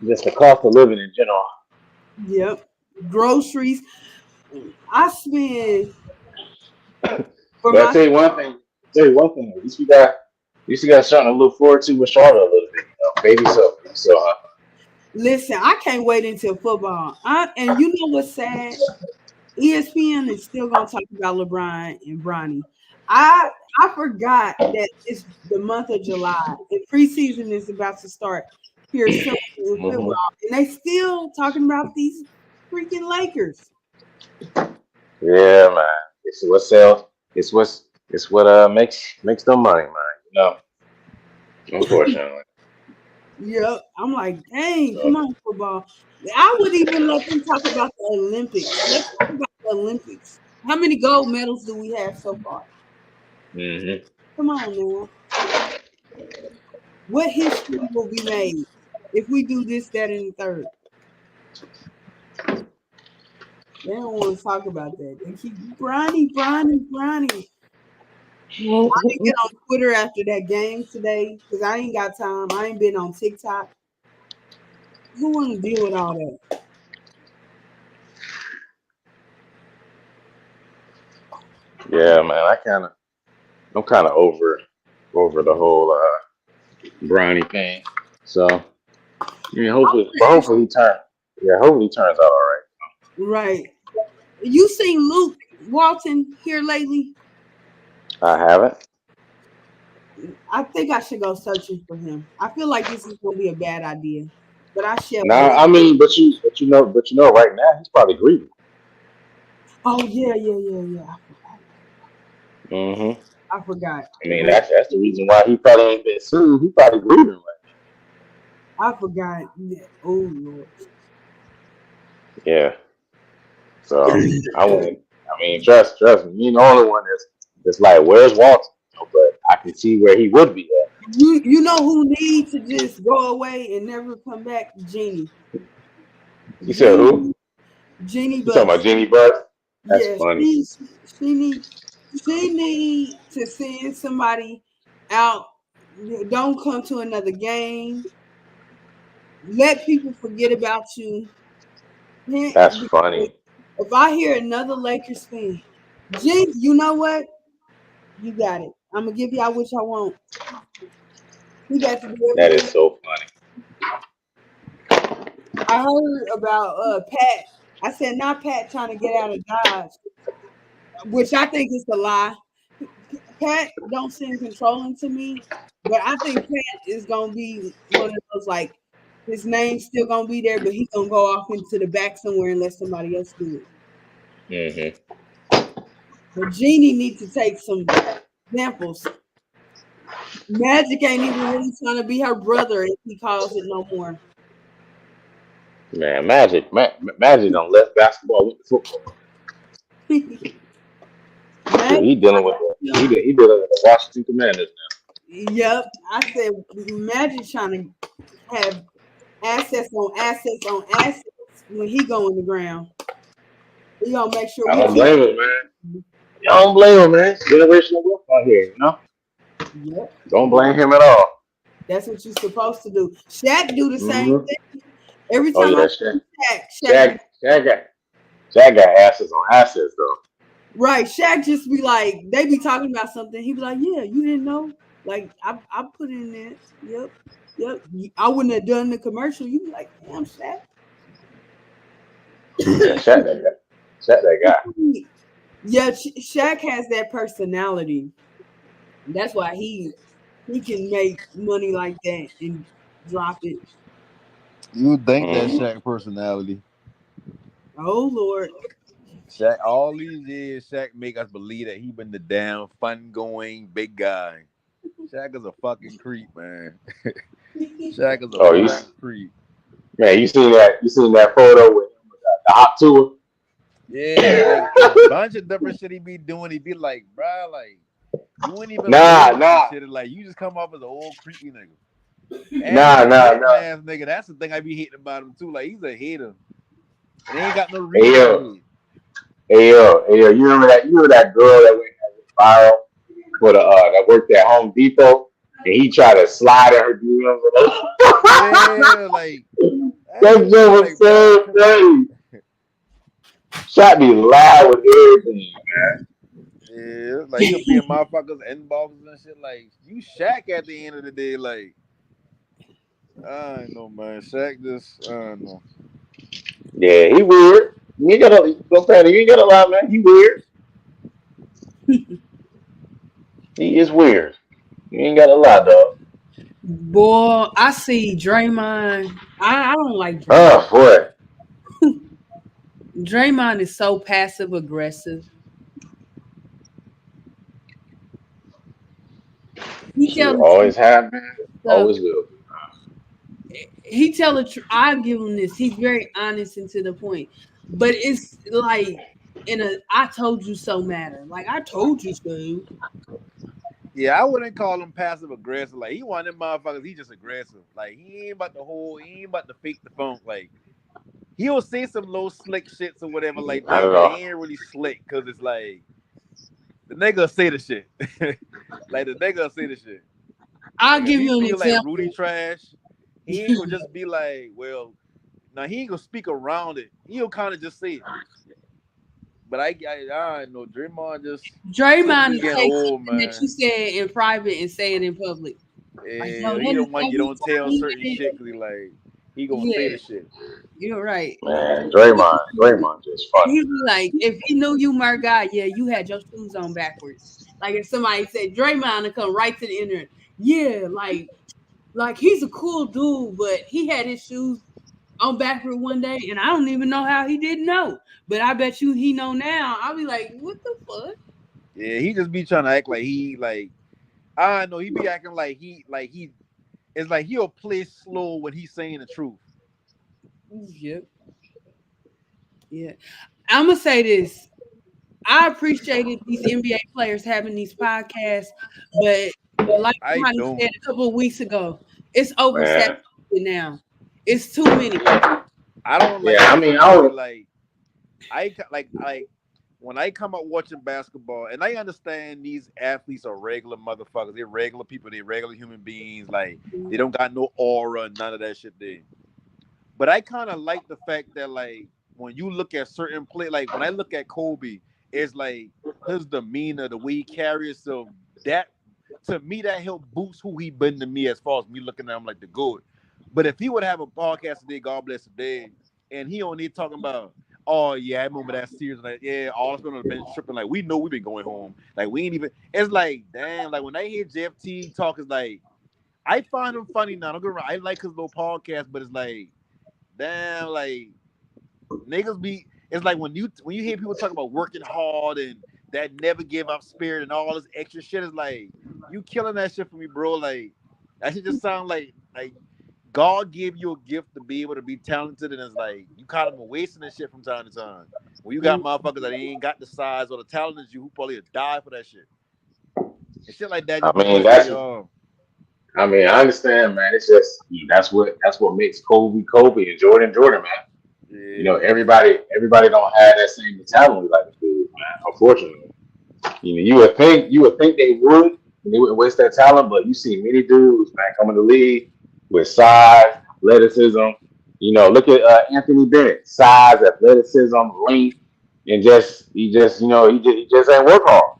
Just the cost of living in general. Yep. Groceries. I spend for But I my tell you one thing. At least you got something to look forward to with Charlotte a little bit. Baby, so. listen. I can't wait until football. And you know what's sad? ESPN is still gonna talk about LeBron and Bronny. I I forgot that it's the month of July and preseason is about to start here soon in football, Mm-hmm. and they still talking about these freaking Lakers. Yeah, man. It's what sells. It's what makes them money, man. You know. Unfortunately. Yep, I'm like, dang, So, come on, football. I would even let them talk about the Olympics. Let's talk about the Olympics. How many gold medals do we have so far? mm-hmm. Come on, man. What history will be made if we do this, that, and the third? They don't want to talk about that. They keep Bronny. I didn't get on Twitter after that game today because I ain't got time. I ain't been on TikTok. Who want to deal with all that? Yeah, man. I'm kind of over the whole Bronny thing. So, yeah, hopefully he turns. Yeah, hopefully he turns out all right. Right. You seen Luke Walton here lately? I haven't. I think I should go searching for him. I feel like this is gonna be a bad idea, but I shall Nah, do. I mean, but right now he's probably grieving. Oh yeah. Mm-hmm. I forgot. I mean, that's the reason why he probably ain't been sued. He probably grieving right I forgot. Oh Lord. now. Yeah. So I wouldn't. I mean, trust me. You ain't the only one that's like, where's Walter? But I can see where he would be at. You know who needs to just go away and never come back? Jeannie. You said who? Jeannie You talking about Buss. Jeannie Buss? That's Yeah, funny. she need to send somebody out. Don't come to another game. Let people forget about you. That's funny. If I hear another Lakers fan, Gee, you know what? You got it. I'm gonna give y'all what y'all want. He got to do That everything. is so funny. I heard about Pat. I said not Pat trying to get out of Dodge, which I think is a lie. Pat don't seem controlling to me, but I think Pat is gonna be one of those like his name's still gonna be there, but he's gonna go off into the back somewhere and let somebody else do it. Mm-hmm. But Jeannie needs to take some examples. Magic ain't even really trying to be her brother if he calls it no more. Man, Magic done left basketball with the football. Magic, He dealing with he dealing with the Washington Commanders yep. I said Magic trying to have assets on assets on assets when he go in the ground. He gonna make sure now. I we don't keep. blame him, man. I don't blame him, man. Generational wealth out here, you know. Yep. Don't blame him at all. That's what you're supposed to do. Shaq do the same Mm-hmm. thing. Every Oh time yeah, I Shaq. see Shaq, Shaq got assets on assets though. right? Shaq just be like, they be talking about something. He be like, "Yeah, you didn't know? Like, I put it in there. Yep. I wouldn't have done the commercial. You be like, damn, Shaq. Yeah, Shaq that guy. Shaq that guy. Yeah, Shaq has that personality. That's why he can make money like that and drop it. You would think that Mm-hmm. Shaq personality. Oh Lord. Shaq, all these years, Shaq make us believe that he been the damn fun going big guy. Shaq is a fucking creep, man. Shaq is a Oh, fucking creep. man, you seen that? You seen that photo with the hot tour? Yeah, like a bunch of different shit he be doing. He be like, bruh, like, you ain't even live this Nah, shit. And, like, you just come off as an old creepy nigga. nah, And he's a nah, hating nah. ass nigga. That's the thing I be hating about him too. Like, he's a hater. And he ain't got no Hey reason yo, to hate. hey yo. You remember that? You remember that girl that went viral for the that worked at Home Depot, and he tried to slide at her DMs. Yeah, like, That joke was like, so bruh, funny. Shot me loud with everything, man. yeah, like he'll be in motherfuckers' inboxes and shit. Like, you Shaq at the end of the day. Like, I don't know, man. Shaq just, I don't know. Yeah, he weird. You ain't got a don't say you ain't got a lot, man. He weird. He is weird. You ain't got a lot, dog. Boy, I see Draymond. I don't like Draymond. Oh boy. Draymond is so passive aggressive. He tell Shoot, the truth always have been, stuff. always will. He tell the truth. I give him this. He's very honest and to the point. But it's like in a "I told you so" matter. Like I told you so. Yeah, I wouldn't call him passive aggressive. Like, he one of them motherfuckers, he just aggressive. Like, he ain't about to fake the funk. Like, he'll say some low slick shits or whatever like I that, don't but it know. ain't really slick because it's like the nigga say the shit. Like the nigga say the shit. I'll Like if give he you an feel like Rudy example. trash, he ain't gonna just be like, well, now he ain't gonna speak around it. He'll kind of just say it. But I don't know. Draymond just Draymond he will getting take old, something that you man. said in private and say it in public. Like, yo, Yeah, he that is don't want you every don't tell time certain he shit because he gonna say yeah, the shit. you're right. Man, Draymond just funny. He'd be like, if he knew you, my guy, yeah, you had your shoes on backwards. Like if somebody said Draymond to come right to the internet, yeah, like he's a cool dude, but he had his shoes on backward one day, and I don't even know how he didn't know. But I bet you he know now. I'll be like, what the fuck? Yeah, he just be trying to act like he like I don't know. He be acting like he it's like he'll play slow when he's saying the truth. Yep. Yeah. I'm gonna say this. I appreciated these NBA players having these podcasts, but like I somebody don't. said a couple of weeks ago, it's oversaturated Man. now. It's too many. I don't like Yeah, I when mean, people be like like when I come up watching basketball, and I understand these athletes are regular motherfuckers. They're regular people. They're regular human beings. Like they don't got no aura, none of that shit. There. But I kind of like the fact that like when you look at certain play, like when I look at Kobe, it's like his demeanor, the way he carries himself. That to me, that helped boost who he been to me as far as me looking at him like the good. But if he would have a podcast today, God bless the day, and he only talking about, oh yeah, I remember that series, like yeah, all us been on the bench tripping, like we know we've been going home, like we ain't even. It's like damn, like when I hear JFT talk, it's like I find him funny now. Don't get me wrong, I like his little podcast, but it's like damn, like niggas be. It's like when you hear people talk about working hard and that never give up spirit and all this extra shit, is like you killing that shit for me, bro. Like that shit just sound like God gave you a gift to be able to be talented, and it's like you kind of been wasting this shit from time to time. When you got motherfuckers that ain't got the size or the talent as you, who probably would die for that shit. And shit like that I just be mean, pissing me off. I understand, man. It's just that's what makes Kobe Kobe and Jordan Jordan, man. Yeah. Everybody don't have that same mentality like the dudes, man. Unfortunately, you would think they would, and they wouldn't waste their talent, but you see many dudes, man, come in the league with size, athleticism. Look at Anthony Bennett, size, athleticism, length, and he just ain't work hard.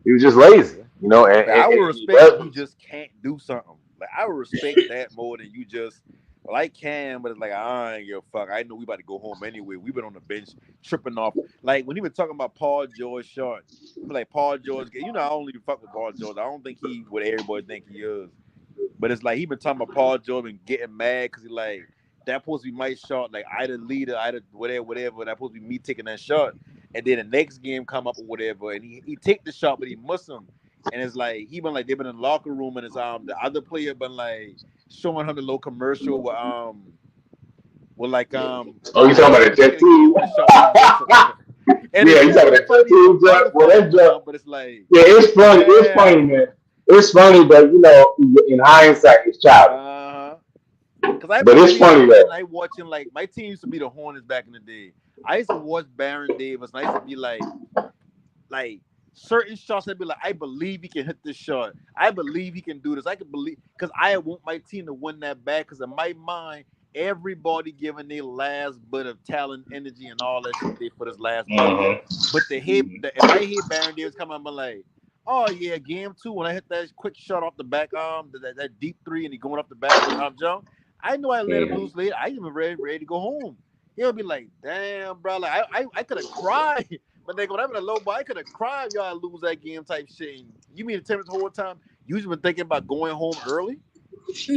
He was just lazy, and, Like, I and, would and he respect if you does. just can't do something. Like I would respect that more than you just. Well, I can, but it's like I ain't give a fuck. I know we about to go home anyway. We've been on the bench tripping off. Like when he been talking about Paul George short, I'm like Paul George. I don't even fuck with Paul George. I don't think he what everybody think he is. But it's like he been talking about Paul George and getting mad because he like that supposed to be my shot. Like I the leader, I the whatever. That supposed to be me taking that shot. And then the next game come up or whatever, and he take the shot, but he missed him. And it's like he been like they've been in the locker room, and it's the other player been like showing him the little commercial with like Oh, you talking Kobe about a been jet taking a game too? with a shot, but he missed him. And Yeah, it's you just talking so about that funny. It's a too, funny Well, fucking that stuff, but it's like, yeah, it's funny. It's funny, damn. man. It's funny, but in hindsight, it's childish. Uh-huh. Cause I But remember it's being a funny kid and though. I watching like my team used to be the Hornets back in the day. I used to watch Baron Davis and I used to be like certain shots. I'd be like, I believe he can hit this shot. I believe he can do this. I can believe because I want my team to win that back. Because in my mind, everybody giving their last bit of talent, energy, and all that shit they for this last bucket. But if I hear Baron Davis come up, I'm like, oh yeah, game two when I hit that quick shot off the back arm, that deep three, and he going off the back with half jump. I know I let him Mhm. loose later. I even ready to go home. He'll be like, damn, bro. Like I could have cried. But they go, that been a low boy. I could have cried y'all lose that game type shit. And you mean the Timbers the whole time? You just been thinking about going home early?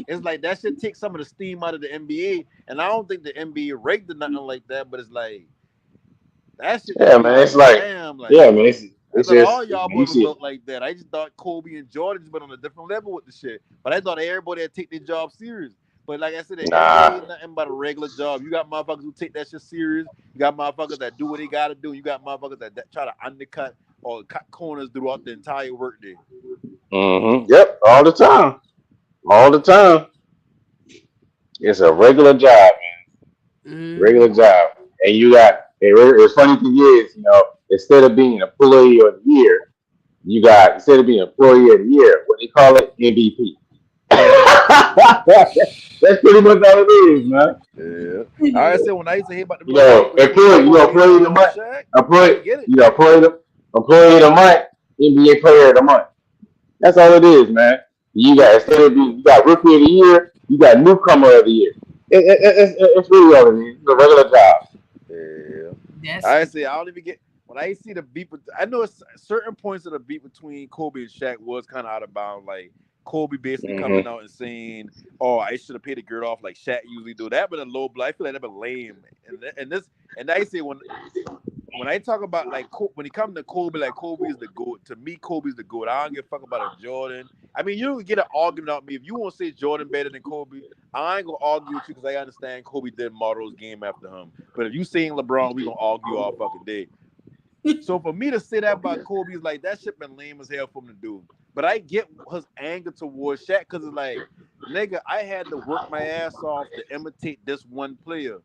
It's like that shit takes some of the steam out of the NBA. And I don't think the NBA rigged or nothing like that, but it's like that shit Yeah, just be man. It's like, like, damn, like yeah, man. I It's thought all just y'all you boys were see built it. like that. I just thought Kobe and Jordan just been on a different level with the shit. But I thought everybody had take their job serious. But like I said, the NBA Nah. ain't nothing but a regular job. You got motherfuckers who take that shit serious. You got motherfuckers that do what they gotta do. You got motherfuckers that try to undercut or cut corners throughout the entire workday. Yep. All the time. All the time. It's a regular job, regular Mhm. job. And you got the funny thing is, instead of being employee of the year, you got instead of being employee of the year, what they call it, MVP. That's pretty much all it is, man. Yeah. I said when I used to hear about them You little know, upgrades with employee, Kobe and employee of the month, Shaq, I employee, get it. employee of the month, NBA player of the month. That's all it is, man. You got rookie of the year, you got newcomer of the year. It's really all it is. It's a regular job. Yeah. That's I say I don't even get when I see the beat. I know it's certain points of the beat between Kobe and Shaq was kind of out of bounds. Like Kobe basically coming Hmm. out and saying, "Oh, I should have paid the girl off like Shaq usually do." That been a low blow. I feel like that been lame. And I say when I talk about like when it comes to Kobe, like Kobe is the goat. To me, Kobe's the goat. I don't give a fuck about a Jordan. I mean, you can get an argument out me if you want to say Jordan better than Kobe. I ain't gonna argue with you because I understand Kobe did model his game after him. But if you saying LeBron, we gonna argue all fucking day. So for me to say that about Kobe is like that shit been lame as hell for him to do. But I get his anger towards Shaq because it's like, nigga, I had to work my ass off to imitate this one player.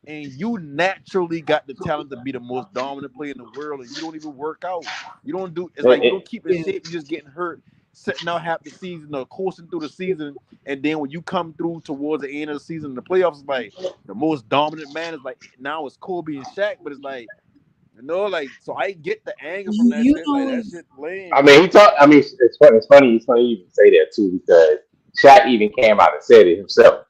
and you naturally got the talent to be the most dominant player in the world, and you don't even work out. You don't do. It's like you don't keep in Yeah. shape. You just getting hurt, sitting out half the season or coursing through the season, and then when you come through towards the end of the season, the playoffs, is like the most dominant man is like now it's Kobe and Shaq, but it's like like so I get the anger from that You shit. Like know, that it's shit lame. I mean, he talked. I mean, it's funny. It's funny. It's funny you even say that too, because Shaq even came out and said it himself,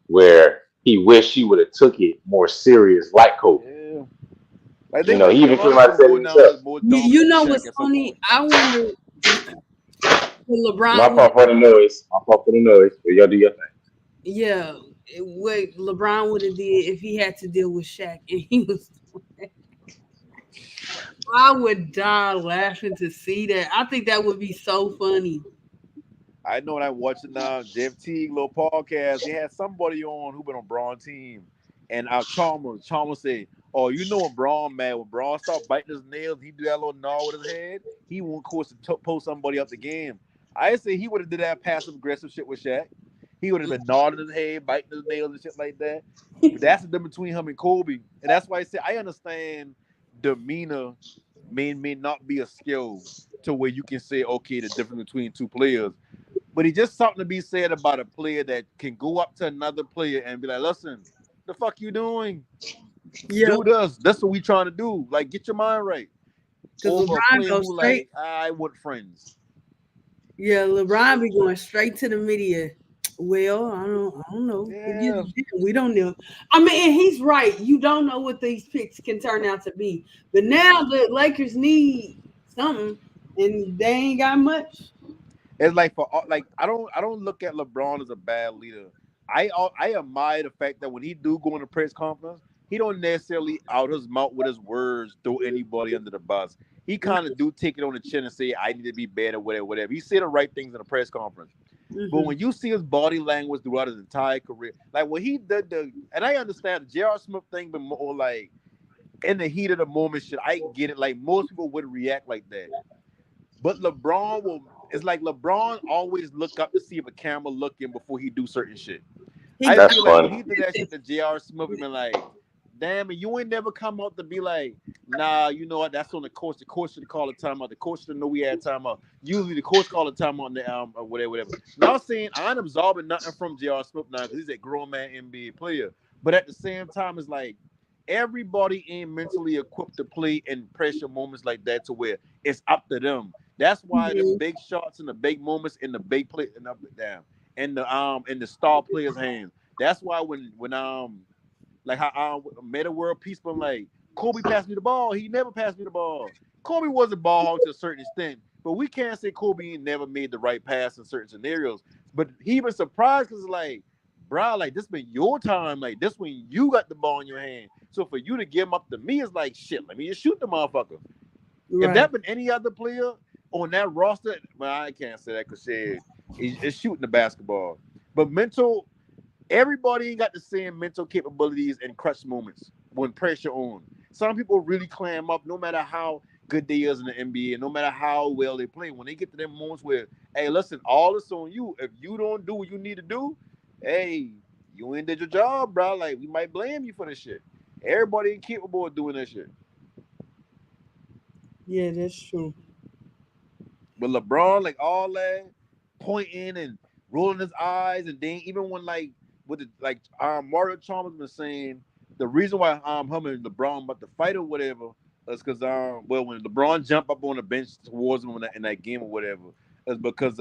where he wished he would have took it more serious, like Kobe. Yeah, like You they know, gonna he even came LeBron's out and gonna said it go down himself. as more you dominant than know Shaq what's at some funny? point. I wonder what My LeBron would. fault for the noise. My fault for the noise. But y'all do your thing. Yeah, what LeBron would have did if he had to deal with Shaq and he was. I would die laughing to see that. I think that would be so funny. I know when I watching Jeff Teague little podcast, they had somebody on who been on Braun team, and our Chalmers said, "Oh, you know when Braun mad when Braun start biting his nails, he do that little gnaw with his head. He won't course to post somebody up the game. I say he would have did that passive aggressive shit with Shaq. He would have been gnawing his head, biting his nails and shit like that. But that's the difference between him and Kobe, and that's why I say I understand demeanor may not be a skill to where you can say okay the difference between two players. But he just something to be said about a player that can go up to another player and be like, listen, the fuck you doing? Yeah, Do this. That's what we trying to do. Like, get your mind right. because Over a LeBron player goes who straight. like, I want friends. Yeah, LeBron be going straight to the media. Well, I don't know. Yeah. We don't know. I mean, and he's right. You don't know what these picks can turn out to be. But now the Lakers need something, and they ain't got much. It's like I don't look at LeBron as a bad leader. I admire the fact that when he do go in a press conference, he don't necessarily out his mouth with his words throw anybody under the bus. He kind of do take it on the chin and say I need to be better, whatever, whatever. He say the right things in a press conference. But Mm-hmm. when you see his body language throughout his entire career, like when he did and I understand the J.R. Smith thing, but more like in the heat of the moment, shit, I get it. Like most people would react like that. But LeBron will. It's like LeBron always look up to see if a camera looking before he do certain shit. He I got That's feel like when funny. he did that shit to J.R. Smith, he been like, damn it, you ain't never come out to be like, nah, you know what? That's on the coach. The coach should call the timeout. The coach should know we had timeout. Usually the coach call the timeout on the or whatever, whatever. Not saying I'm absorbing nothing from J.R. Smith now because he's a grown man NBA player. But at the same time, it's like everybody ain't mentally equipped to play in pressure moments like that to where it's up to them. That's why them Mhm. big shots and the big moments in the big play and up and down in the star players' hands. That's why when like how Meta World Peace been like Kobe passed me the ball. He never passed me the ball. Kobe was a ball hog to a certain extent, but we can't say Kobe ain't never made the right pass in certain scenarios. But he been surprised because like, bro, like this been your time. Like this when you got the ball in your hand. So for you to give him up to me is like shit. Let me just shoot the motherfucker. If Right. that been any other player on that roster, well, I can't say that because shit, it's shooting the basketball. But everybody ain't got the same mental capabilities and clutch moments when pressure on. Some people really clam up no matter how good they is in the NBA and no matter how well they play. When they get to them moments where, hey, listen, all this on you. If you don't do what you need to do, hey, you ain't did your job, bro. Like we might blame you for this shit. Everybody ain't capable of doing that shit. Yeah, that's true. But LeBron, like all that, pointing and rolling his eyes, and then even when like with the like Mario Chalmers been saying the reason why him and LeBron about to fight or whatever is because well when LeBron jumped up on the bench towards him in that game or whatever is because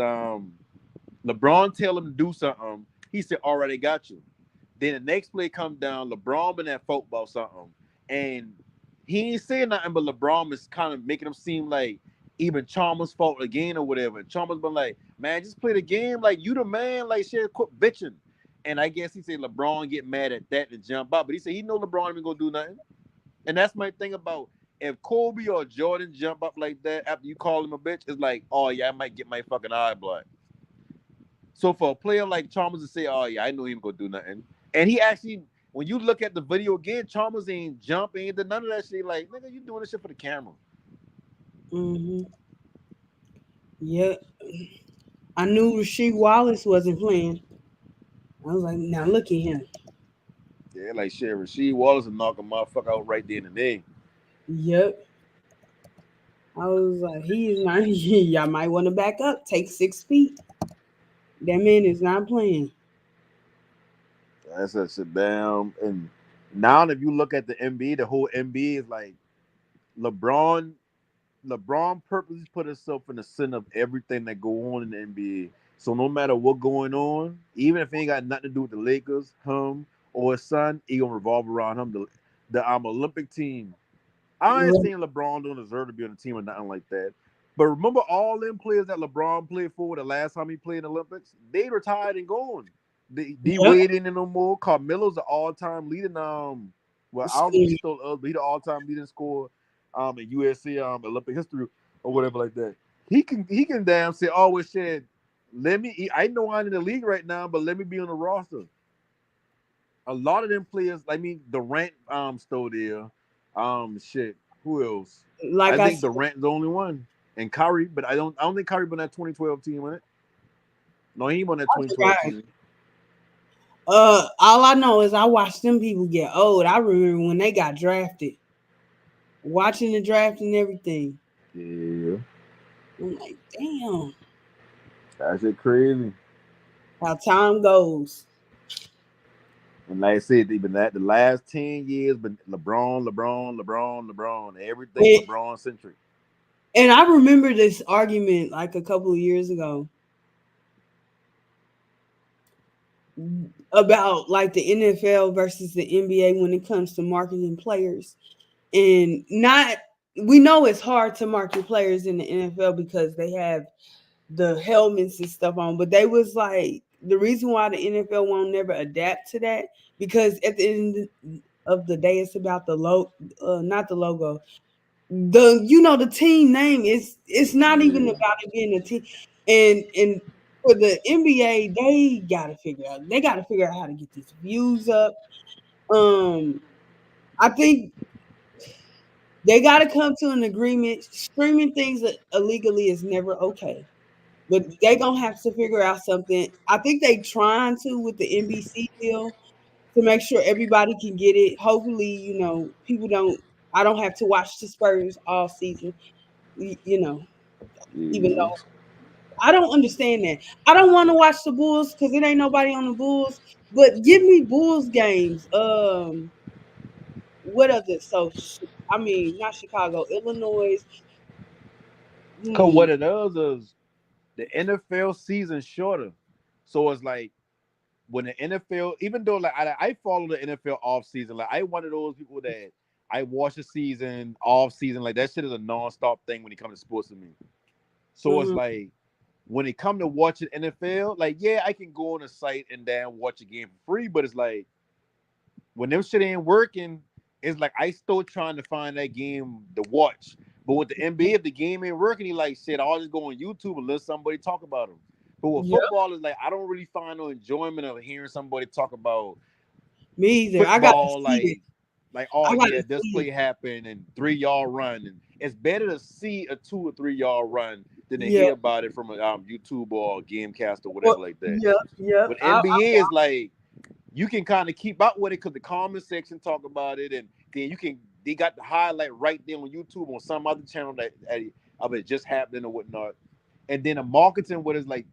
LeBron tell him to do something. He said, "All right, I got you." Then the next play comes down. LeBron been at football something, and he ain't saying nothing. But LeBron is kind of making him seem like even Chalmers' fault again or whatever. And Chalmers been like, "Man, just play the game. Like you the man. Like shit, quit bitching." And I guess he said LeBron get mad at that and jump out. But he said he know LeBron ain't gonna do nothing. And that's my thing about if Kobe or Jordan jump up like that after you call him a bitch, it's like, oh yeah, I might get my fucking eye blood. So for a player like Chalmers to say, "Oh yeah, I know he ain't gonna do nothing," and he actually, when you look at the video again, Chalmers ain't jump, ain't did none of that shit. Like, nigga, you doing this shit for the camera. Hmm. Yeah, I knew Rasheed Wallace wasn't playing. I was like, now look at him. Yeah, like shit, Rasheed Wallace and knock a motherfucker out right there in the day. Yep. I was like, he is not. Y'all might want to back up. Take 6 feet. That man is not playing. That's a shit down. And now if you look at the NBA, the whole NBA is like LeBron. LeBron purposely put himself in the center of everything that go on in the NBA. So no matter what going on, even if it ain't got nothing to do with the Lakers, him or his son, he gonna revolve around him. The Olympic team. I ain't saying LeBron don't deserve to be on the team or nothing like that. But remember all them players that LeBron played for the last time he played in the Olympics? They retired and gone. D Yep. Wade ain't in no more. Carmelo's the all-time leading well, I don't know if he's still but he the all-time leading scorer in USC Olympic history or whatever like that. He can damn say, oh well shit, I know I'm in the league right now, but let me be on the roster. A lot of them players, I mean, Durant still there. Shit. Who else? Like I I think said, Durant's the only one. And Curry, but I don't think Curry been that 2012 team on it. No, he ain't on that 2012 team. all I know is I watched them people get old. I remember when they got drafted, watching the draft and everything. Yeah. I'm like, damn, That shit crazy. how time goes. And like I said, even that the last 10 years, but LeBron, everything And, LeBron centric. and I remember this argument like a couple of years ago about like the NFL versus the NBA when it comes to marketing players. And not we know it's hard to market players in the NFL because they have the helmets and stuff on, but they was like the reason why the NFL won't never adapt to that because at the end of the day, it's about the not the logo. The team name is it's not even Yeah. about it being a team, and for the NBA, they gotta figure out how to get these views up. I think they gotta come to an agreement. Streaming things illegally is never okay. But they gonna have to figure out something. I think they trying to with the NBC deal to make sure everybody can get it. Hopefully, people don't. I don't have to watch the Spurs all season. Even Yeah. though I don't understand that. I don't want to watch the Bulls because it ain't nobody on the Bulls. But give me Bulls games. What other? So I mean, not Chicago, Illinois. Cause what Hmm. it does is the NFL season shorter. So it's like when the NFL, even though like I follow the NFL off season, like I one of those people that I watch the season off season, like that shit is a non-stop thing when it comes to sports to me. So it's Hmm. like when it come to watching NFL, like yeah, I can go on a site and then watch a game for free, but it's like when them shit ain't working, it's like I still trying to find that game to watch. But with the NBA, if the game ain't working, he like shit, I'll just go on YouTube and let somebody talk about them. But with Yep. football, is like I don't really find no enjoyment of hearing somebody talk about Me either. I gotta football, see it. like oh I yeah, gotta this see play it. happened and 3 yard run, and it's better to see a 2 or 3 yard run than to Yeah. hear about it from a YouTube or a Gamecast or Well, whatever like that. yep. Yep. But NBA is like you can kind of keep up with it because the comment section talk about it, and then they got the highlight right there on YouTube on some other channel that of it just happening or whatnot. And then the marketing, what is like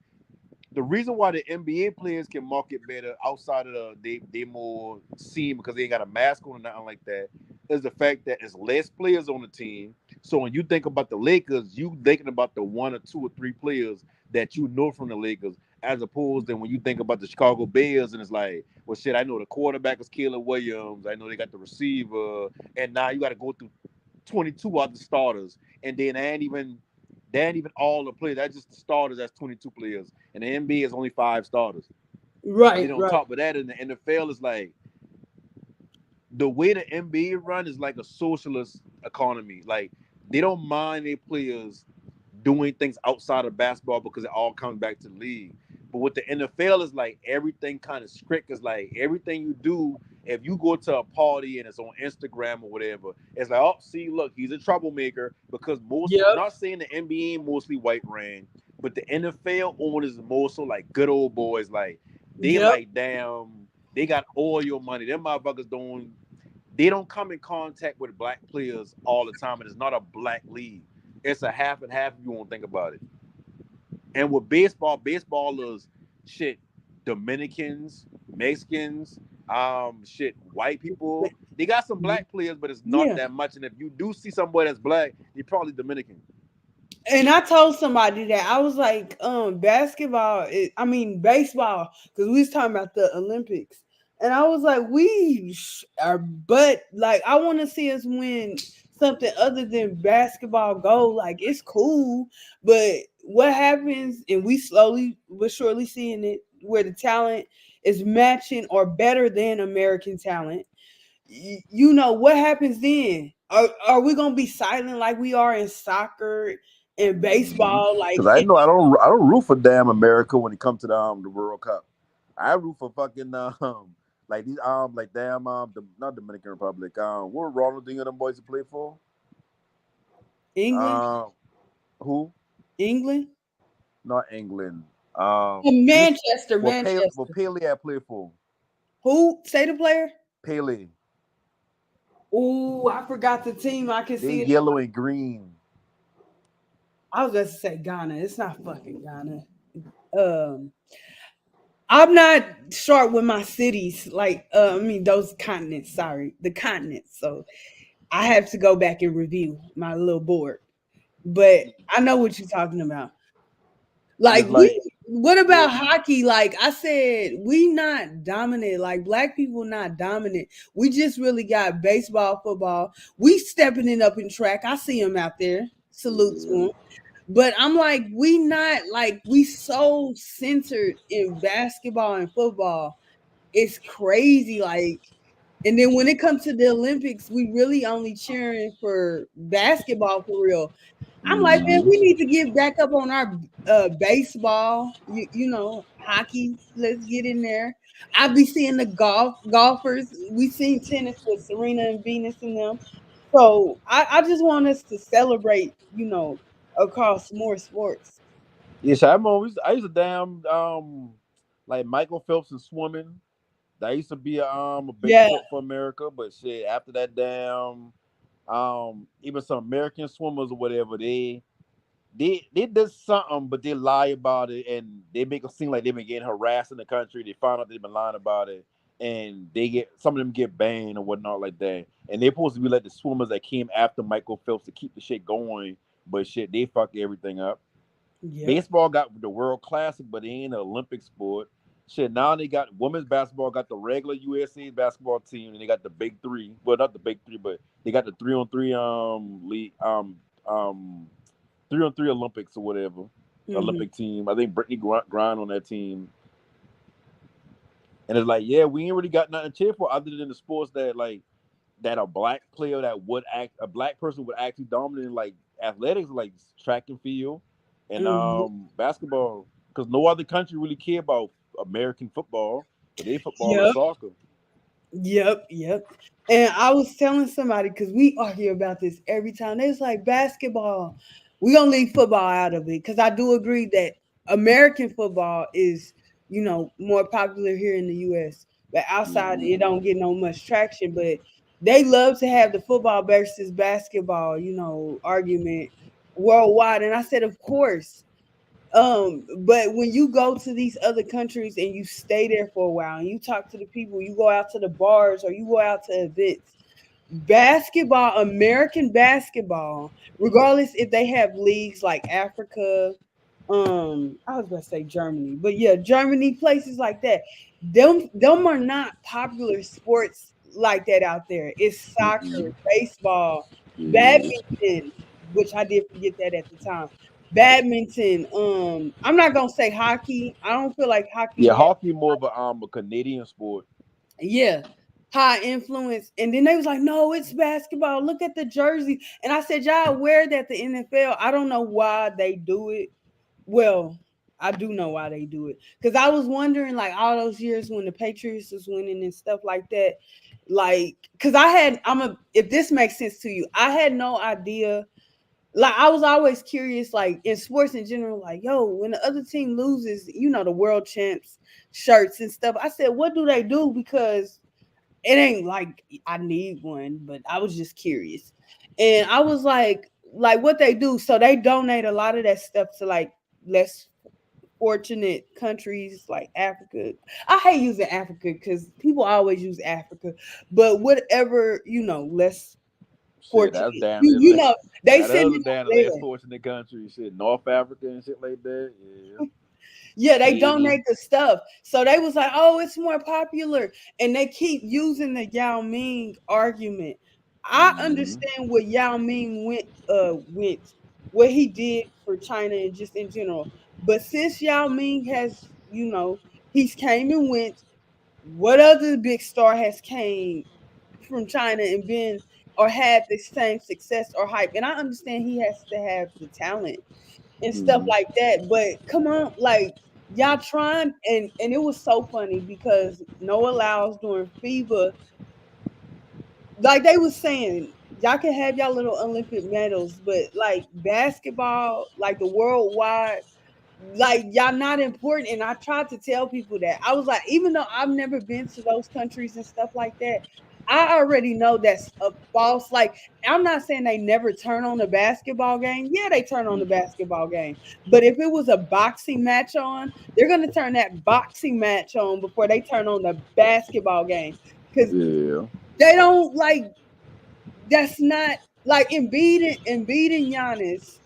the reason why the NBA players can market better outside of they more seen because they ain't got a mask on or nothing like that is the fact that it's less players on the team. So when you think about the Lakers, you thinking about the 1 or 2 or 3 players that you know from the Lakers, as opposed to when you think about the Chicago Bears and it's like, well, shit, I know the quarterback is Caleb Williams, I know they got the receiver, and now you got to go through 22 other starters, and then they ain't even all the players. That's just the starters. That's 22 players, and the NBA is only 5 starters. And Right. then on Right. top of that, in the NFL, is like the way the NBA run is like a socialist economy. Like they don't mind their players doing things outside of basketball because it all comes back to the league. But with the NFL, is like everything kind of strict. Is like everything you do. If you go to a party and it's on Instagram or whatever, it's like, oh, see, look, he's a troublemaker because Yep. not saying the NBA mostly white ran, but the NFL owners is more so like good old boys. Like they Yep. like damn. They got oil money. Them motherfuckers they don't come in contact with black players all the time, and it's not a black league. It's a half and half if you want to think about it. And with baseball is shit, Dominicans, Mexicans, shit, white people. They got some black players, but it's not Yeah. that much. And if you do see somebody that's black, they're probably Dominican. And I told somebody that I was like, baseball, because we was talking about the Olympics. And I was like, but like, I want to see us win something other than basketball gold. Like, it's cool, but what happens, and we slowly but surely seeing it, where the talent is matching or better than American talent. You know what happens then? Are we gonna be silent like we are in soccer and baseball? Because Like, I know I don't root for damn America when it comes to the World Cup. I root for fucking like these like damn not Dominican Republic. What Ronaldinho and them boys to play for? England, Who? England, Not England. Manchester, What Manchester. Pele I play for? Who say the player? Pele. Oh, I forgot the team. I can They see it. yellow and green. I was just to say Ghana. It's not fucking Ghana. I'm not sharp with my cities, like those continents. Sorry, the continents. So I have to go back and review my little board. But I know what you're talking about. Like It's like what about hockey? Like I said, we not dominant. Like black people not dominant. We just really got baseball, football. We stepping it up in track. I see them out there. Salute to them. But I'm like, we so centered in basketball and football. It's crazy. Like, and then when it comes to the Olympics, we really only cheering for basketball for real. I'm like, man, we need to get back up on our baseball, hockey. Let's get in there. I be seeing the golfers. We seen tennis with Serena and Venus and them. So I just want us to celebrate, across more sports. yes, I used to damn like Michael Phelps in swimming. That used to be a big Yeah. sport for America, but shit, after that damn even some American swimmers or whatever, they did something, but they lie about it and they make it seem like they've been getting harassed in the country. They found out they've been lying about it, and some of them get banned or whatnot like that. And they're supposed to be like the swimmers that came after Michael Phelps to keep the shit going, but shit, they fucked everything up. Yeah. Baseball got the World Classic, but it ain't an Olympic sport. Shit, now they got women's basketball, got the regular USA basketball team, and they got the big three. Well, not the big three, but they got the 3-on-3 league 3-on-3 Olympics or whatever. Olympic team. I think Brittany Grind on that team. And it's like, yeah, we ain't really got nothing to cheer for other than the sports that a black player a black person would actually dominate in, like athletics, like track and field and basketball. Because no other country really care about American football, but they football or soccer. Yep. And I was telling somebody, because we argue about this every time. They was like, basketball, we're gonna leave football out of it. Because I do agree that American football is, more popular here in the US. But outside it don't get no much traction. But they love to have the football versus basketball, argument worldwide. And I said, of course. But when you go to these other countries and you stay there for a while and you talk to the people, you go out to the bars or you go out to events, basketball, American basketball, regardless if they have leagues like Africa, I was gonna say Germany, but yeah, Germany, places like that, them are not popular sports like that out there. It's soccer, baseball, badminton, which I did forget that at the time. Badminton. I'm not gonna say hockey. I don't feel like hockey Yeah, has, hockey more of a Canadian sport. high influence. And then they was like, no, it's basketball. Look at the jersey. And I said, y'all aware that the NFL, I don't know why they do it. Well, I do know why they do it. Because I was wondering, like, all those years when the Patriots was winning and stuff like that, like, because if this makes sense to you, I had no idea like I was always curious, like in sports in general, like yo, when the other team loses, the world champs shirts and stuff. I said, what do they do? Because it ain't like I need one, but I was just curious. And I was like what they do. So they donate a lot of that stuff to like less fortunate countries like Africa. I hate using Africa because people always use Africa, but whatever, less Shit, fortunate. that's down You, there. you know, they That send other it down the over less there. fortunate country, shit, North Africa and shit like that. Yeah, Yeah, they Haiti. donate the stuff. So they was like, oh, it's more popular. And they keep using the Yao Ming argument. I Mm-hmm. understand what Yao Ming went, what he did for China and just in general. But since Yao Ming has, he's came and went, what other big star has came from China and been or had the same success or hype? And I understand he has to have the talent and stuff Mm-hmm. like that. But come on, like y'all trying, and it was so funny because Noah Lyles during FIBA, like they was saying, y'all can have y'all little Olympic medals, but like basketball, like the worldwide, like y'all not important. And I tried to tell people that. I was like, even though I've never been to those countries and stuff like that, I already know that's a false. Like, I'm not saying they never turn on the basketball game. Yeah, they turn on the basketball game. But if it was a boxing match on, they're gonna turn that boxing match on before they turn on the basketball game. Because Yeah. they don't like that's not like Embiid and Giannis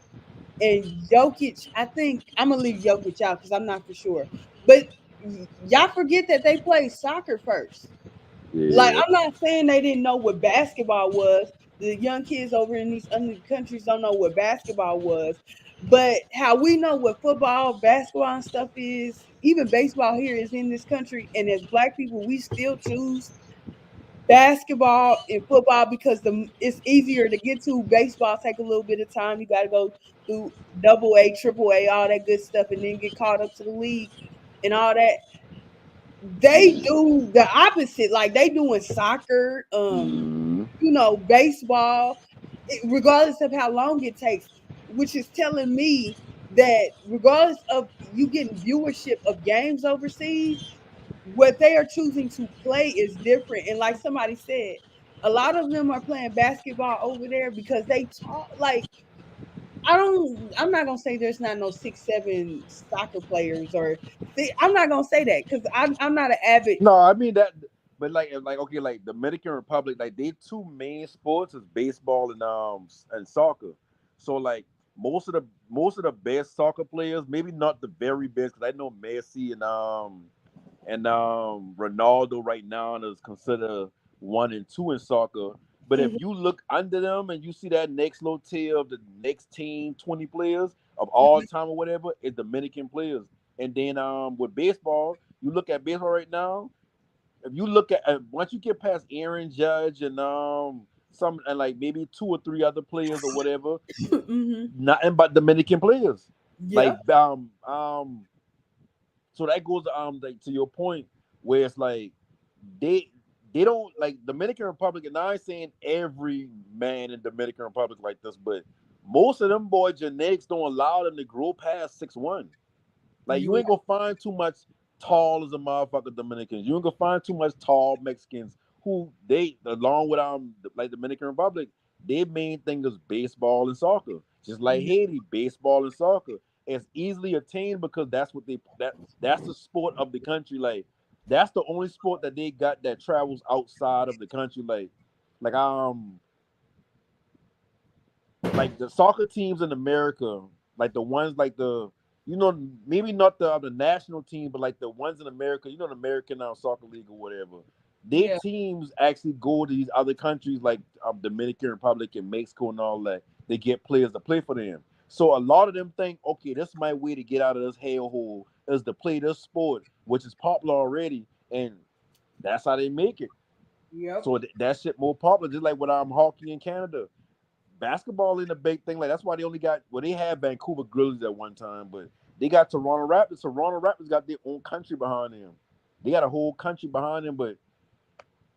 and Jokic. I think I'm gonna leave Jokic out because I'm not for sure. But y'all forget that they played soccer first. Like Yeah. I'm not saying they didn't know what basketball was. The young kids over in these other countries don't know what basketball was. But how we know what football, basketball, and stuff is, even baseball here is in this country. And as black people, we still choose basketball and football because it's easier to get to. Baseball take a little bit of time. You got to go through double A, triple A, all that good stuff, and then get caught up to the league and all that. They do the opposite. Like they doing soccer, Mm-hmm. baseball, regardless of how long it takes, which is telling me that regardless of you getting viewership of games overseas, what they are choosing to play is different. And like somebody said, a lot of them are playing basketball over there because they talk like I'm not gonna say there's not no 6'7" soccer players or see, I'm not gonna say that because I'm not an avid. No, I mean that, but like okay, like Dominican Republic, like they two main sports is baseball and soccer. So like most of the best soccer players, maybe not the very best, because I know Messi and Ronaldo right now is considered one and two in soccer. But if Mhm, you look under them and you see that next little tier of the next team, 20 players of all time or whatever, it's Dominican players. And then with baseball, you look at baseball right now. If you look at once you get past Aaron Judge and some and like maybe two or three other players or whatever, mhm. nothing but Dominican players. Yeah. Like so that goes like to your point where it's like they they don't like Dominican Republic, and I ain't saying every man in Dominican Republic like this, but most of them boy genetics don't allow them to grow past 6'1". Like you Yeah. ain't gonna find too much tall as a motherfucker Dominicans. You ain't gonna find too much tall Mexicans who they along with like Dominican Republic, their main thing is baseball and soccer. Just like Yeah. Haiti, baseball and soccer. It's easily attained because that's what that's the sport of the country. Like that's the only sport that they got that travels outside of the country. Like like the soccer teams in America, like the ones like maybe not the national team, but like the ones in America, the American Soccer League or whatever. Their Yeah. teams actually go to these other countries like Dominican Republic and Mexico and all that. They get players to play for them. So a lot of them think, okay, this is my way to get out of this hellhole is to play this sport, which is popular already, and that's how they make it. Yep. So that shit more popular, just like with hockey in Canada. Basketball ain't a big thing. Like that's why they only got they had Vancouver Grizzlies at one time, but they got Toronto Raptors. Toronto Raptors got their own country behind them. They got a whole country behind them, but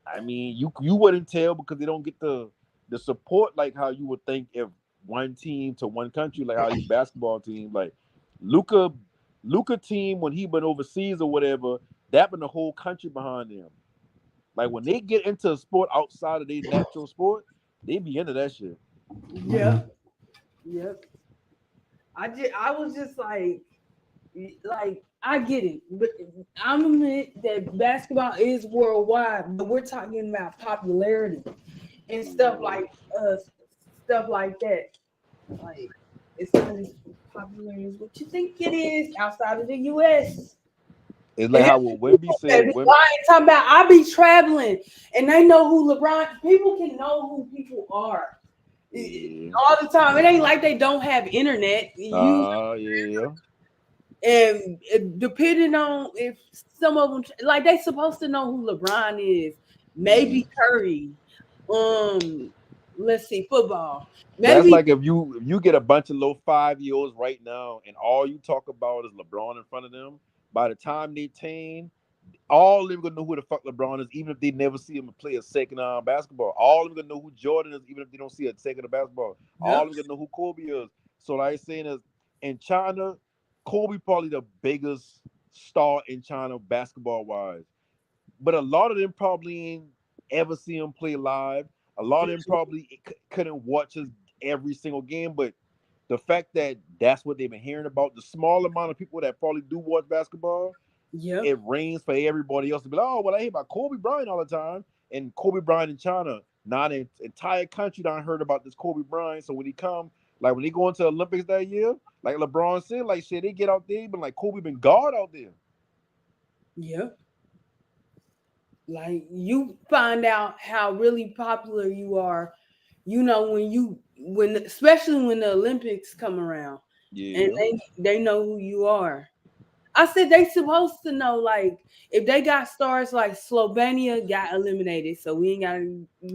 I mean, you wouldn't tell because they don't get the support like how you would think if one team to one country, like how these basketball teams, like Luca, Luca team when he went overseas or whatever, that been the whole country behind them. Like when they get into a sport outside of their natural sport, they be into that shit. Yep. Yep. I was just like I get it, but I'm admit that basketball is worldwide, but we're talking about popularity and uh stuff like that. Like it's not as popular as what you think it is outside of the US. It's like And how that's what what Wimby people said. say. Wim, Why ain't talking about I be traveling and they know who LeBron people can know who people are yeah, all the time. It ain't like they don't have internet. You yeah. and depending on if some of them like they supposed to know who LeBron is, maybe Curry. Um, let's see, football. That's Maybe like if you get a bunch of little 5-year-olds right now, and all you talk about is LeBron in front of them. By the time they teen, all of them gonna know who the fuck LeBron is, even if they never see him play a second basketball. All of them gonna know who Jordan is, even if they don't see a second of basketball. All yep, of them gonna know who Kobe is. So like I'm saying is, in China, Kobe probably the biggest star in China basketball wise. But a lot of them probably ain't ever see him play live. A lot of them probably couldn't watch us every single game. But the fact that that's what they've been hearing about, the small amount of people that probably do watch basketball, yep, it rains for everybody else to be like, oh, well, I hear about Kobe Bryant all the time. And Kobe Bryant in China, not an entire country done heard about this Kobe Bryant. So when he come, like when he go into the Olympics that year, like LeBron said, like shit, they get out there, but like Kobe been God out there. yep. Like you find out how really popular you are, when especially when the Olympics come around and Yeah. they know who you are. I said they supposed to know, like, if they got stars like Slovenia got eliminated, so we ain't got.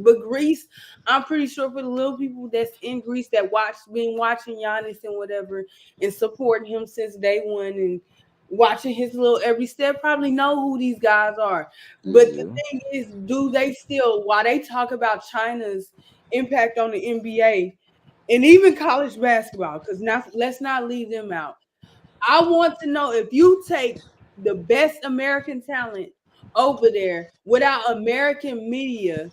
But Greece, I'm pretty sure for the little people that's in Greece that been watching Giannis and whatever and supporting him since day one and watching his little every step, probably know who these guys are. But the Yeah. thing is, do they still? While they talk about China's impact on the NBA and even college basketball, because now let's not leave them out. I want to know if you take the best American talent over there without American media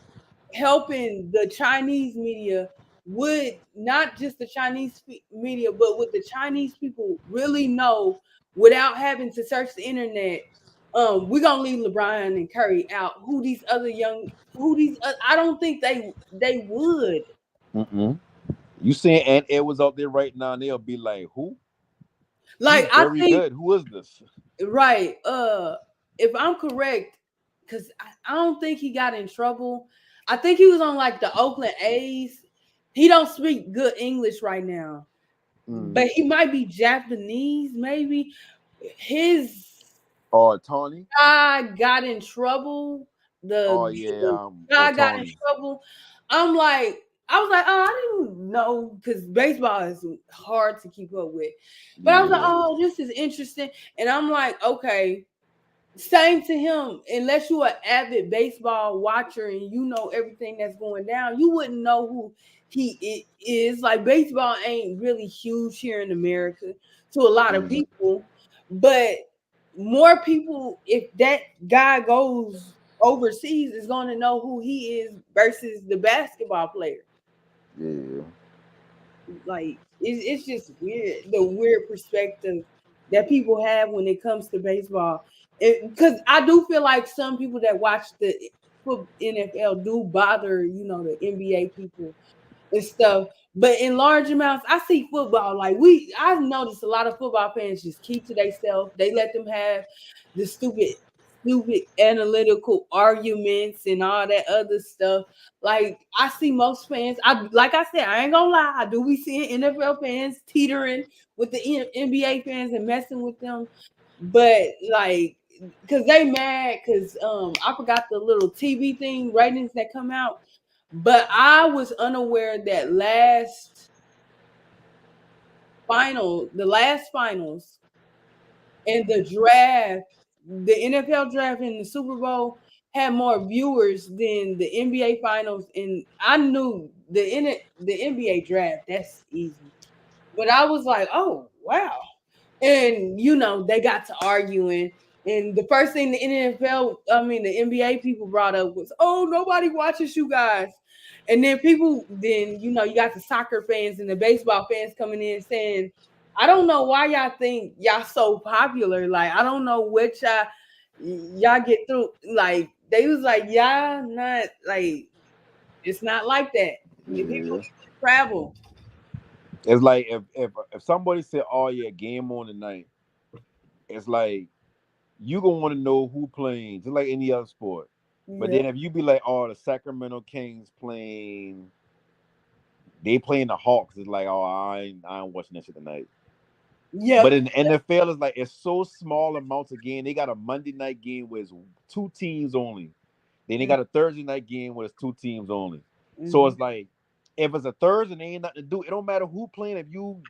helping the Chinese media, would not just the Chinese media, but would the Chinese people really know without having to search the internet? We're gonna leave LeBron and Curry out. I don't think they would. Mm-mm. You seeing Aunt Edwards out there right now, and they'll be like, who? He's Like I very think good. Who is this? right. If I'm correct, because I don't think he got in trouble. I think he was on like the Oakland A's. He don't speak good English right now, Mm. but he might be Japanese. Maybe his Or Tony. guy got in trouble. Oh yeah, The or guy got in Tony. trouble. I was like, oh, I didn't know because baseball is hard to keep up with. But I was like, Yeah. oh, this is interesting. And I'm like, okay, same to him. Unless you're an avid baseball watcher and you know everything that's going down, you wouldn't know who is. Like baseball ain't really huge here in America to a lot of Mm. people, but more people, if that guy goes overseas, is going to know who he is versus the basketball player. Yeah. Like it's just weird, the weird perspective that people have when it comes to baseball. Because I do feel like some people that watch the NFL do bother, the NBA people and stuff. But in large amounts, I see football. I've noticed a lot of football fans just keep to themselves. They let them have the stupid analytical arguments and all that other stuff. Like I see most fans. Like I said, I ain't gonna lie. I do be seeing NFL fans teetering with the NBA fans and messing with them. But like, cause they mad because I forgot the little TV thing ratings that come out. But I was unaware that the last finals and the NFL draft and the Super Bowl had more viewers than the NBA finals. And I knew the NBA draft, that's easy. But I was like, oh wow. And they got to arguing. And the first thing the NBA people brought up was, oh, nobody watches you guys. And then you got the soccer fans and the baseball fans coming in saying, I don't know why y'all think y'all so popular. Like, I don't know what y'all get through. Like, they was like, y'all not like, it's not like that. People Yeah. travel. It's like if somebody said, "Oh yeah, game on tonight," it's like you gonna want to know who playing, just like any other sport. But Yeah. then if you be like, "Oh, the Sacramento Kings playing," they playing the Hawks. It's like, "Oh, I ain't watching that shit tonight." But Yep. in the NFL, it's like it's so small amounts of game. They got a Monday night game where it's 2 teams only. Then they got a Thursday night game where it's 2 teams only. So it's like if it's a Thursday, and ain't nothing to do. It don't matter who playing. If you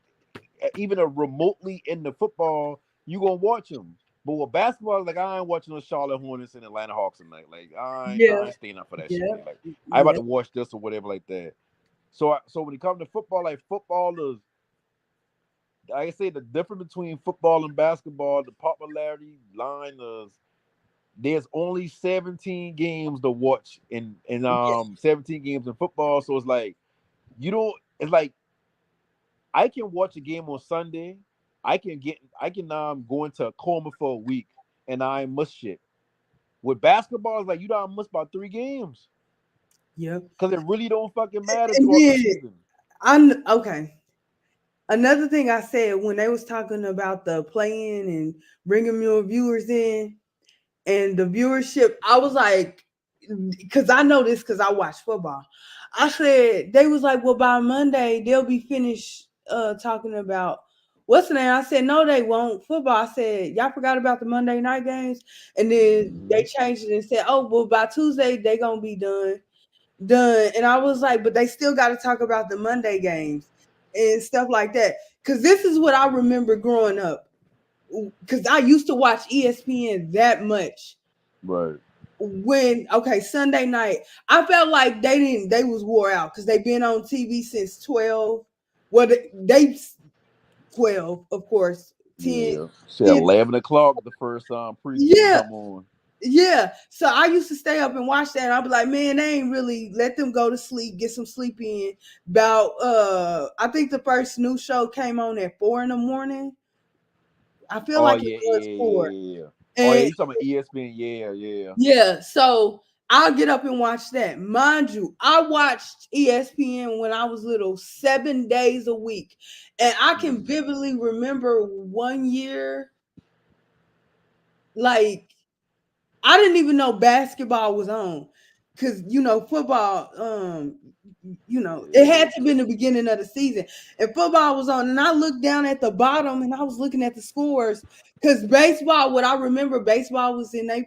even a remotely in the football, you gonna watch them. But with basketball, like I ain't watching the Charlotte Hornets and Atlanta Hawks tonight. Like I ain't staying up for that shit. Like I about to watch this or whatever like that. So when it comes to football, like footballers, like I say, the difference between football and basketball, the popularity line is there's only 17 games to watch in 17 games in football. So it's like it's like I can watch a game on Sunday. I can go into a coma for a week and I miss shit. With basketball, it's like you don't miss about 3 games. Yep. Because it really don't fucking matter And throughout the then season. okay. Another thing I said when they was talking about the playing and bringing more viewers in and the viewership, I was like, because I know this because I watch football. I said they was like, well, by Monday they'll be finished talking about what's the name. I said no, they won't. Football. I said y'all forgot about the Monday night games, and then they changed it and said, oh, well, by Tuesday they gonna be done. And I was like, but they still got to talk about the Monday games and stuff like that. Because this is what I remember growing up. Because I used to watch ESPN that much. Right. Sunday night, I felt like they was wore out because they've been on TV since 12. Well, they 12, of course. 10. Yeah. Say 11 o'clock the first pregame Yeah. come on. Yeah, so I used to stay up and watch that. And I'd be like, man, they ain't really let them go to sleep, get some sleep in. About I think the first new show came on at 4 a.m. I feel like it was 4. Yeah. Oh yeah, And you talking about ESPN? yeah, so I'll get up and watch that. Mind you, I watched ESPN when I was little 7 days a week. And I can vividly remember one year, like I didn't even know basketball was on because football, it had to be in the beginning of the season and football was on. And I looked down at the bottom and I was looking at the scores because baseball, what I remember, baseball was in the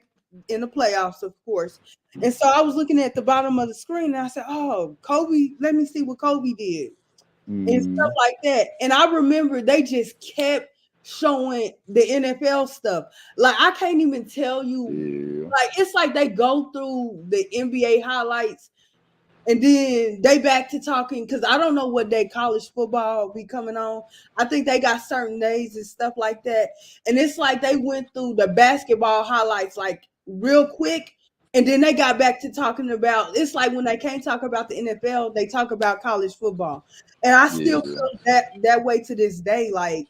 playoffs, of course. And so I was looking at the bottom of the screen and I said, oh, Kobe, let me see what Kobe did and stuff like that. And I remember they just kept showing the NFL stuff. Like I can't even tell you. Like it's like they go through the NBA highlights and then they back to talking because I don't know what day college football be coming on. I think they got certain days and stuff like that. And it's like they went through the basketball highlights like real quick. And then they got back to talking about it's like when they can't talk about the NFL, they talk about college football. And I still feel that way to this day. Like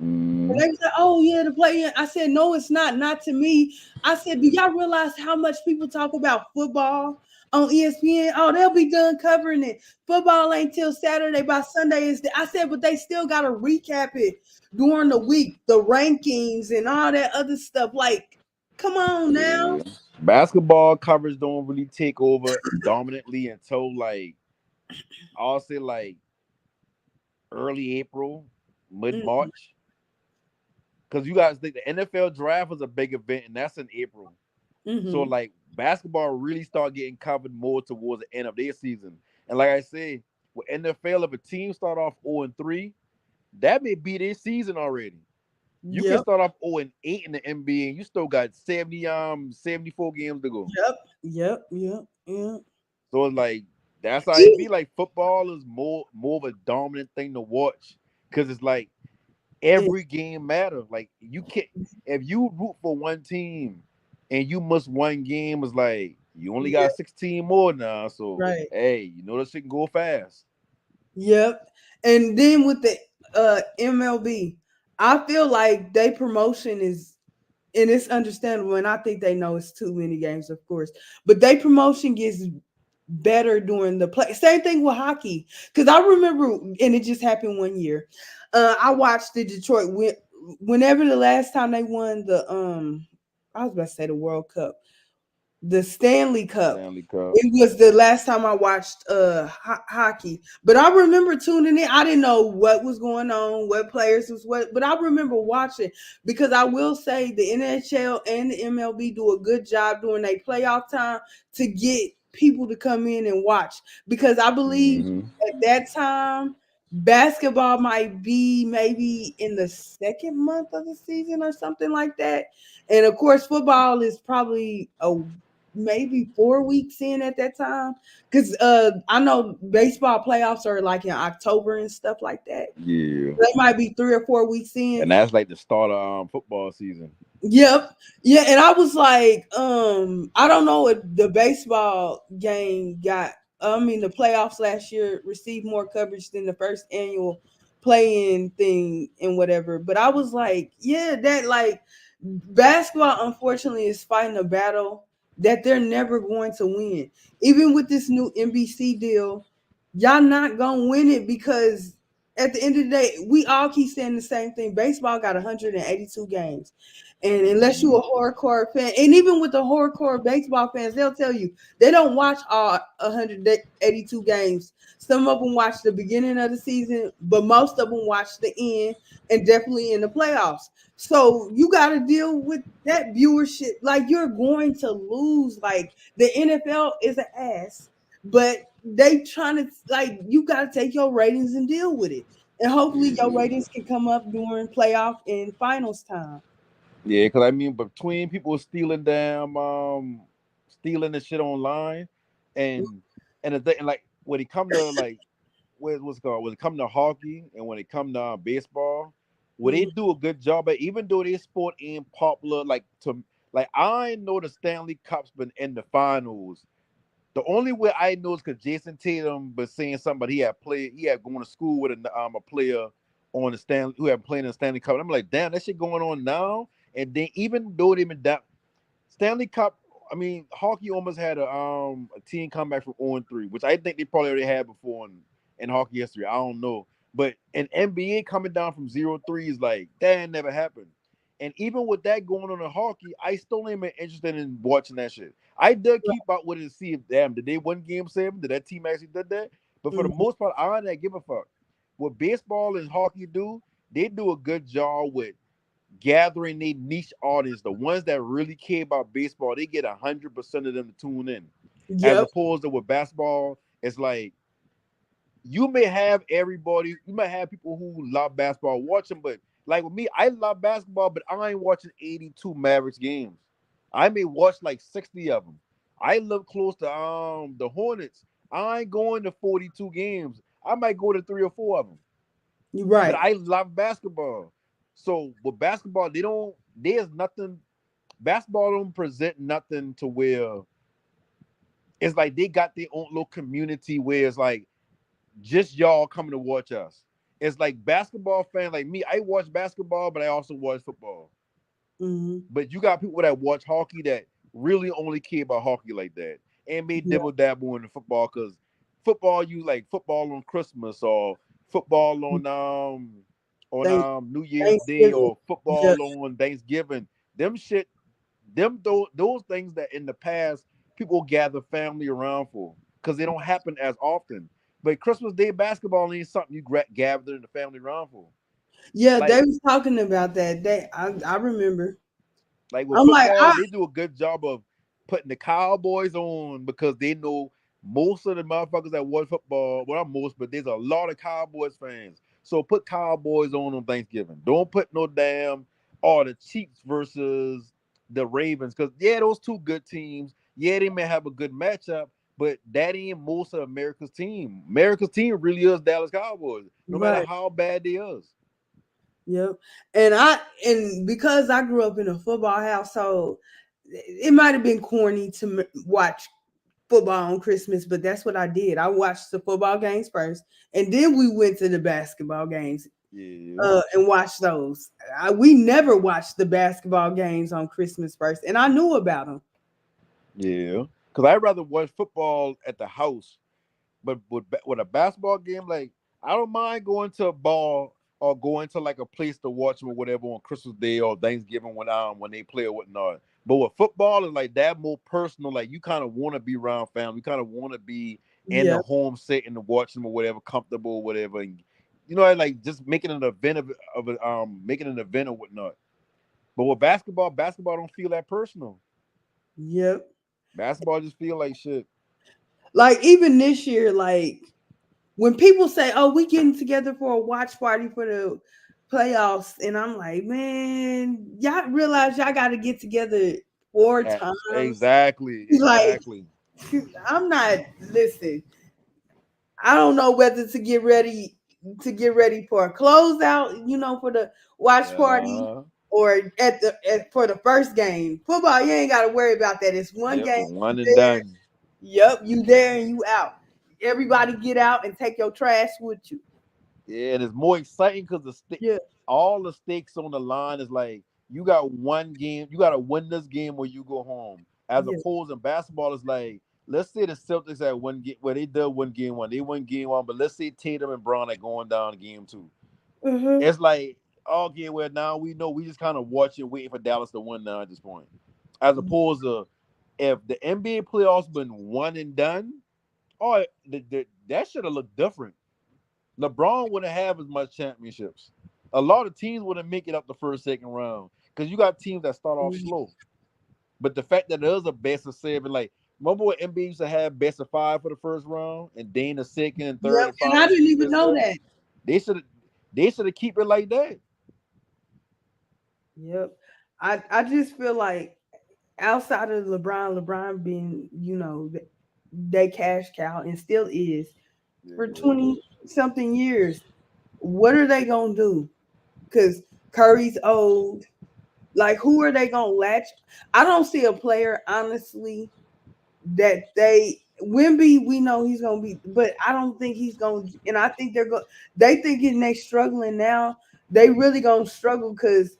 and they said, oh yeah, the play. I said, no, it's not to me. I said, do y'all realize how much people talk about football on ESPN? Oh, they'll be done covering it. Football ain't till Saturday. By Sunday is I said, but they still gotta recap it during the week, the rankings and all that other stuff. Like, come on now. Basketball coverage don't really take over dominantly until like I'll say like early April, mid-March. Because you guys think the NFL draft was a big event, and that's in April. So, like, basketball really start getting covered more towards the end of their season. And like I said, with NFL, if a team start off 0-3, that may be their season already. You can start off 0-8 in the NBA, and you still got 74 games to go. Yep. So it's like That's how it be. Like football is more of a dominant thing to watch because it's like every game matters. Like you can't if you root for one team and you miss one game, it's like you only Yeah, got 16 more now. So right. hey, you know this shit can go fast. Yep. And then with the MLB, I feel like they promotion is, and it's understandable, and I think they know it's too many games, of course. But they promotion gets better during the play. Same thing with hockey, because I remember, and it just happened one year. I watched the Detroit whenever the last time they won the I was about to say the World Cup, the Stanley Cup. Stanley Cup. It was the last time I watched hockey. But I remember tuning in. I didn't know what was going on, what players was what, but I remember watching because I will say the NHL and the MLB do a good job during their playoff time to get people to come in and watch, because I believe Mm-hmm. at that time basketball might be maybe in the second month of the season or something like that. And of course football is probably a maybe 4 weeks in at that time, because I know baseball playoffs are like in October and stuff like that. Yeah. They might be 3 or 4 weeks in. And that's like the start of football season. Yep. Yeah, and I was like, I don't know if the baseball game got, I mean, the playoffs last year received more coverage than the first annual playing thing and whatever. But I was like, yeah, that like basketball unfortunately is fighting a battle that they're never going to win. Even with this new NBC deal, y'all not gonna win it, because at the end of the day, we all keep saying the same thing. Baseball got 182 games. And unless you're a hardcore fan, and even with the hardcore baseball fans, they'll tell you they don't watch all 182 games. Some of them watch the beginning of the season, but most of them watch the end and definitely in the playoffs. So you got to deal with that viewership. Like you're going to lose. Like the NFL is an ass, but they trying to, like, you got to take your ratings and deal with it. And hopefully your Yeah. ratings can come up during playoff and finals time. Yeah, because I mean, between people stealing the shit online, and and like when it come to like what's it called, when it come to hockey and when it come to baseball, where they Mhm. do a good job at, even though they sport ain't popular, like I know the Stanley Cup's been in the finals. The only way I know is because Jason Tatum was saying something, but he had going to school with a player on the Stanley who had played in the Stanley Cup. And I'm like, damn, that shit going on now. And then even though they've been down, Stanley Cup, I mean, hockey almost had a team come back from 0-3, which I think they probably already had before in hockey history. I don't know. But an NBA coming down from 0-3 is like, that never happened. And even with that going on in hockey, I still ain't been interested in watching that shit. I did keep up with it to see if, damn, did they win game 7? Did that team actually did that? But for the Mhm. most part, I don't give a fuck. What baseball and hockey do, they do a good job with gathering their niche audience. The ones that really care about baseball, they get 100% of them to tune in. As Yep. opposed to with basketball, it's like you may have everybody, you might have people who love basketball watching, but like with me, I love basketball, but I ain't watching 82 Mavericks games. I may watch like 60 of them. I live close to the Hornets. I ain't going to 42 games. I might go to 3 or 4 of them. You're But right. I love basketball. So with basketball, there's nothing, basketball don't present nothing to where it's like they got their own little community where it's like just y'all coming to watch us. It's like basketball fan like me. I watch basketball, but I also watch football. Hmm. But you got people that watch hockey that really only care about hockey like that, and may Yeah. dibble dabble in the football because football you like football on Christmas or football on Thank New Year's Day Thanksgiving. or Yeah. football on Thanksgiving. Them shit, those things that in the past people gather family around for because they don't happen as often. But Christmas Day basketball ain't something you gather in the family around for. Yeah, they Like was talking about that. I remember. Like with I'm like, football, they do a good job of putting the Cowboys on because they know most of the motherfuckers that watch football. Well, not most, but there's a lot of Cowboys fans. So put Cowboys on Thanksgiving. Don't put no damn the Chiefs versus the Ravens because yeah, those two good teams. Yeah, they may have a good matchup, but that ain't most of America's team. America's team really is Dallas Cowboys, no matter Right. how bad they is. Yep. And because I grew up in a football household, it might have been corny to watch football on Christmas, but that's what I did. I watched the football games first, and then we went to the basketball games Yeah, and watched those. We never watched the basketball games on Christmas first, and I knew about them. yeah. Because I'd rather watch football at the house, but with a basketball game, like I don't mind going to a bar or going to like a place to watch them or whatever on Christmas Day or Thanksgiving when they play or whatnot. But with football, it's like that more personal. Like you kind of want to be around family. You kind of want to be in the Yeah. home setting to watch them or whatever, comfortable or whatever. And you know, like just making an event making an event or whatnot. But with basketball don't feel that personal. Yep. Basketball just feel like shit. Like even this year, like when people say, "Oh, we getting together for a watch party for the playoffs," and I'm like, "Man, y'all realize y'all got to get together 4 times." Exactly, Like, exactly. I'm not. Listen, I don't know whether to get ready for a closeout, for the watch party, Uh, or for the first game. Football, you ain't got to worry about that. It's one yep, game. one You and there. done. Yep, you there and you out. Everybody get out and take your trash with you. Yeah, and it's more exciting because Yeah. all the stakes on the line is like you got one game, you got to win this game or you go home. As Yeah. opposed to basketball, is like let's say the Celtics at one game, well they did win game one, they won game one, but let's say Tatum and Brown are going down game two. Mm-hmm. It's like okay, well now we know we just kind of watching, waiting for Dallas to win now at this point. As opposed to if the NBA playoffs been one and done, oh, that should have looked different. LeBron wouldn't have as much championships. A lot of teams wouldn't make it up the first, second round because you got teams that start off slow. But the fact that there's a best of seven, like remember what NBA used to have best of five for the first round, and then the second and third Yep. and And I finals didn't be even best know of. that. They should they should keep it like that. Yep. I just feel like outside of LeBron being, they cash cow and still is for Yeah. 20 something years. What are they gonna do? Because Curry's old. Like, who are they gonna latch? I don't see a player, honestly, that Wimby, we know he's gonna be, but I don't think he's gonna. And I think they thinking they struggling now. They really gonna struggle because,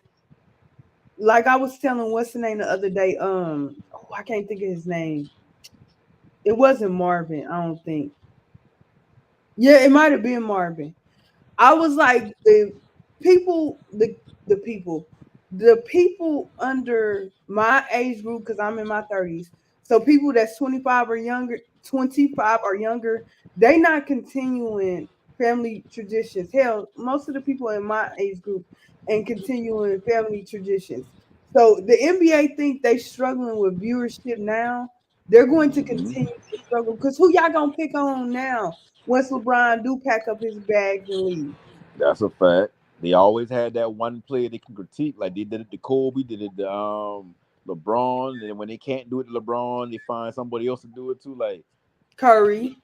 like I was telling what's the name the other day. I can't think of his name. It wasn't Marvin, I don't think. Yeah, it might have been Marvin. I was like people, the the people, the people under my age group because I'm in my 30s. So people that's 25 or younger, they not continuing family traditions. Hell, most of the people in my age group and continuing family traditions. So the NBA think they struggling with viewership now. They're going to Mhm. continue to struggle because who y'all gonna pick on now? Once LeBron do pack up his bags and leave. That's a fact. They always had that one player they can critique, like they did it to Kobe, did it to LeBron, and when they can't do it to LeBron, they find somebody else to do it to. Curry.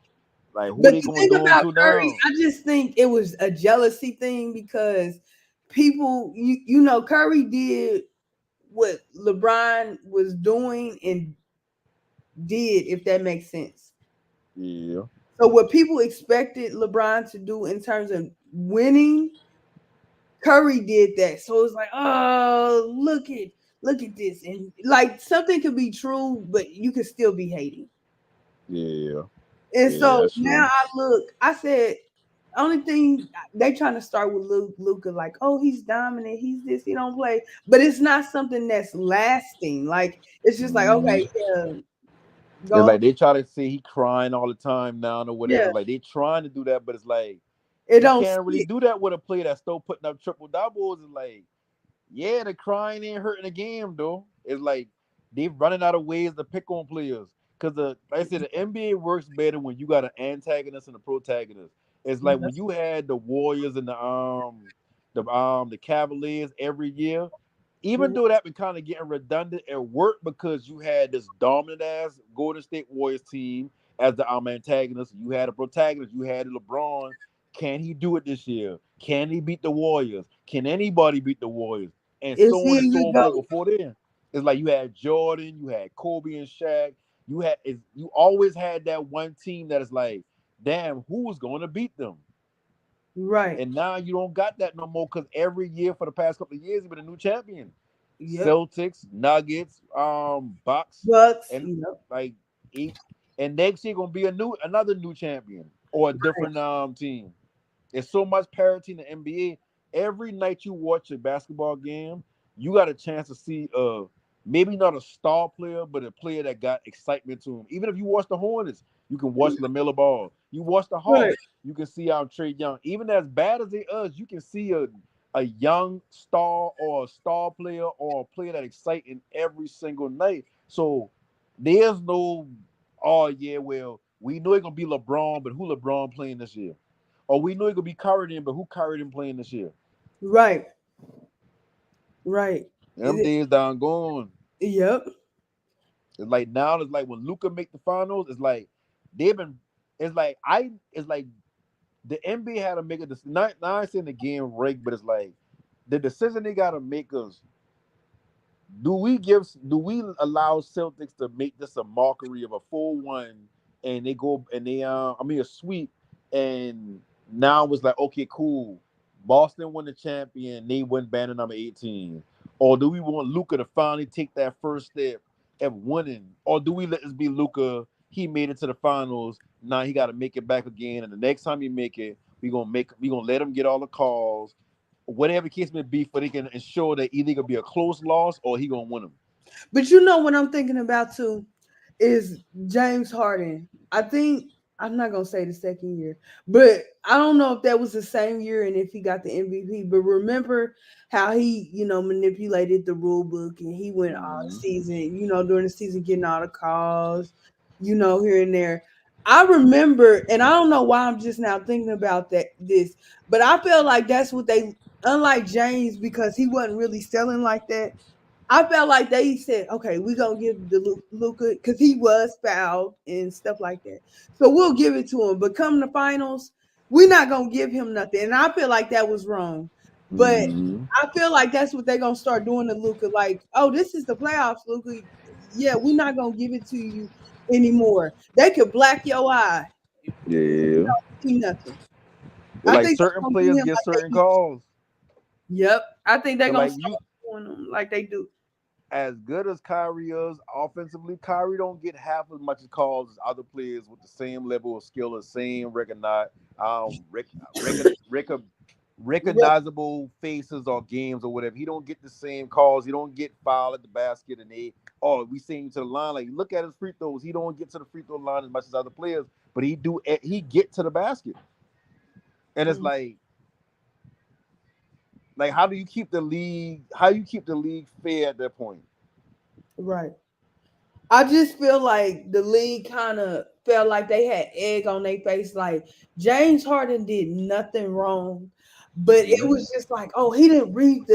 Like who But they the gonna thing do them about to Curry, now? I just think it was a jealousy thing because people, Curry did what LeBron was doing and did, if that makes sense. Yeah, So what people expected LeBron to do in terms of winning, Curry did that. So it's like, oh, look at this. And like something could be true, but you could still be hating. yeah, And yeah. so That's now true. I said, only thing they trying to start with Luca, like, oh, he's dominant, he's this, he don't play, but it's not something that's lasting. Like, it's just like, Mhm. okay, yeah, It's go, like they try to say he crying all the time now or yeah, whatever. Like they trying to do that, but it's like it you don't can't really stick. do that with a player that's still putting up triple doubles. It's like, yeah, the crying ain't hurting the game though. It's like they running out of ways to pick on players. Cause like I said, the NBA works better when you got an antagonist and a protagonist. It's like when you had the Warriors and the Cavaliers every year. Even though that been kind of getting redundant, it worked because you had this dominant ass Golden State Warriors team, as the antagonist. You had a protagonist. You had LeBron. Can he do it this year? Can he beat the Warriors? Can anybody beat the Warriors? And Is so on he a and so good on forth goat? before then. It's like you had Jordan, you had Kobe and Shaq. You always had that one team that is like, damn, who's going to beat them? Right. And now you don't got that no more because every year for the past couple of years, you've been a new champion. Yep. Celtics, Nuggets, Bucks, Bucks. and Yep. like and next year gonna be another new champion or a Right. different team. There's so much parity in the NBA. Every night you watch a basketball game, you got a chance to see maybe not a star player, but a player that got excitement to him. Even if you watch the Hornets, you can watch LaMelo Ball. You watch the Right. Hawks, you can see Trey Young. Even as bad as they are, you can see a young star or a star player or a player that exciting every single night. So there's no, oh yeah, well, we know it's gonna be LeBron, but who LeBron playing this year? Or we know it could be Curry in, but who Curry in playing this year? Right. Right. Them days down gone. Yep. It's like now it's like when Luca make the finals, it's like they've been it's like the NBA had to make a decision. Not I saying the game rigged, but it's like the decision they gotta make is do we allow Celtics to make this a mockery of a 4-1 and they go and they a sweep and now it's like okay cool Boston won the champion they win banner number 18 or do we want Luka to finally take that first step of winning or do we let this be Luka he made it to the finals now he got to make it back again and the next time he make it we gonna let him get all the calls whatever case may be, for they can ensure that either gonna be a close loss or he gonna win them. But you know what I'm thinking about too is James Harden. I think I'm not gonna say the second year, but I don't know if that was the same year and if he got the MVP. But remember how he, manipulated the rule book and he went all the Mm-hmm. season, during the season getting all the calls, here and there. I remember, and I don't know why I'm just now thinking about this, but I felt like that's what they, unlike James, because he wasn't really selling like that. I felt like they said, okay, we're going to give the Luca because he was fouled and stuff like that. So we'll give it to him. But come the finals, we're not going to give him nothing. And I feel like that was wrong. But Mm-hmm. I feel like that's what they're going to start doing to Luca. Like, oh, this is the playoffs, Luca. Yeah, we're not going to give it to you anymore. They could black your eye. You Yeah. don't see nothing. But I like think they're certain going to do players him get like certain they used to. calls. Yep. I think they're But going to like start you doing them like they do. as good as Kyrie is offensively, Kyrie don't get half as much calls as other players with the same level of skill, the same recognizable faces or games or whatever. He don't get the same calls. He don't get fouled at the basket and we send you to the line. Like look at his free throws. He don't get to the free throw line as much as other players, but he get to the basket. And it's like how do you keep the league fair at that point? Right. I just feel like the league kind of felt like they had egg on their face. Like James Harden did nothing wrong, but it Mm-hmm. was just like, oh, he didn't read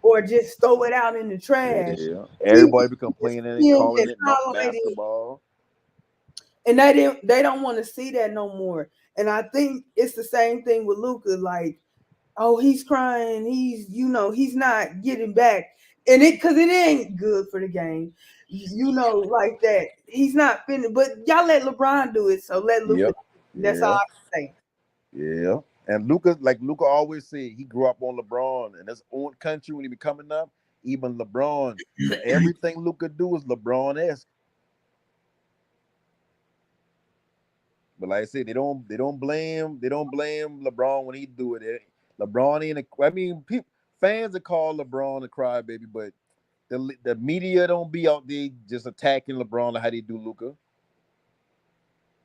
or just throw it out in the trash. Yeah. He Everybody be just complaining and skimmed calling and it not tolerated, basketball. and they don't want to see that no more. And I think it's the same thing with Luca. Like, oh, he's crying. He's not getting back. And because it ain't good for the game, like that. He's not finna, but y'all let LeBron do it. So let Luca do Yep. it. That's all Yeah. I can say. Yeah. And Luca always said, he grew up on LeBron and his own country when he be coming up. Even LeBron, everything Luca do is LeBron-esque. But like I said, they don't blame LeBron when he do it. LeBron ain't people fans that call LeBron a crybaby, but the media don't be out there just attacking LeBron like how they do Luca.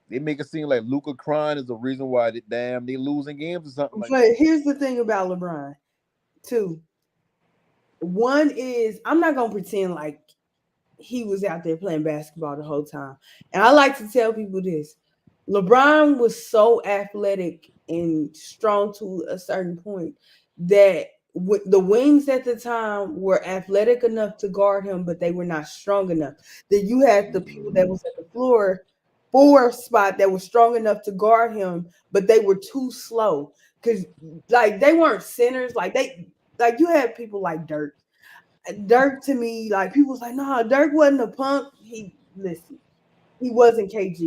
They make it seem like Luca crying is the reason why they losing games or something like But that. here's the thing about LeBron, too. One is I'm not gonna pretend like he was out there playing basketball the whole time. And I like to tell people this. LeBron was so athletic and strong to a certain point that the wings at the time were athletic enough to guard him, but they were not strong enough. That you had the people that was at the floor four spot that was strong enough to guard him, but they were too slow because like they weren't centers. Like you had people like Dirk. Dirk to me, like people was like, nah, Dirk wasn't a punk. He wasn't KG.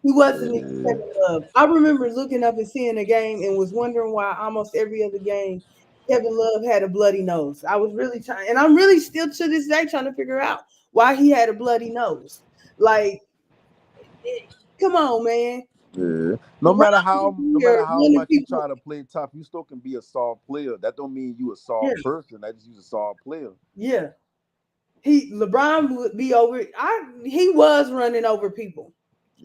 He wasn't even Yeah. Kevin Love. I remember looking up and seeing a game and was wondering why almost every other game Kevin Love had a bloody nose. I was really trying, and I'm really still to this day trying to figure out why he had a bloody nose. Like, come on, man. Yeah. LeBron No Jr. matter how winning much you people. try to play tough, you still can be a soft player. That don't mean you a Yeah, soft person. That just you a soft player. yeah. LeBron would be over. He was running over people.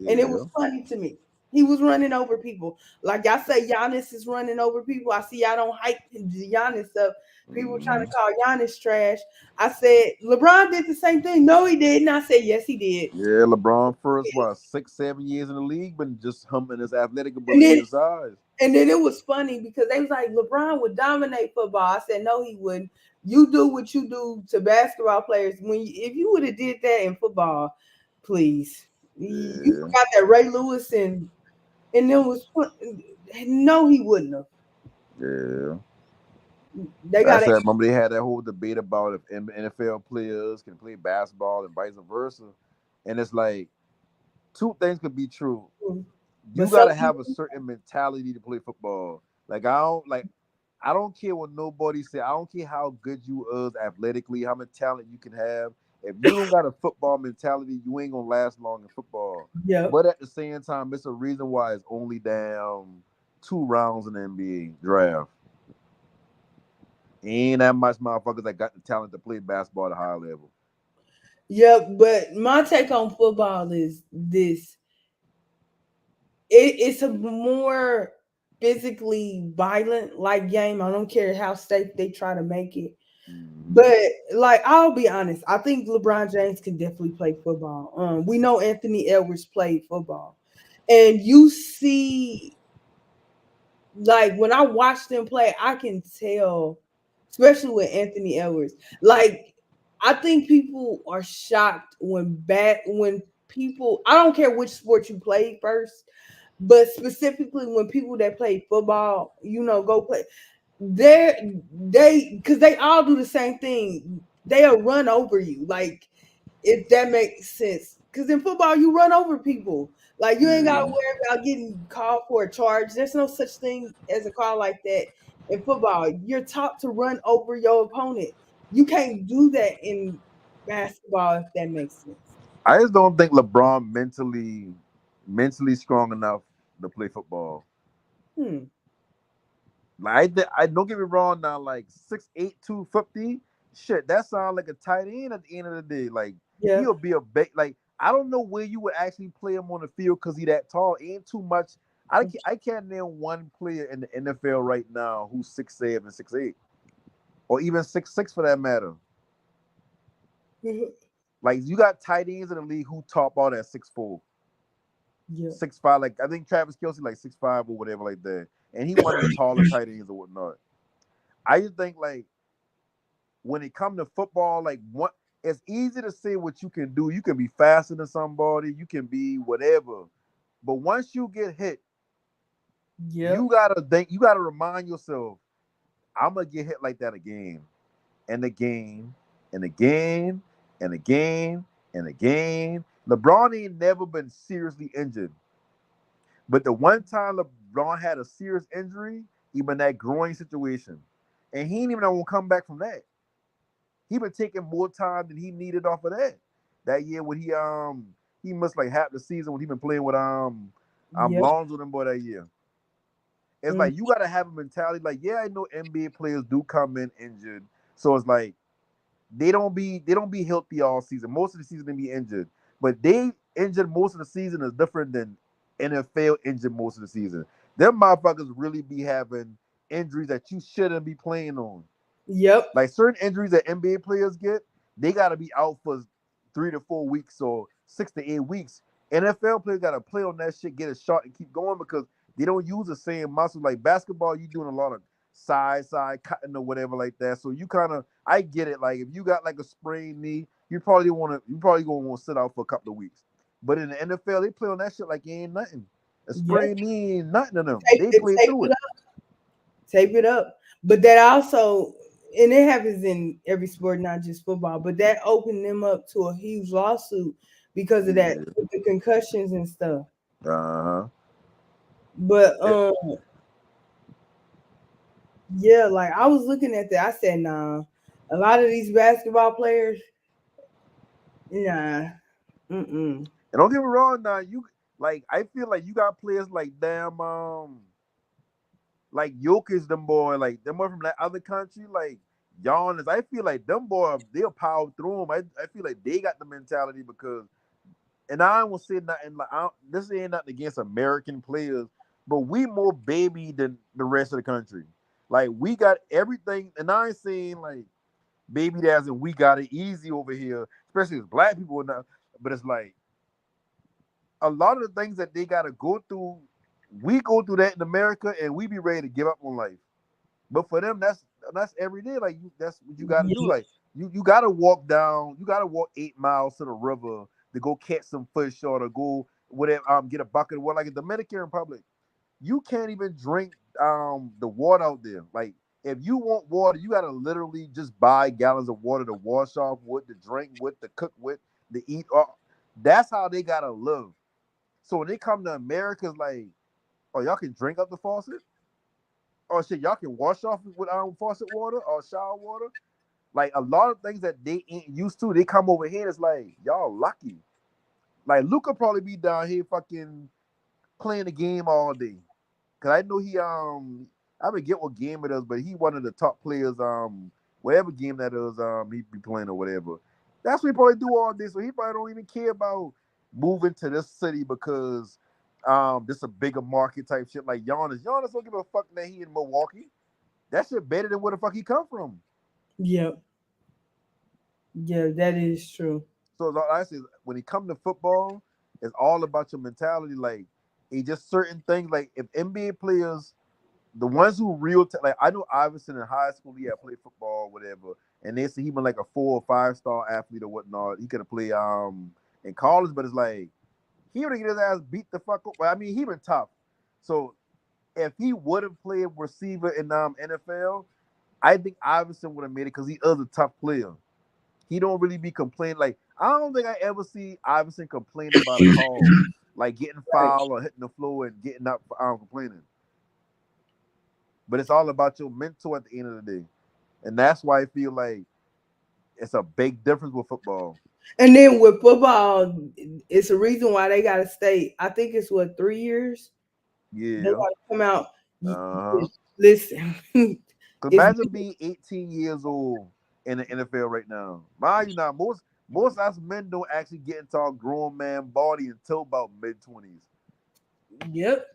And it was Yeah. funny to me. He was running over people. Like I say, Giannis is running over people. I see I don't hype Giannis up. People trying to Mhm. call Giannis trash. I said, LeBron did the same thing. No, he didn't. I said, yes, he did. Yeah, LeBron first what 6, 7 years in the league, but just humping his athletic And ability then and size. and then it was funny because they was like, LeBron would dominate football. I said, no, he wouldn't. You do what you do to basketball players. If you would have did that in football, please. You Yeah. forgot that Ray Lewis and then was no, he wouldn't have. Yeah. They I got it. said, remember they had that whole debate about if NFL players can play basketball and vice versa. And it's like two things could be true. But You some gotta have a people, certain mentality to play football. I don't care what nobody say. I don't care how good you is athletically, how much talent you can have. If you don't got a football mentality, you ain't gonna last long in football. yeah, But at the same time, it's a reason why it's only down 2 rounds in the NBA draft. Ain't that much motherfuckers that got the talent to play basketball at a high level. yeah. But my take on football is this: it's a more physically violent like game. I don't care how safe they try to make it. Mhm. But like, I'll be honest, I think LeBron James can definitely play football. We know Anthony Edwards played football, and you see like when I watch them play, I can tell, especially with Anthony Edwards. Like I think people are shocked when people. I don't care which sport you played first, but specifically when people that play football, go play. Because they all do the same thing. They'll run over you. Like if that makes sense. Because in football, you run over people. Like you ain't gotta Yeah. worry about getting called for a charge. There's no such thing as a call like that in football. You're taught to run over your opponent. You can't do that in basketball if that makes sense. I just don't think LeBron mentally strong enough to play football. Hmm. I don't get me wrong now, like 6'8", 250. Shit, that sounds like a tight end at the end of the day. Like Yeah. he'll be a big like I don't know where you would actually play him on the field because he that tall. Ain't too much. I can't name one player in the NFL right now who's 6'7", 6'8", or even 6'6" for that matter. Like you got tight ends in the league who top out at 6'4". Yeah. 6'5", like I think Travis Kelsey like 6'5" or whatever like that, and he one of the taller tight ends or whatnot. I just think like when it comes to football, like what it's easy to say what you can do. You can be faster than somebody, you can be whatever, but once you get hit, Yep. you gotta remind yourself, I'm gonna get hit like that again and again and again and again and again. LeBron ain't never been seriously injured. But the one time LeBron had a serious injury, even that groin situation, and he ain't even gonna come back from that. He been taking more time than he needed off of that. That year when he missed like half the season when he been playing with Yep. Lonzo them boy that year. It's Mm, like you gotta have a mentality like, yeah, I know NBA players do come in injured. So it's like they don't be healthy all season. Most of the season they be injured. But they injured most of the season is different than NFL injured most of the season. Them motherfuckers really be having injuries that you shouldn't be playing on. Yep. Like certain injuries that NBA players get, they gotta be out for 3 to 4 weeks or 6 to 8 weeks. NFL players gotta play on that shit, get a shot, and keep going because they don't use the same muscles. Like basketball, you doing a lot of side cutting or whatever like that. So you kind of, I get it. Like if you got like a sprained knee, you probably gonna want to sit out for a couple of weeks. But in the NFL, they play on that shit like it ain't nothing. A Yeah. sprained knee ain't nothing to them. Tape They play through it. Tape it up. But that also, and it happens in every sport, not just football, but that opened them up to a huge lawsuit because of that, with the concussions and stuff. Uh-huh. But yeah, like I was looking at that. I said, nah, a lot of these basketball players, nah. And don't get me wrong, now you like I feel like you got players like like Jokic, them boy, like them boy from that other country, like Giannis. I feel like them boy, they'll power through them. I feel like they got the mentality because, and I won't say nothing like this ain't nothing against American players, but we more baby than the rest of the country. Like we got everything, and I ain't saying like baby as in we got it easy over here, especially as black people now. But it's like a lot of the things that they gotta go through, we go through that in America, and we be ready to give up on life. But for them, that's every day. Like that's what you gotta do. Like you gotta walk down, you gotta walk 8 miles to the river to go catch some fish or to go whatever, get a bucket of water. Like in the Dominican Republic, you can't even drink the water out there. Like if you want water, you gotta literally just buy gallons of water to wash off with, to drink with, to cook with, to eat. That's how they gotta live. So when they come to America, it's like, oh, y'all can drink up the faucet? Or shit, y'all can wash off with faucet water or shower water? Like a lot of things that they ain't used to, they come over here, it's like, y'all lucky. Like Luca probably be down here fucking playing the game all day. Cause I know he I forget what game it is, but he one of the top players, whatever game that is, he be playing or whatever. That's what he probably do all day. So he probably don't even care about moving to this city because this a bigger market type shit like Giannis. Giannis don't give a fuck that he in Milwaukee. That shit better than where the fuck he come from. Yep. Yeah, that is true. So like I said, when he come to football, it's all about your mentality. Like it just certain things. Like if NBA players, the ones who like I know Iverson in high school, he had played football or whatever, and they say he been like a 4 or 5 star athlete or whatnot. He could have played in college, but it's like he would have get his ass beat the fuck up. Well, I mean, he been tough. So if he would have played receiver in NFL, I think Iverson would have made it because he is a tough player. He don't really be complaining. Like I don't think I ever see Iverson complaining about a call, like getting fouled or hitting the floor and getting up complaining. But it's all about your mental at the end of the day, and that's why I feel like it's a big difference with football. And then with football, it's a reason why they gotta stay. I think it's what 3 years. Yeah. They gotta come out. Uh-huh. Listen, Imagine being 18 years old in the NFL right now. Mind you, now most of us men don't actually get into our grown man body until about mid-20s. Yep.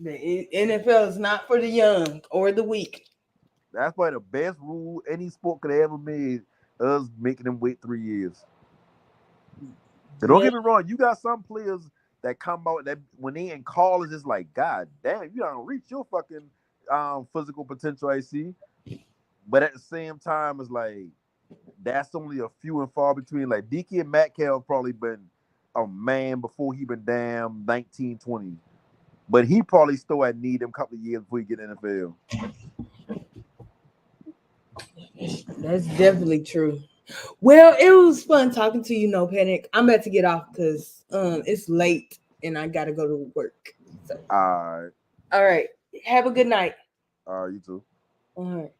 The NFL is not for the young or the weak. That's probably the best rule any sport could have ever made, us making them wait 3 years. So don't get me wrong, you got some players that come out that when they in college, it's like, God damn, you don't reach your fucking physical potential, I see. But at the same time, it's like that's only a few and far between. Like DK and Metcalf probably been a man before he been damn 19, 20. But he probably still had need them couple of years before he get in the NFL. That's definitely true. Well, it was fun talking to you, No Panic. I'm about to get off because it's late and I gotta go to work. So. All right. All right. Have a good night. All right, you too. All right.